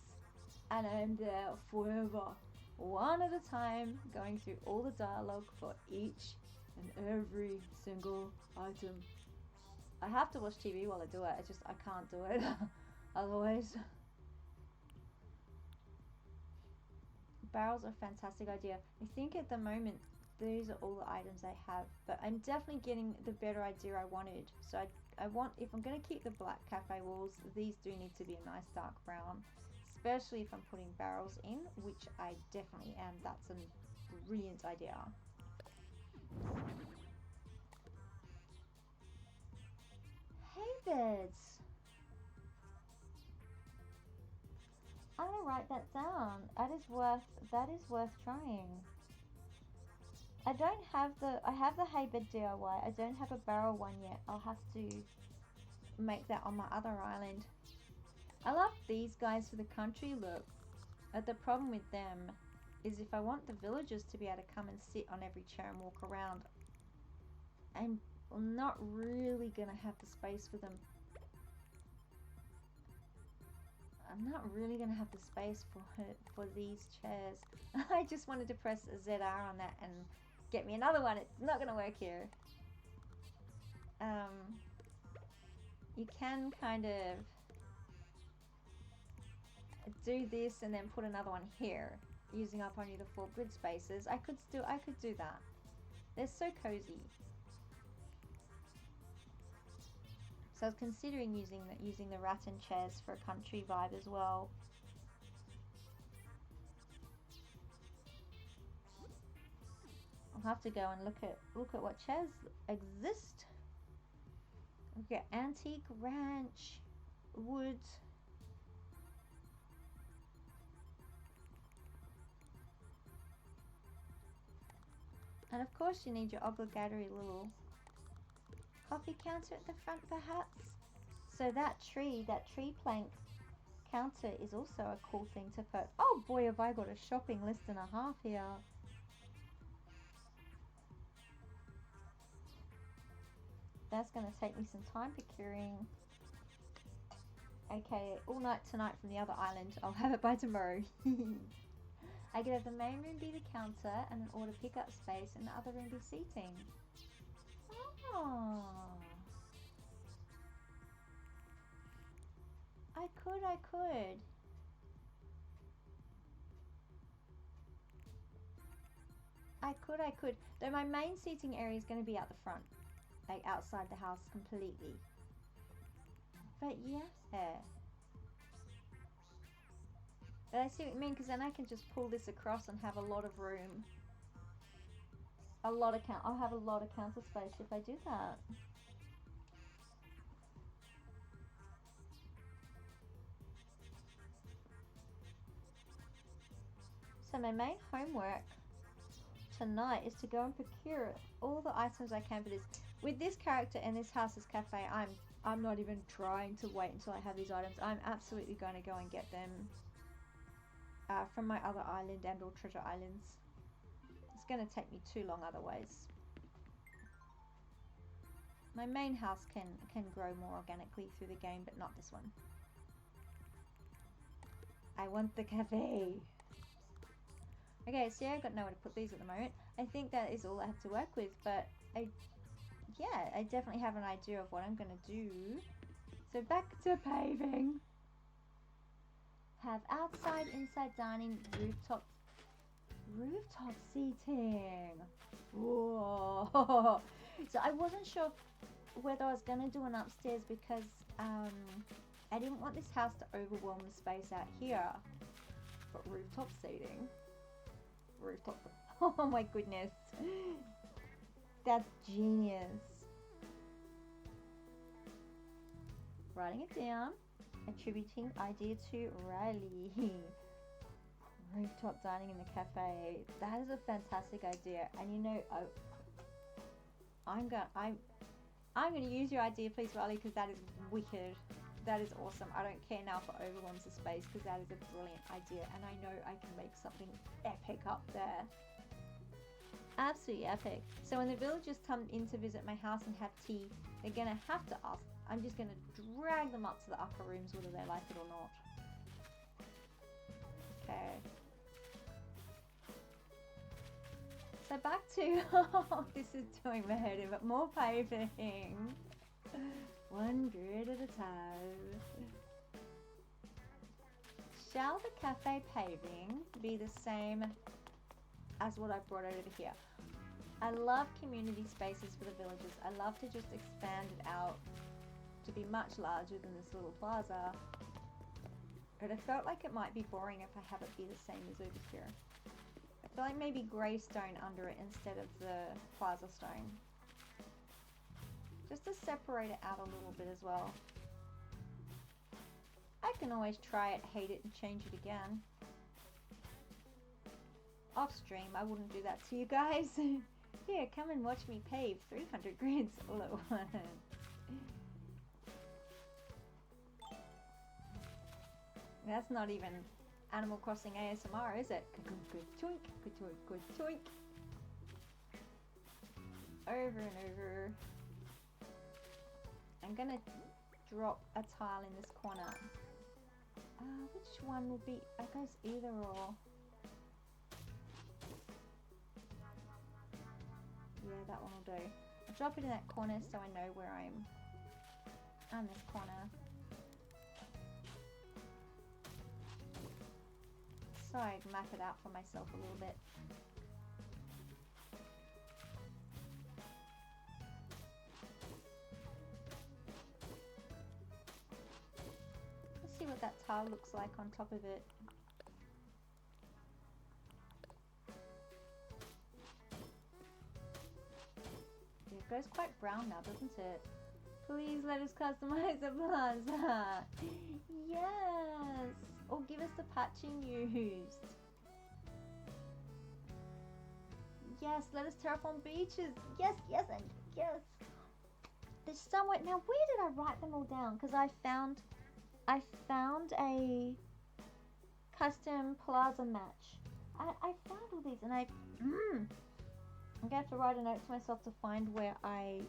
Speaker 1: and I'm there forever. One at a time, going through all the dialogue for each and every single item. I have to watch TV while I do it. I can't do it otherwise. Barrels are a fantastic idea. I think at the moment these are all the items I have, but I'm definitely getting the better idea I wanted. So I want, if I'm going to keep the black cafe walls, these do need to be a nice dark brown, especially if I'm putting barrels in, which I definitely am. That's a brilliant idea. Hey birds, I'm gonna write that down. That is worth trying. I don't have I have the hay bed DIY. I don't have a barrel one yet. I'll have to make that on my other island. I love these guys for the country look. The problem with them is if I want the villagers to be able to come and sit on every chair and walk around, I'm not really going to have the space for them. I'm not really going to have the space for these chairs. I just wanted to press ZR on that and get me another one. It's not going to work here. You can kind of do this and then put another one here. using up only the 4 grid spaces, I could do that. They're so cozy. So I was considering using the rattan chairs for a country vibe as well. I'll have to go and look at what chairs exist. We've got antique, ranch, wood. And of course you need your obligatory little coffee counter at the front perhaps. So that tree plank counter is also a cool thing to put. Oh boy, have I got a shopping list and a half here. That's going to take me some time procuring. Okay, all night tonight from the other island. I'll have it by tomorrow. I could have the main room be the counter and an order pickup space and the other room be seating. Oh. I could. Though my main seating area is going to be out the front. Like outside the house completely. But yeah. But I see what you mean, because then I can just pull this across and have a lot of room. I'll have a lot of counter space if I do that. So my main homework tonight is to go and procure all the items I can for this. With this character and this house's cafe, I'm not even trying to wait until I have these items. I'm absolutely going to go and get them from my other island and or treasure islands. It's going to take me too long otherwise. My main house can grow more organically through the game, but not this one. I want the cafe. Okay, so I've got nowhere to put these at the moment. I think that is all I have to work with, but I definitely have an idea of what I'm going to do. So back to paving. Have outside, inside dining, rooftop seating. Whoa. So I wasn't sure whether I was going to do an upstairs because I didn't want this house to overwhelm the space out here. But rooftop seating. Oh my goodness. That's genius. Writing it down. Attributing idea to Riley. Rooftop dining in the cafe. That is a fantastic idea. And you know, I'm gonna use your idea, please, Riley, because that is wicked. That is awesome. I don't care now if it overwhelms the space because that is a brilliant idea, and I know I can make something epic up there. Absolutely epic. So when the villagers come in to visit my house and have tea, they're gonna have to ask. I'm just gonna drag them up to the upper rooms whether they like it or not. Okay. So back to this is doing my head in, but more paving. One grid at a time. Shall the cafe paving be the same as what I've brought over here? I love community spaces for the villagers. I love to just expand it out to be much larger than this little plaza. But I felt like it might be boring if I have it be the same as over here. I feel like maybe grey stone under it instead of the plaza stone. Just to separate it out a little bit as well. I can always try it, hate it, and change it again. Off stream, I wouldn't do that to you guys. Here, come and watch me pave 300 grids all at once. That's not even Animal Crossing ASMR, is it? Good twink, good twink, good twink. Over and over. I'm gonna drop a tile in this corner. Which one will be? I guess either or. Yeah, that one will do. I'll drop it in that corner so I know where I'm on this corner. so I map it out for myself a little bit. Let's see what that tile looks like on top of it. It goes quite brown now, doesn't it? Please let us customize the plaza. Yes! Or give us the patching used. Yes, let us terraform beaches. Yes, yes, and yes. There's somewhere. Now, where did I write them all down? Because I found a custom plaza match. I found all these, and I'm gonna have to write a note to myself to find where I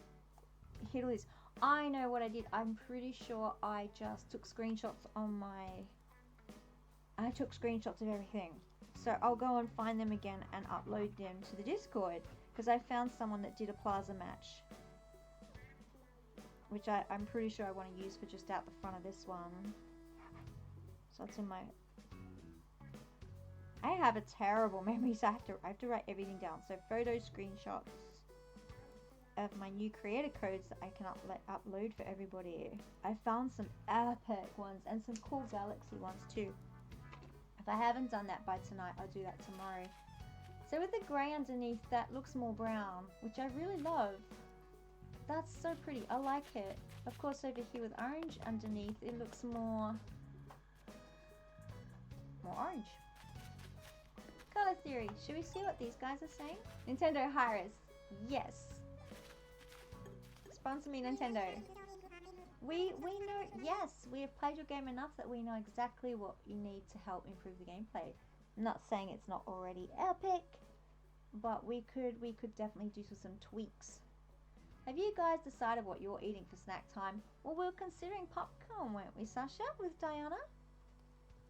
Speaker 1: hid all this. I know what I did. I'm pretty sure I just took screenshots on I took screenshots of everything. So I'll go and find them again and upload them to the Discord. Because I found someone that did a plaza match. Which I'm pretty sure I want to use for just out the front of this one. So it's in my... I have a terrible memory, so I have to write everything down. So photo screenshots of my new creator codes that I can upload for everybody. I found some epic ones and some cool galaxy ones too. If I haven't done that by tonight, I'll do that tomorrow. So with the grey underneath, that looks more brown, which I really love. That's so pretty. I like it. Of course, over here with orange underneath, it looks more orange. Color theory. Should we see what these guys are saying? Nintendo hire us. Yes. Sponsor me, Nintendo. We know, yes, we have played your game enough that we know exactly what you need to help improve the gameplay. I'm not saying it's not already epic, but we could definitely do some tweaks. Have you guys decided what you're eating for snack time? Well, we were considering popcorn, weren't we, Sasha, with Diana?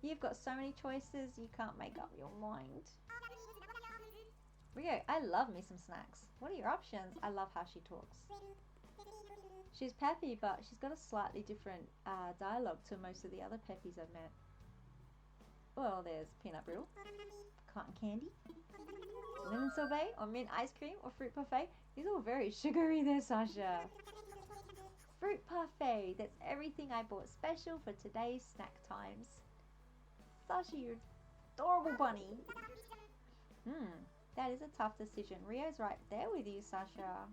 Speaker 1: You've got so many choices, you can't make up your mind. Rio, I love me some snacks. What are your options? I love how she talks. She's peppy, but she's got a slightly different dialogue to most of the other peppies I've met. Well, there's peanut brittle, cotton candy, lemon sorbet, or mint ice cream, or fruit parfait. These are all very sugary there, Sasha. Fruit parfait. That's everything I bought special for today's snack times. Sasha, you adorable bunny. That is a tough decision. Rio's right there with you, Sasha.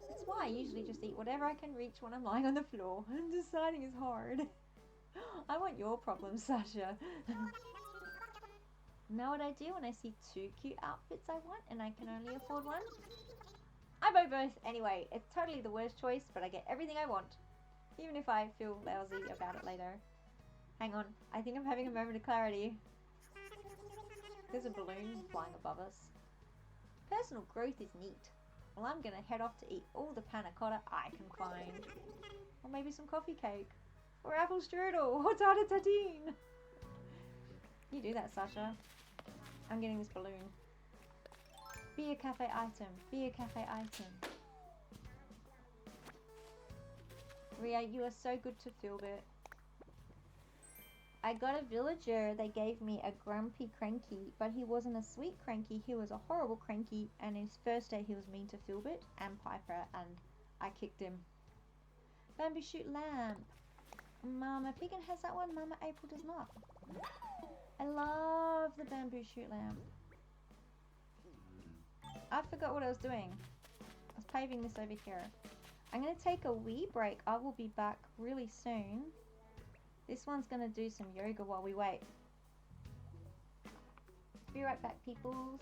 Speaker 1: That's why I usually just eat whatever I can reach when I'm lying on the floor. And deciding is hard. I want your problem, Sasha. Know what I do when I see two cute outfits I want and I can only afford one? I buy both anyway. It's totally the worst choice, but I get everything I want. Even if I feel lousy about it later. Hang on, I think I'm having a moment of clarity. There's a balloon flying above us. Personal growth is neat. Well, I'm gonna head off to eat all the panna cotta I can find. Or maybe some coffee cake. Or apple strudel. Or tartar tartine. You do that, Sasha. I'm getting this balloon. Be a cafe item. Be a cafe item. Ria, you are so good to Philbert. I got a villager. They gave me a grumpy cranky, but he wasn't a sweet cranky. He was a horrible cranky, and his first day he was mean to Philbert and Piper, and I kicked him. Bamboo shoot lamp. Mama Piggin has that one. Mama April does not. I love the bamboo shoot lamp. I forgot what I was doing. I was paving this over here. I'm going to take a wee break. I will be back really soon. This one's going to do some yoga while we wait. Be right back, peoples.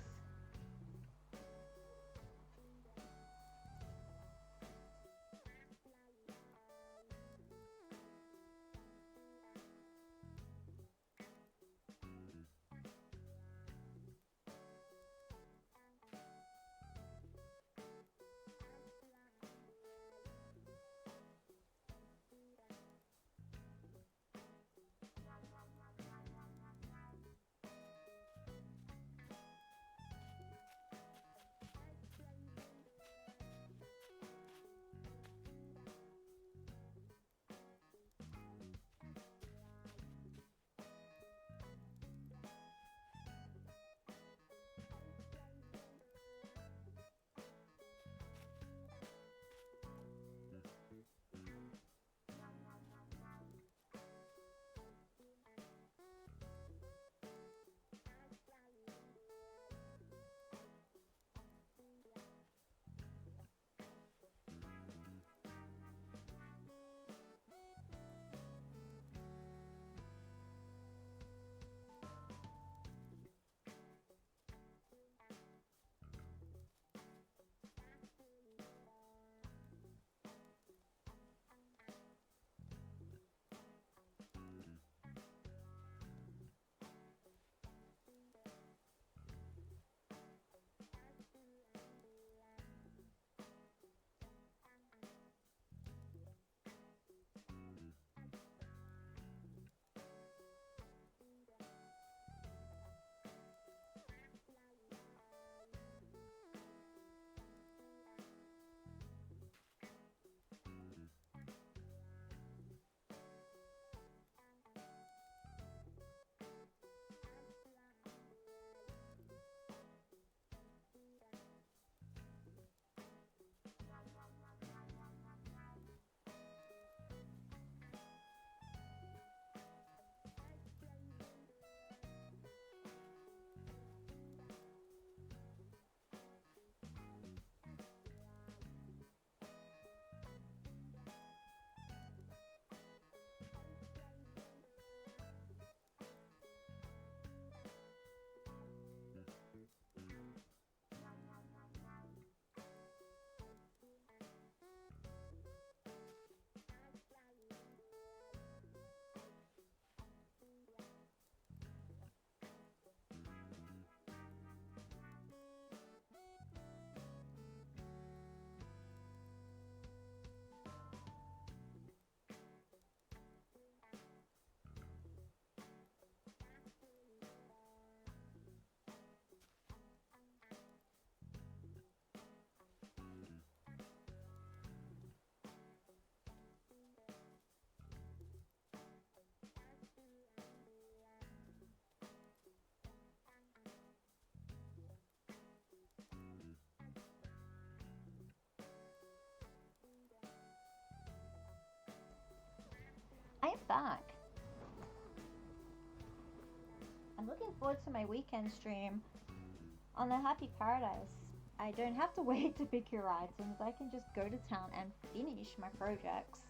Speaker 1: back. I'm looking forward to my weekend stream on the Happy Paradise. I don't have to wait to pick your items. I can just go to town and finish my projects.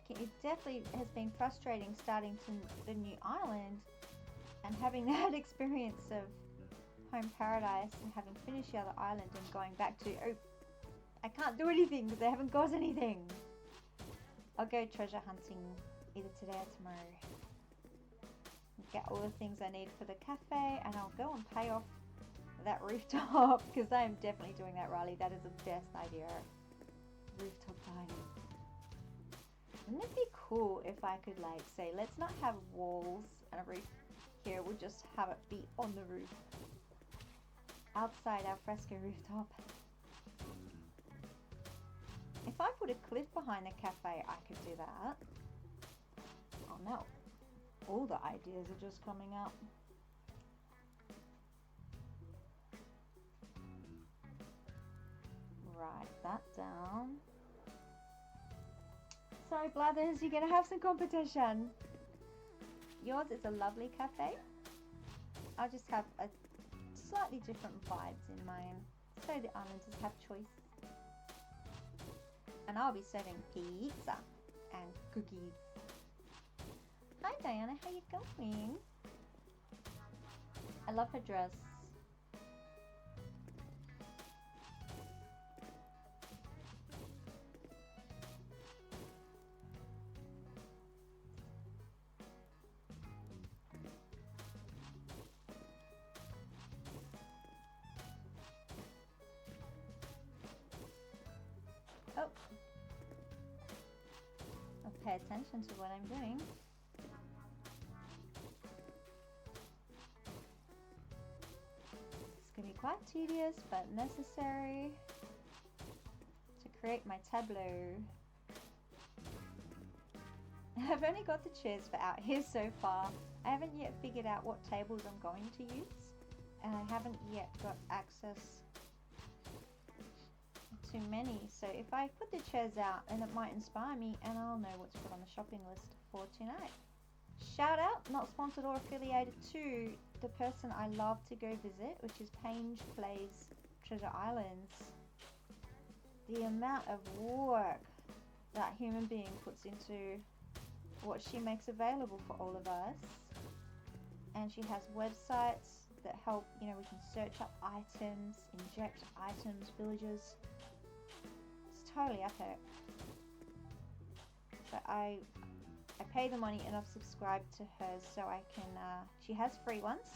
Speaker 1: It definitely has been frustrating starting to the new island and having that experience of Home Paradise and having finished the other island and going back to, oh, I can't do anything because I haven't got anything. I'll go treasure hunting either today or tomorrow. Get all the things I need for the cafe, and I'll go and pay off that rooftop because I am definitely doing that, Riley. That is the best idea. Rooftop dining. Wouldn't it be cool if I could, like, say, let's not have walls and a roof here, we'll just have it be on the roof. Outside our fresco rooftop. If I put a cliff behind the cafe, I could do that. Oh no. All the ideas are just coming up. Write that down. So Blathers, you're going to have some competition. Yours is a lovely cafe. I'll just have a slightly different vibes in mine, so the islanders have choice. And I'll be serving pizza and cookies. Hi Diana, how you going? I love her dress. Oh, I'll pay attention to what I'm doing. It's going to be quite tedious but necessary to create my tableau. I've only got the chairs for out here so far. I haven't yet figured out what tables I'm going to use, and I haven't yet got access too many, so if I put the chairs out, then it might inspire me and I'll know what to put on the shopping list for tonight. Shout out, not sponsored or affiliated, to the person I love to go visit, which is Paige Plays Treasure Islands. The amount of work that human being puts into what she makes available for all of us, and she has websites that help, you know, we can search up items, inject items, villages. Totally epic. So I pay the money and I've subscribed to hers so I can, she has free ones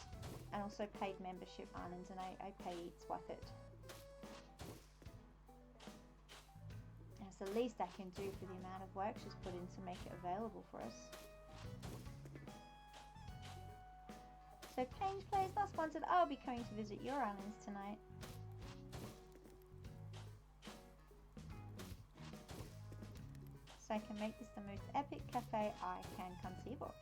Speaker 1: and also paid membership islands, and I pay it's worth it. And it's the least I can do for the amount of work she's put in to make it available for us. So Paige Plays, not sponsored, I'll be coming to visit your islands tonight. So I can make this the most epic cafe I can conceive of.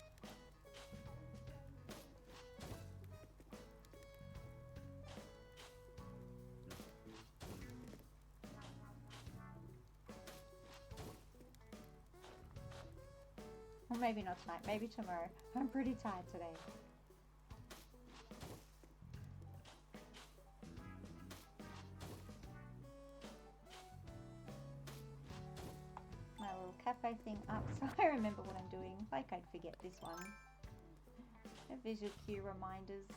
Speaker 1: Or maybe not tonight, maybe tomorrow. I'm pretty tired today. Cafe thing up so I remember what I'm doing, like I'd forget this one. A visual cue reminders.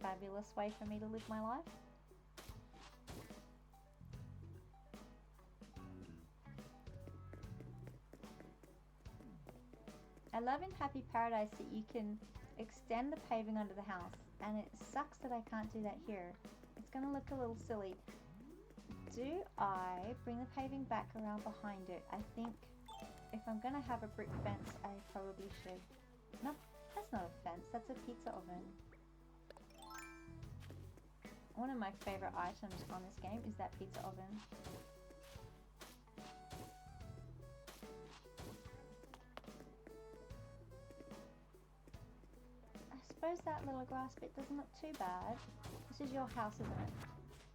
Speaker 1: Fabulous way for me to live my life. I love in Happy Paradise that you can extend the paving under the house, and it sucks that I can't do that here. It's going to look a little silly. Do I bring the paving back around behind it? I think if I'm going to have a brick fence, I probably should. No, that's not a fence. That's a pizza oven. One of my favorite items on this game is that pizza oven. I suppose that little grass bit doesn't look too bad. This is your house, isn't it?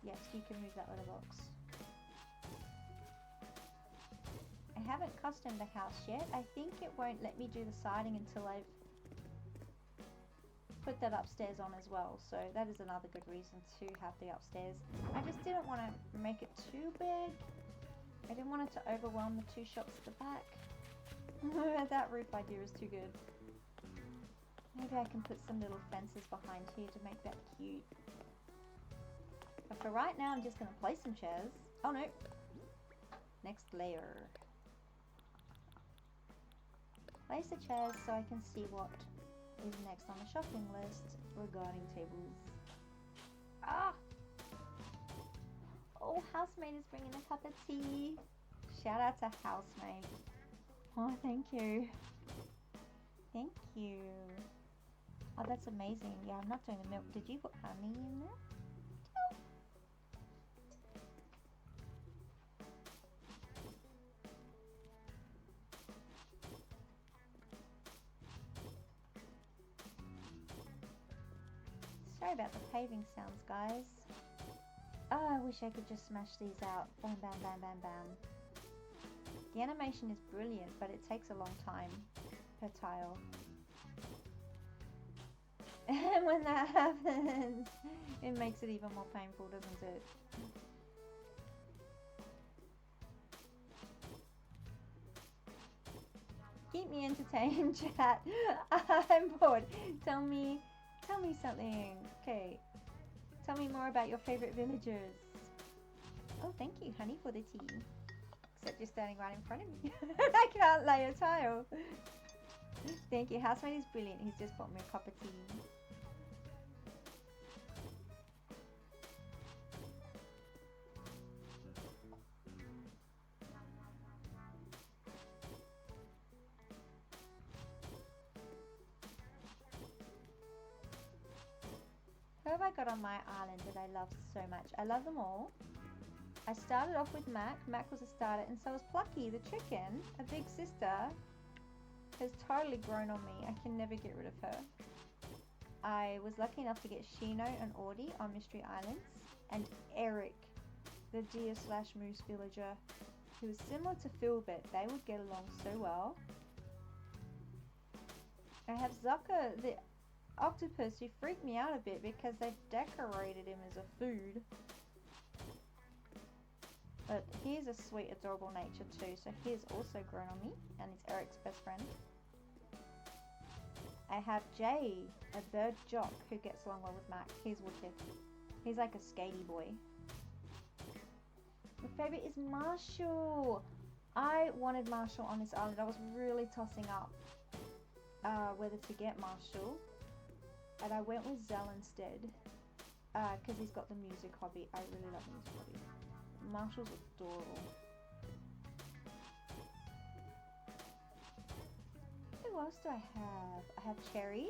Speaker 1: Yes, you can move that little box. I haven't customed the house yet. I think it won't let me do the siding until I've put that upstairs on as well. So that is another good reason to have the upstairs. I just didn't want to make it too big. I didn't want it to overwhelm the two shops at the back. That roof idea is too good. Maybe I can put some little fences behind here to make that cute. But for right now, I'm just going to place some chairs. Oh no. Next layer. Place the chairs so I can see what is next on the shopping list regarding tables. Ah! Oh, housemate is bringing a cup of tea. Shout out to housemate. Oh, thank you. Thank you. Oh, that's amazing. Yeah, I'm not doing the milk. Did you put honey in there? Sorry about the paving sounds, guys. Oh, I wish I could just smash these out. Bam, bam, bam, bam, bam. The animation is brilliant, but it takes a long time per tile. And when that happens, it makes it even more painful, doesn't it? Keep me entertained, chat. I'm bored. Tell me something. Okay. Tell me more about your favorite villagers. Oh, thank you, honey, for the tea. Except you're standing right in front of me. I can't lay a tile. Thank you. Housemate is brilliant. He's just bought me a cup of tea. Who have I got on my island that I love so much? I love them all. I started off with Mac. Mac was a starter, and so was Plucky, the chicken, a big sister, has totally grown on me. I can never get rid of her. I was lucky enough to get Shino and Audie on Mystery Islands, and Eric, the deer/moose villager, who was similar to Philbert. They would get along so well. I have Zucker, the octopus, who freaked me out a bit because they've decorated him as a food. But he is a sweet, adorable nature too, so he has also grown on me, and he's Eric's best friend. I have Jay, a bird jock who gets along well with Mac. He's wicked. He's like a skatey boy. My favourite is Marshall. I wanted Marshall on this island. I was really tossing up whether to get Marshall. And I went with Zell instead, because he's got the music hobby. I really love music hobby. Marshall's adorable. Who else do I have? I have Cherry,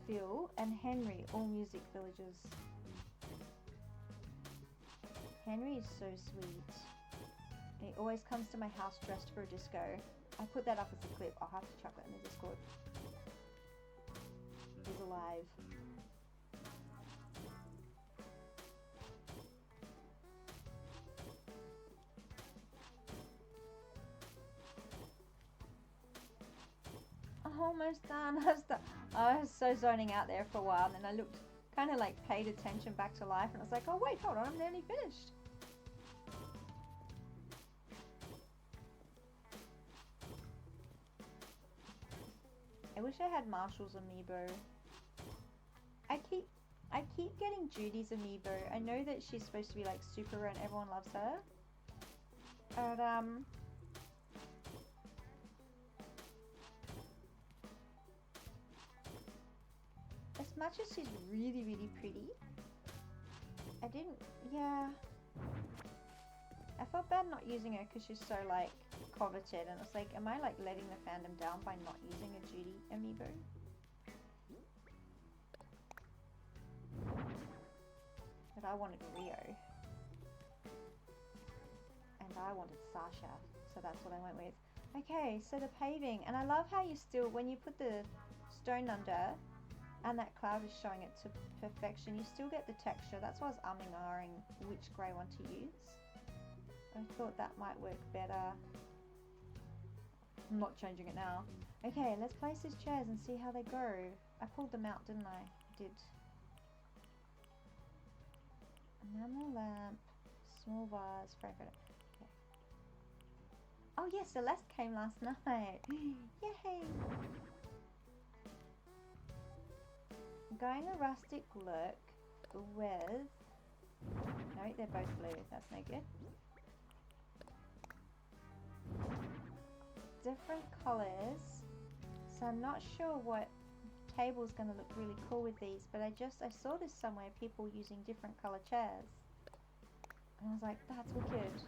Speaker 1: Phil, and Henry, all music villagers. Henry is so sweet. He always comes to my house dressed for a disco. I put that up as a clip. I'll have to chuck that in the Discord. He's alive. Almost done. I was so zoning out there for a while, and then I looked, kind of like paid attention back to life, and I was like, oh wait, hold on, I'm nearly finished. I wish I had Marshall's amiibo. I keep getting Judy's amiibo. I know that she's supposed to be like super rare and everyone loves her. But as much as she's really, really pretty, I felt bad not using her because she's so like coveted, and it's like, am I like letting the fandom down by not using a Judy amiibo? I wanted Rio. And I wanted Sasha, so that's what I went with. Okay, so the paving, and I love how you still, when you put the stone under, and that cloud is showing it to perfection, you still get the texture. That's why I was umming and ahhing which grey one to use. I thought that might work better. I'm not changing it now. Okay, let's place these chairs and see how they go. I pulled them out, didn't I? Did. Enamel lamp, small vase, fragrant. Okay. Oh yes, Celeste came last night. Yay! Going a rustic look with... No, they're both blue. That's no good. Different colours. So I'm not sure what table is going to look really cool with these, but I saw this somewhere, people using different colour chairs. And I was like, that's wicked.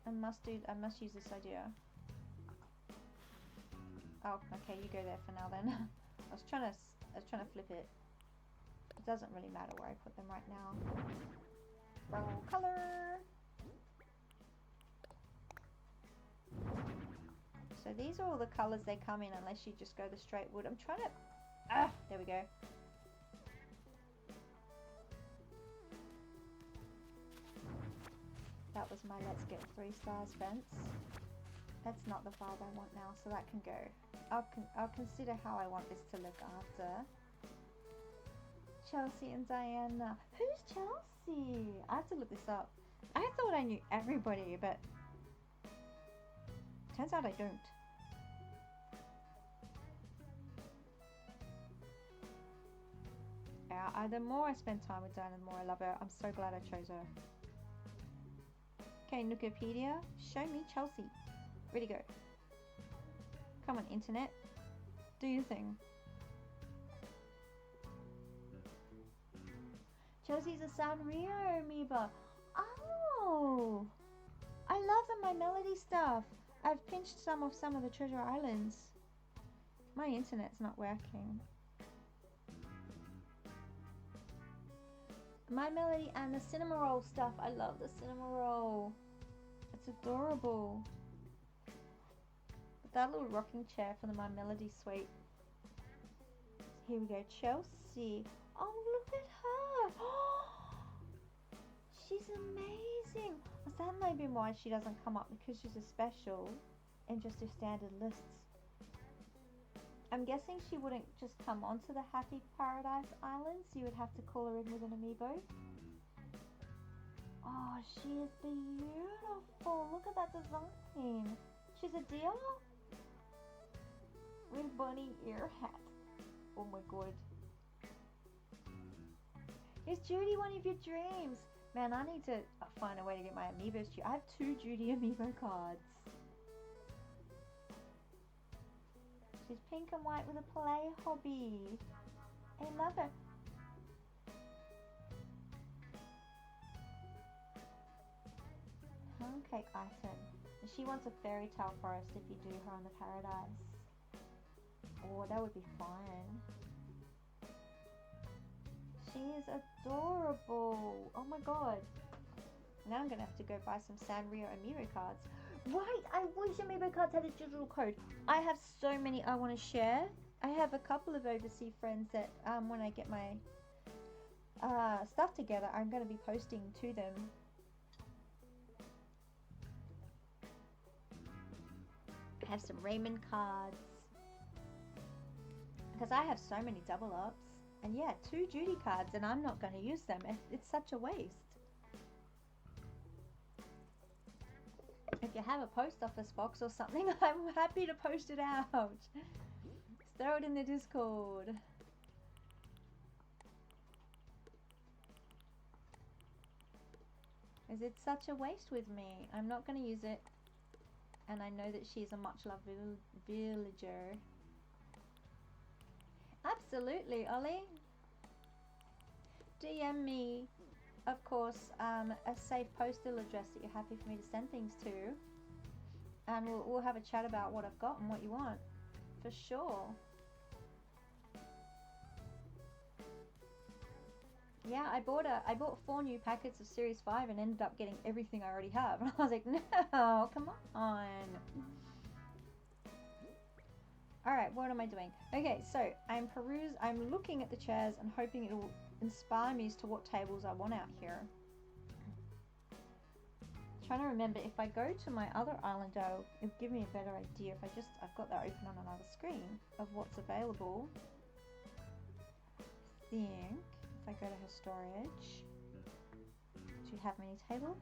Speaker 1: I must use this idea. Oh, okay, you go there for now then. I was trying to flip it. It doesn't really matter where I put them right now. Brown colour. So these are all the colours they come in, unless you just go the straight wood. I'm trying to... there we go. That was my let's get 3 stars fence. That's not the vibe I want now, so that can go. I'll consider how I want this to look after. Chelsea and Diana. Who's Chelsea? I have to look this up. I thought I knew everybody, but turns out I don't. Yeah, the more I spend time with Diana, the more I love her. I'm so glad I chose her. Okay, Nukipedia, show me Chelsea. Ready, go. Come on, internet. Do your thing. Chelsea's a Sanrio amoeba. Oh! I love the My Melody stuff. I've pinched some off some of the Treasure Islands. My internet's not working. My Melody and the Cinema Roll stuff. I love the Cinema Roll. It's adorable. But that little rocking chair for the My Melody suite. Here we go, Chelsea. Oh, look at her. She's amazing. Was that maybe why she doesn't come up? Because she's a special and just her standard lists. I'm guessing she wouldn't just come onto the Happy Paradise Islands. You would have to call her in with an amiibo. Oh, she is beautiful. Look at that design. She's a deer with bunny ear hat. Oh my god. Is Judy one of your dreams? Man, I need to find a way to get my amiibos to you. I have 2 Judy amiibo cards. She's pink and white with a play hobby. I love her. Pound cake item. And she wants a fairy tale forest if you do her on the Paradise. Oh, that would be fun. She is adorable. Oh my god. Now I'm going to have to go buy some Sanrio amiibo cards. Right, I wish amiibo cards had a digital code. I have so many I want to share. I have a couple of overseas friends that when I get my stuff together, I'm going to be posting to them. I have some Raymond cards. Because I have so many double ups. And yeah, 2 Judy cards and I'm not going to use them. It's such a waste. If you have a post office box or something, I'm happy to post it out. Just throw it in the Discord. Because it's such a waste with me. I'm not going to use it. And I know that she's a much loved villager. Absolutely, Ollie. DM me, of course, a safe postal address that you're happy for me to send things to. And we'll have a chat about what I've got and what you want. For sure. Yeah, I bought 4 new packets of Series 5 and ended up getting everything I already have. And I was like, no, come on. Alright, what am I doing? Okay, so I'm looking at the chairs and hoping it will inspire me as to what tables I want out here. Trying to remember, if I go to my other island, it'll give me a better idea. If I've got that open on another screen of what's available. I think if I go to her storage, do you have many tables?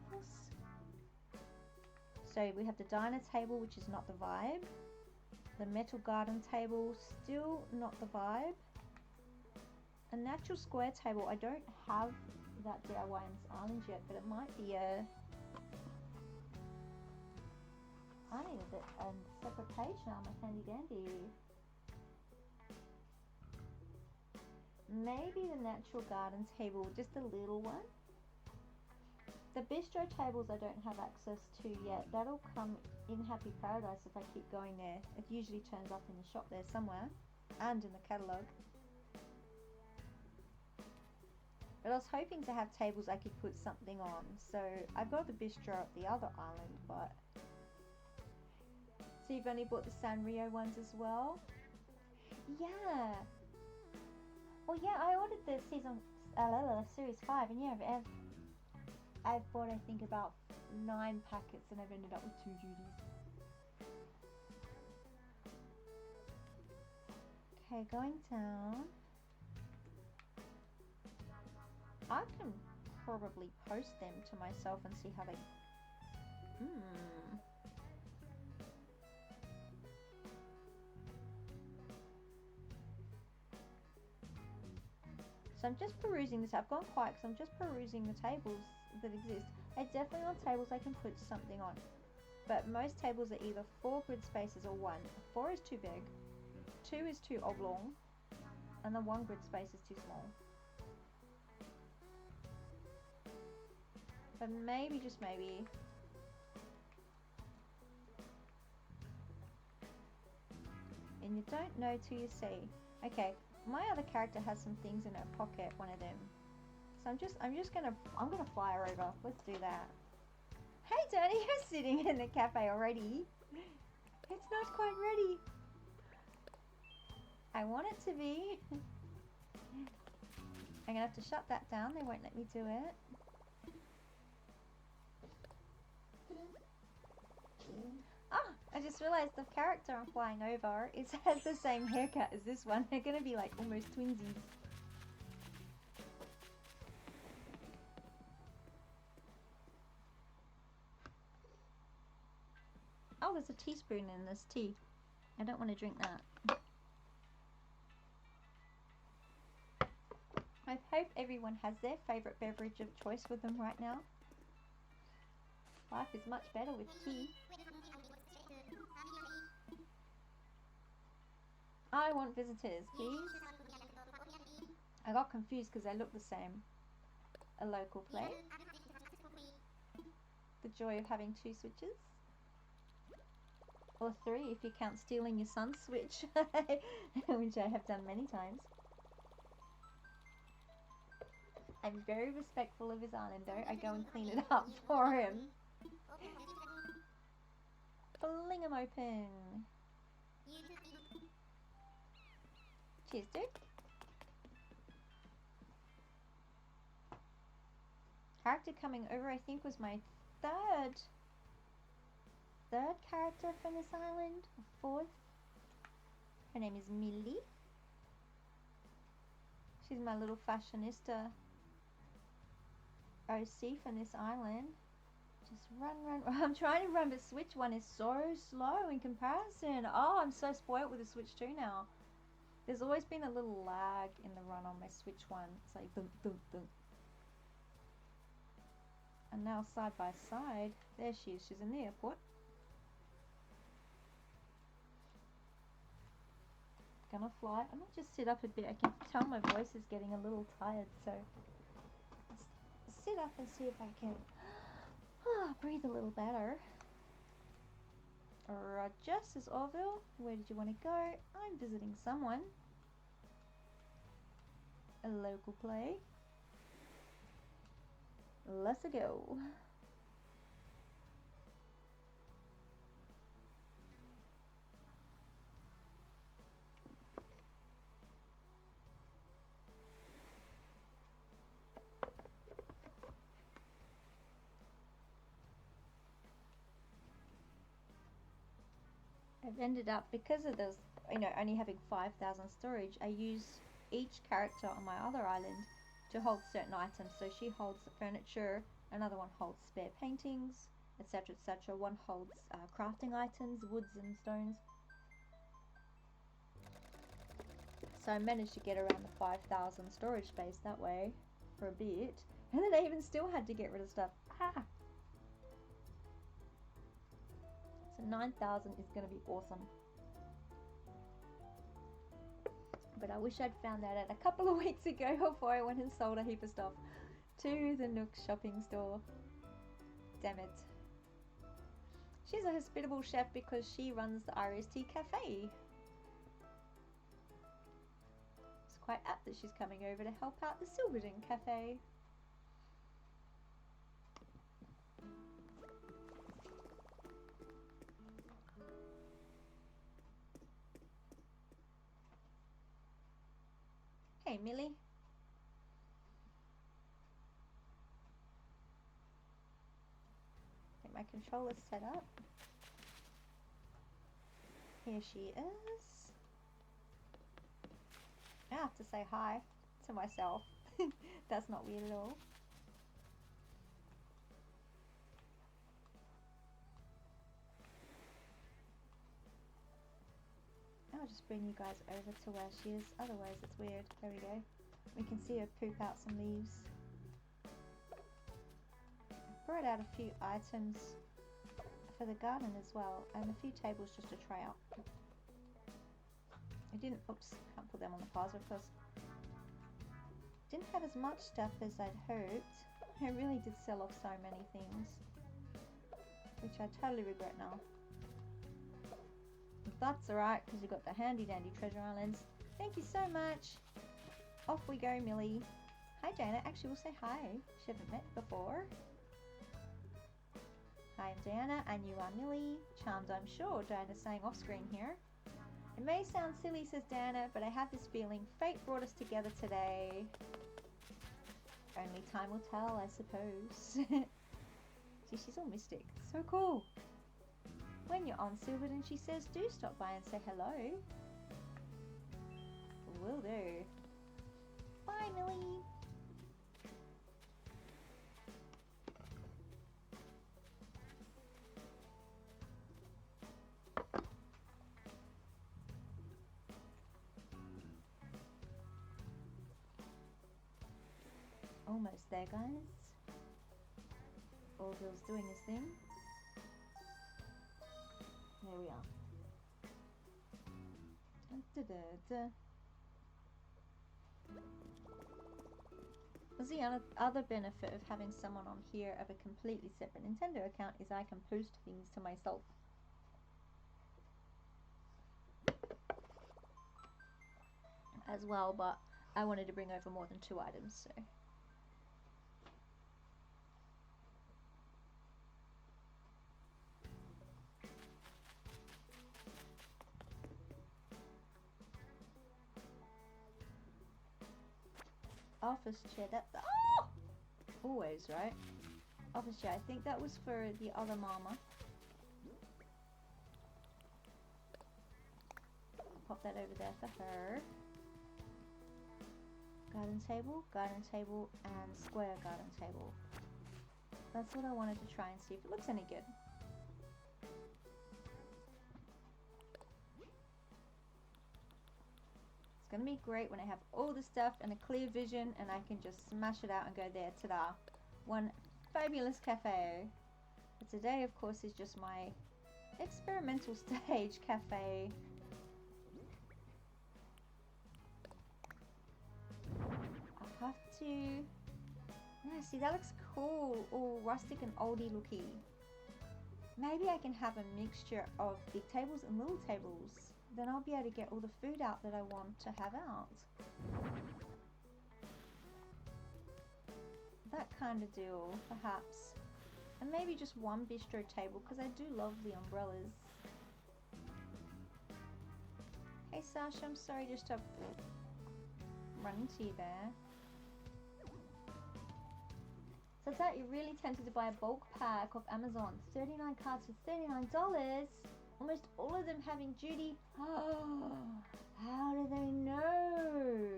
Speaker 1: So we have the diner table, which is not the vibe. The metal garden table, still not the vibe. A natural square table, I don't have that DIY on this island yet, but it might be I need a separate page now, my handy dandy. Maybe the natural garden table, just a little one. The bistro tables I don't have access to yet. That'll come in Happy Paradise if I keep going there. It usually turns up in the shop there somewhere and in the catalogue. But I was hoping to have tables I could put something on. So I've got the bistro at the other island, but... So you've only bought the Sanrio ones as well? Yeah. Well, yeah, I ordered the Series 5, and yeah, I've bought, I think, about 9 packets, and I've ended up with 2 duties. Okay, going down. I can probably post them to myself and see how they... So I'm just perusing this. I've gone quiet because I'm just perusing the tables that exist. I definitely want tables I can put something on. But most tables are either 4 grid spaces or 1. 4 is too big, 2 is too oblong, and the 1 grid space is too small. But maybe, just maybe, and you don't know till you see. Okay, my other character has some things in her pocket, one of them. So I'm gonna fly her over. Let's do that. Hey Danny, you're sitting in the cafe already. It's not quite ready. I want it to be. I'm gonna have to shut that down. They won't let me do it. Ah, I just realized the character I'm flying over has the same haircut as this one. They're gonna be like almost twinsies. Oh, there's a teaspoon in this tea. I don't want to drink that. I hope everyone has their favourite beverage of choice with them right now. Life is much better with tea. I want visitors, please. I got confused because they look the same. A local play. The joy of having 2 switches. Or 3 if you count stealing your son's switch, which I have done many times. I'm very respectful of his island though. I go and clean it up for him. Fling him open. Cheers, dude. Character coming over, I think, was my third character from this island. Or 4th. Her name is Millie. She's my little fashionista OC from this island. Just run. I'm trying to run, but Switch 1 is so slow in comparison. Oh, I'm so spoiled with the Switch 2 now. There's always been a little lag in the run on my Switch 1. It's like dun, dun, dun. And now side by side, there she is. She's in the airport. Gonna fly. I might just sit up a bit. I can tell my voice is getting a little tired, so sit up and see if I can breathe a little better. Roger, says Orville. Where did you want to go? I'm visiting someone. A local play. Let's go. I've ended up, because of this, you know, only having 5,000 storage, I use each character on my other island to hold certain items. So she holds the furniture, another one holds spare paintings, etc., etc. One holds crafting items, woods and stones. So I managed to get around the 5,000 storage space that way for a bit. And then I even still had to get rid of stuff. Ah! So 9,000 is going to be awesome. But I wish I'd found that out a couple of weeks ago before I went and sold a heap of stuff to the Nook shopping store. Damn it. She's a hospitable chef because she runs the RST Cafe. It's quite apt that she's coming over to help out the Silverton Cafe. Hey, Millie. Get my controller set up. Here she is. I have to say hi to myself. That's not weird at all. I'll just bring you guys over to where she is, otherwise it's weird. There we go. We can see her poop out some leaves. I brought out a few items for the garden as well, and a few tables just to try out. I didn't, oops, can't put them on the plaza because didn't have as much stuff as I'd hoped. I really did sell off so many things, which I totally regret now. That's alright, because you got the handy dandy treasure islands. Thank you so much. Off we go, Millie. Hi, Diana. Actually, we'll say hi. She haven't met before. Hi, I'm Diana, and you are Millie. Charmed, I'm sure. Diana's saying off screen here. It may sound silly, says Diana, but I have this feeling fate brought us together today. Only time will tell, I suppose. See, she's all mystic. So cool. When you're on Silverton, she says, do stop by and say hello. Will do. Bye, Millie. Almost there, guys. Orville's doing his thing. There we are. Da-da-da. The other benefit of having someone on here of a completely separate Nintendo account is I can post things to myself. As well, but I wanted to bring over more than 2 items, so. Office chair, that's oh! Always, right? Office chair, I think that was for the other mama. Pop that over there for her. Garden table, and square garden table. That's what I wanted to try and see if it looks any good. It's going to be great when I have all the stuff and a clear vision and I can just smash it out and go there. Ta-da! One fabulous cafe. But today, of course, is just my experimental stage cafe. I have to... Yeah, see, that looks cool. All rustic and oldie looky. Maybe I can have a mixture of big tables and little tables. Then I'll be able to get all the food out that I want to have out. that kind of deal, perhaps. And maybe just one bistro table, because I do love the umbrellas. Hey Sasha, I'm sorry just to run into you there. So it's that you're really tempted to buy a bulk pack of Amazon. 39 cards for $39. Almost all of them having duty. Oh, how do they know?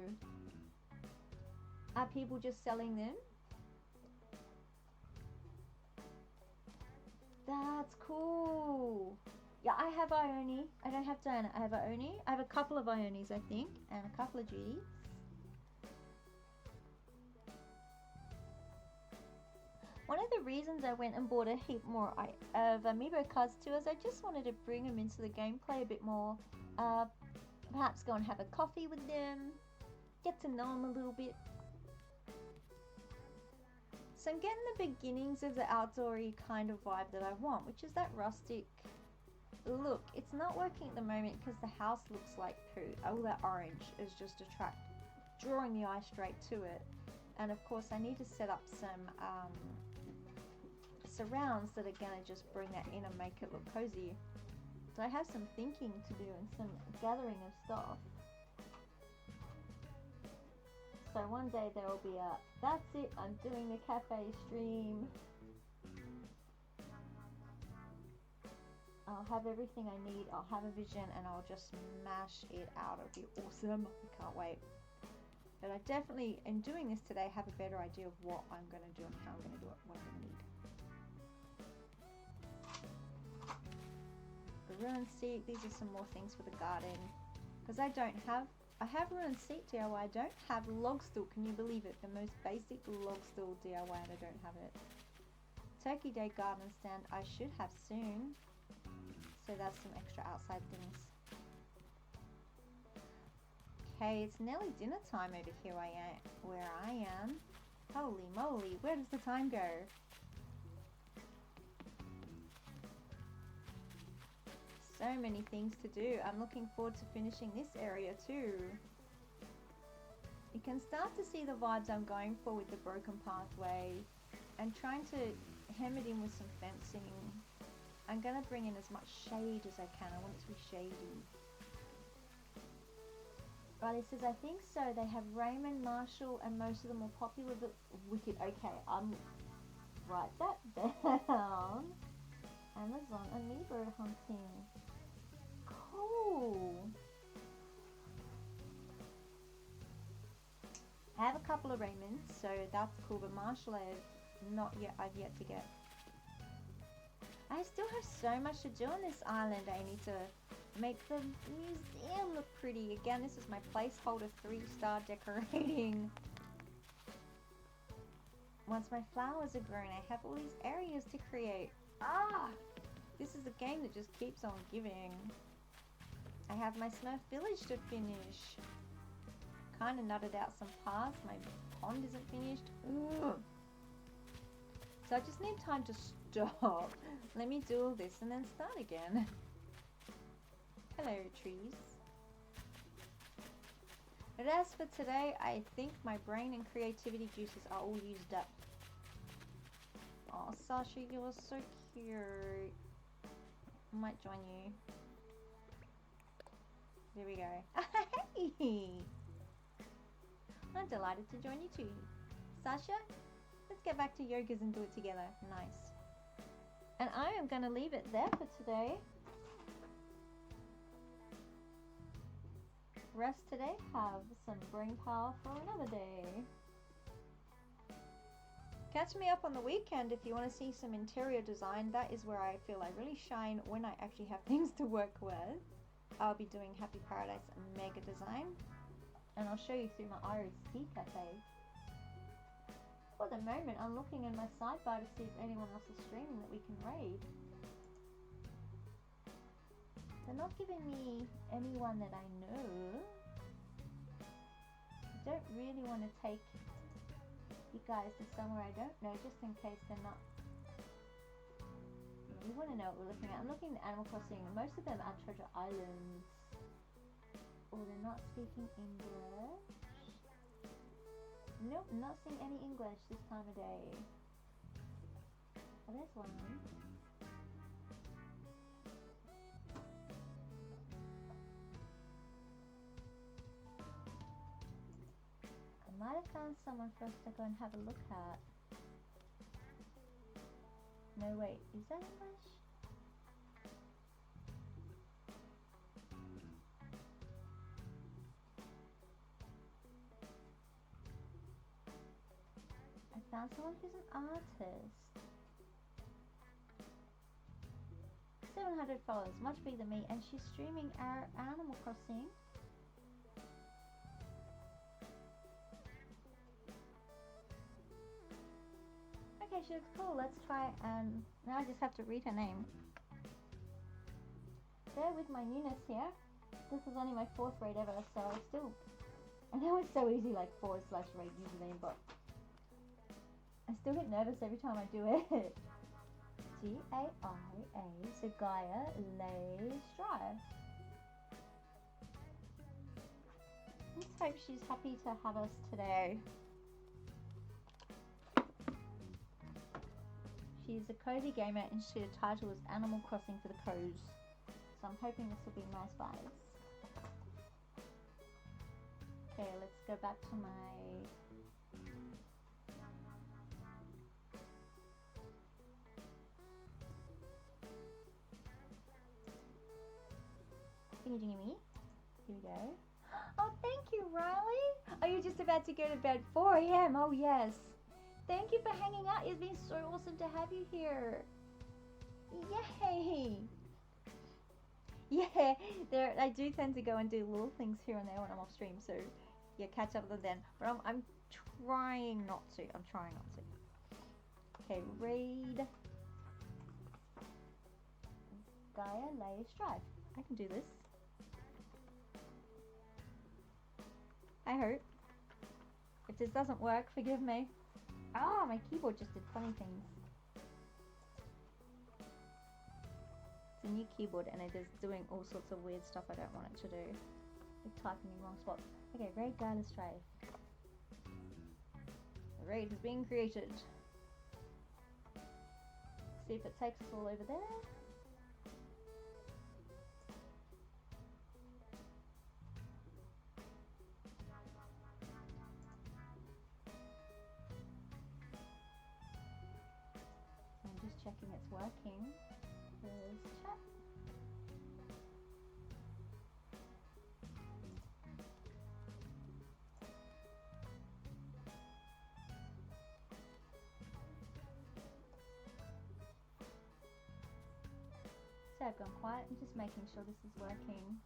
Speaker 1: Are people just selling them? That's cool. Yeah, I have Ione. I don't have Diana. I have Ione. I have a couple of Iones, I think, and a couple of duties. One of the reasons I went and bought a heap more of amiibo cards too is I just wanted to bring them into the gameplay a bit more. Perhaps go and have a coffee with them, get to know them a little bit. So I'm getting the beginnings of the outdoory kind of vibe that I want, which is that rustic look. It's not working at the moment because the house looks like poo. All that orange is just drawing the eye straight to it. And of course I need to set up some surrounds that are gonna just bring that in and make it look cozy. So I have some thinking to do and some gathering of stuff. So one day there will be a, that's it, I'm doing the cafe stream. I'll have everything I need, I'll have a vision, and I'll just smash it out. It'll be awesome. I can't wait. But I definitely, in doing this today, have a better idea of what I'm going to do and how I'm going to do it, what I'm going to need. The ruined seat, these are some more things for the garden. Because I have ruined seat DIY, I don't have log stool, can you believe it? The most basic log stool DIY and I don't have it. Turkey Day garden stand, I should have soon. So that's some extra outside things. Okay, it's nearly dinner time over here where I am. Holy moly, where does the time go? So many things to do. I'm looking forward to finishing this area too. You can start to see the vibes I'm going for with the broken pathway and trying to hem it in with some fencing. I'm going to bring in as much shade as I can. I want it to be shady. Riley says, I think so. They have Raymond, Marshall, and most of them are popular but wicked. Okay, write that down. Amazon amiibo hunting. Cool. I have a couple of Raymonds, so that's cool. But Marshall, I've yet to get. I still have so much to do on this island. I need to make the museum look pretty. Again, this is my placeholder 3-star decorating. Once my flowers are grown, I have all these areas to create. This is a game that just keeps on giving. I have my Smurf village to finish. Kind of nutted out some paths. My pond isn't finished. Ugh. So I just need time to stop. Let me do all this and then start again. Hello, trees. But as for today, I think my brain and creativity juices are all used up. Oh, Sasha, you are so cute. I might join you. There we go. Hey! I'm delighted to join you too. Sasha, let's get back to yogas and do it together. Nice. And I am going to leave it there for today. Rest today, have some brain power for another day. Catch me up on the weekend if you want to see some interior design. That is where I feel I really shine when I actually have things to work with. I'll be doing Happy Paradise Mega Design. And I'll show you through my Iris Tea Cafe. For the moment, I'm looking in my sidebar to see if anyone else is streaming that we can raid. They're not giving me anyone that I know. I don't really want to take you guys to somewhere I don't know, just in case they're not. We want to know what we're looking at. I'm looking at Animal Crossing. Most of them are Treasure Islands. Or they're not speaking English. Nope, not seeing any English this time of day. Oh, there's one. I might have found someone for us to go and have a look at. No, wait, is that English? I found someone who's an artist. 700 followers, much bigger than me, and she's streaming our Animal Crossing. Okay, she looks cool. Let's try and now I just have to read her name. Bear with my newness here. This is only my 4th raid ever, so I know it's so easy, like /raid username, but I still get nervous every time I do it. G-A-I-A, so Gaia Lay Strive. Let's hope she's happy to have us today. She's a cozy gamer and her title is Animal Crossing for the Coz. So I'm hoping this will be nice vibes. Okay, let's go back to my... me. Here we go. Oh, thank you, Riley. Are you just about to go to bed? 4 a.m. Oh, yes. Thank you for hanging out. It's been so awesome to have you here. Yay. Yeah, I do tend to go and do little things here and there when I'm off stream. So, yeah, catch up with them then. But I'm trying not to. I'm trying not to. Okay, raid. Gaia Lay Strive. I can do this. I hope. If this doesn't work, forgive me. Ah, my keyboard just did funny things. It's a new keyboard and it is doing all sorts of weird stuff I don't want it to do. Like typing in wrong spots. Okay, raid Gaia Strive. The raid is being created. See if it takes us all over there. Checking it's working. There's chat. So I've gone quiet and just making sure this is working.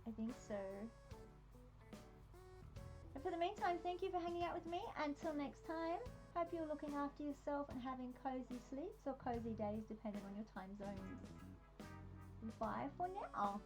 Speaker 1: I think so. And for the meantime, thank you for hanging out with me. Until next time. Hope you're looking after yourself and having cozy sleeps or cozy days depending on your time zones. Bye for now.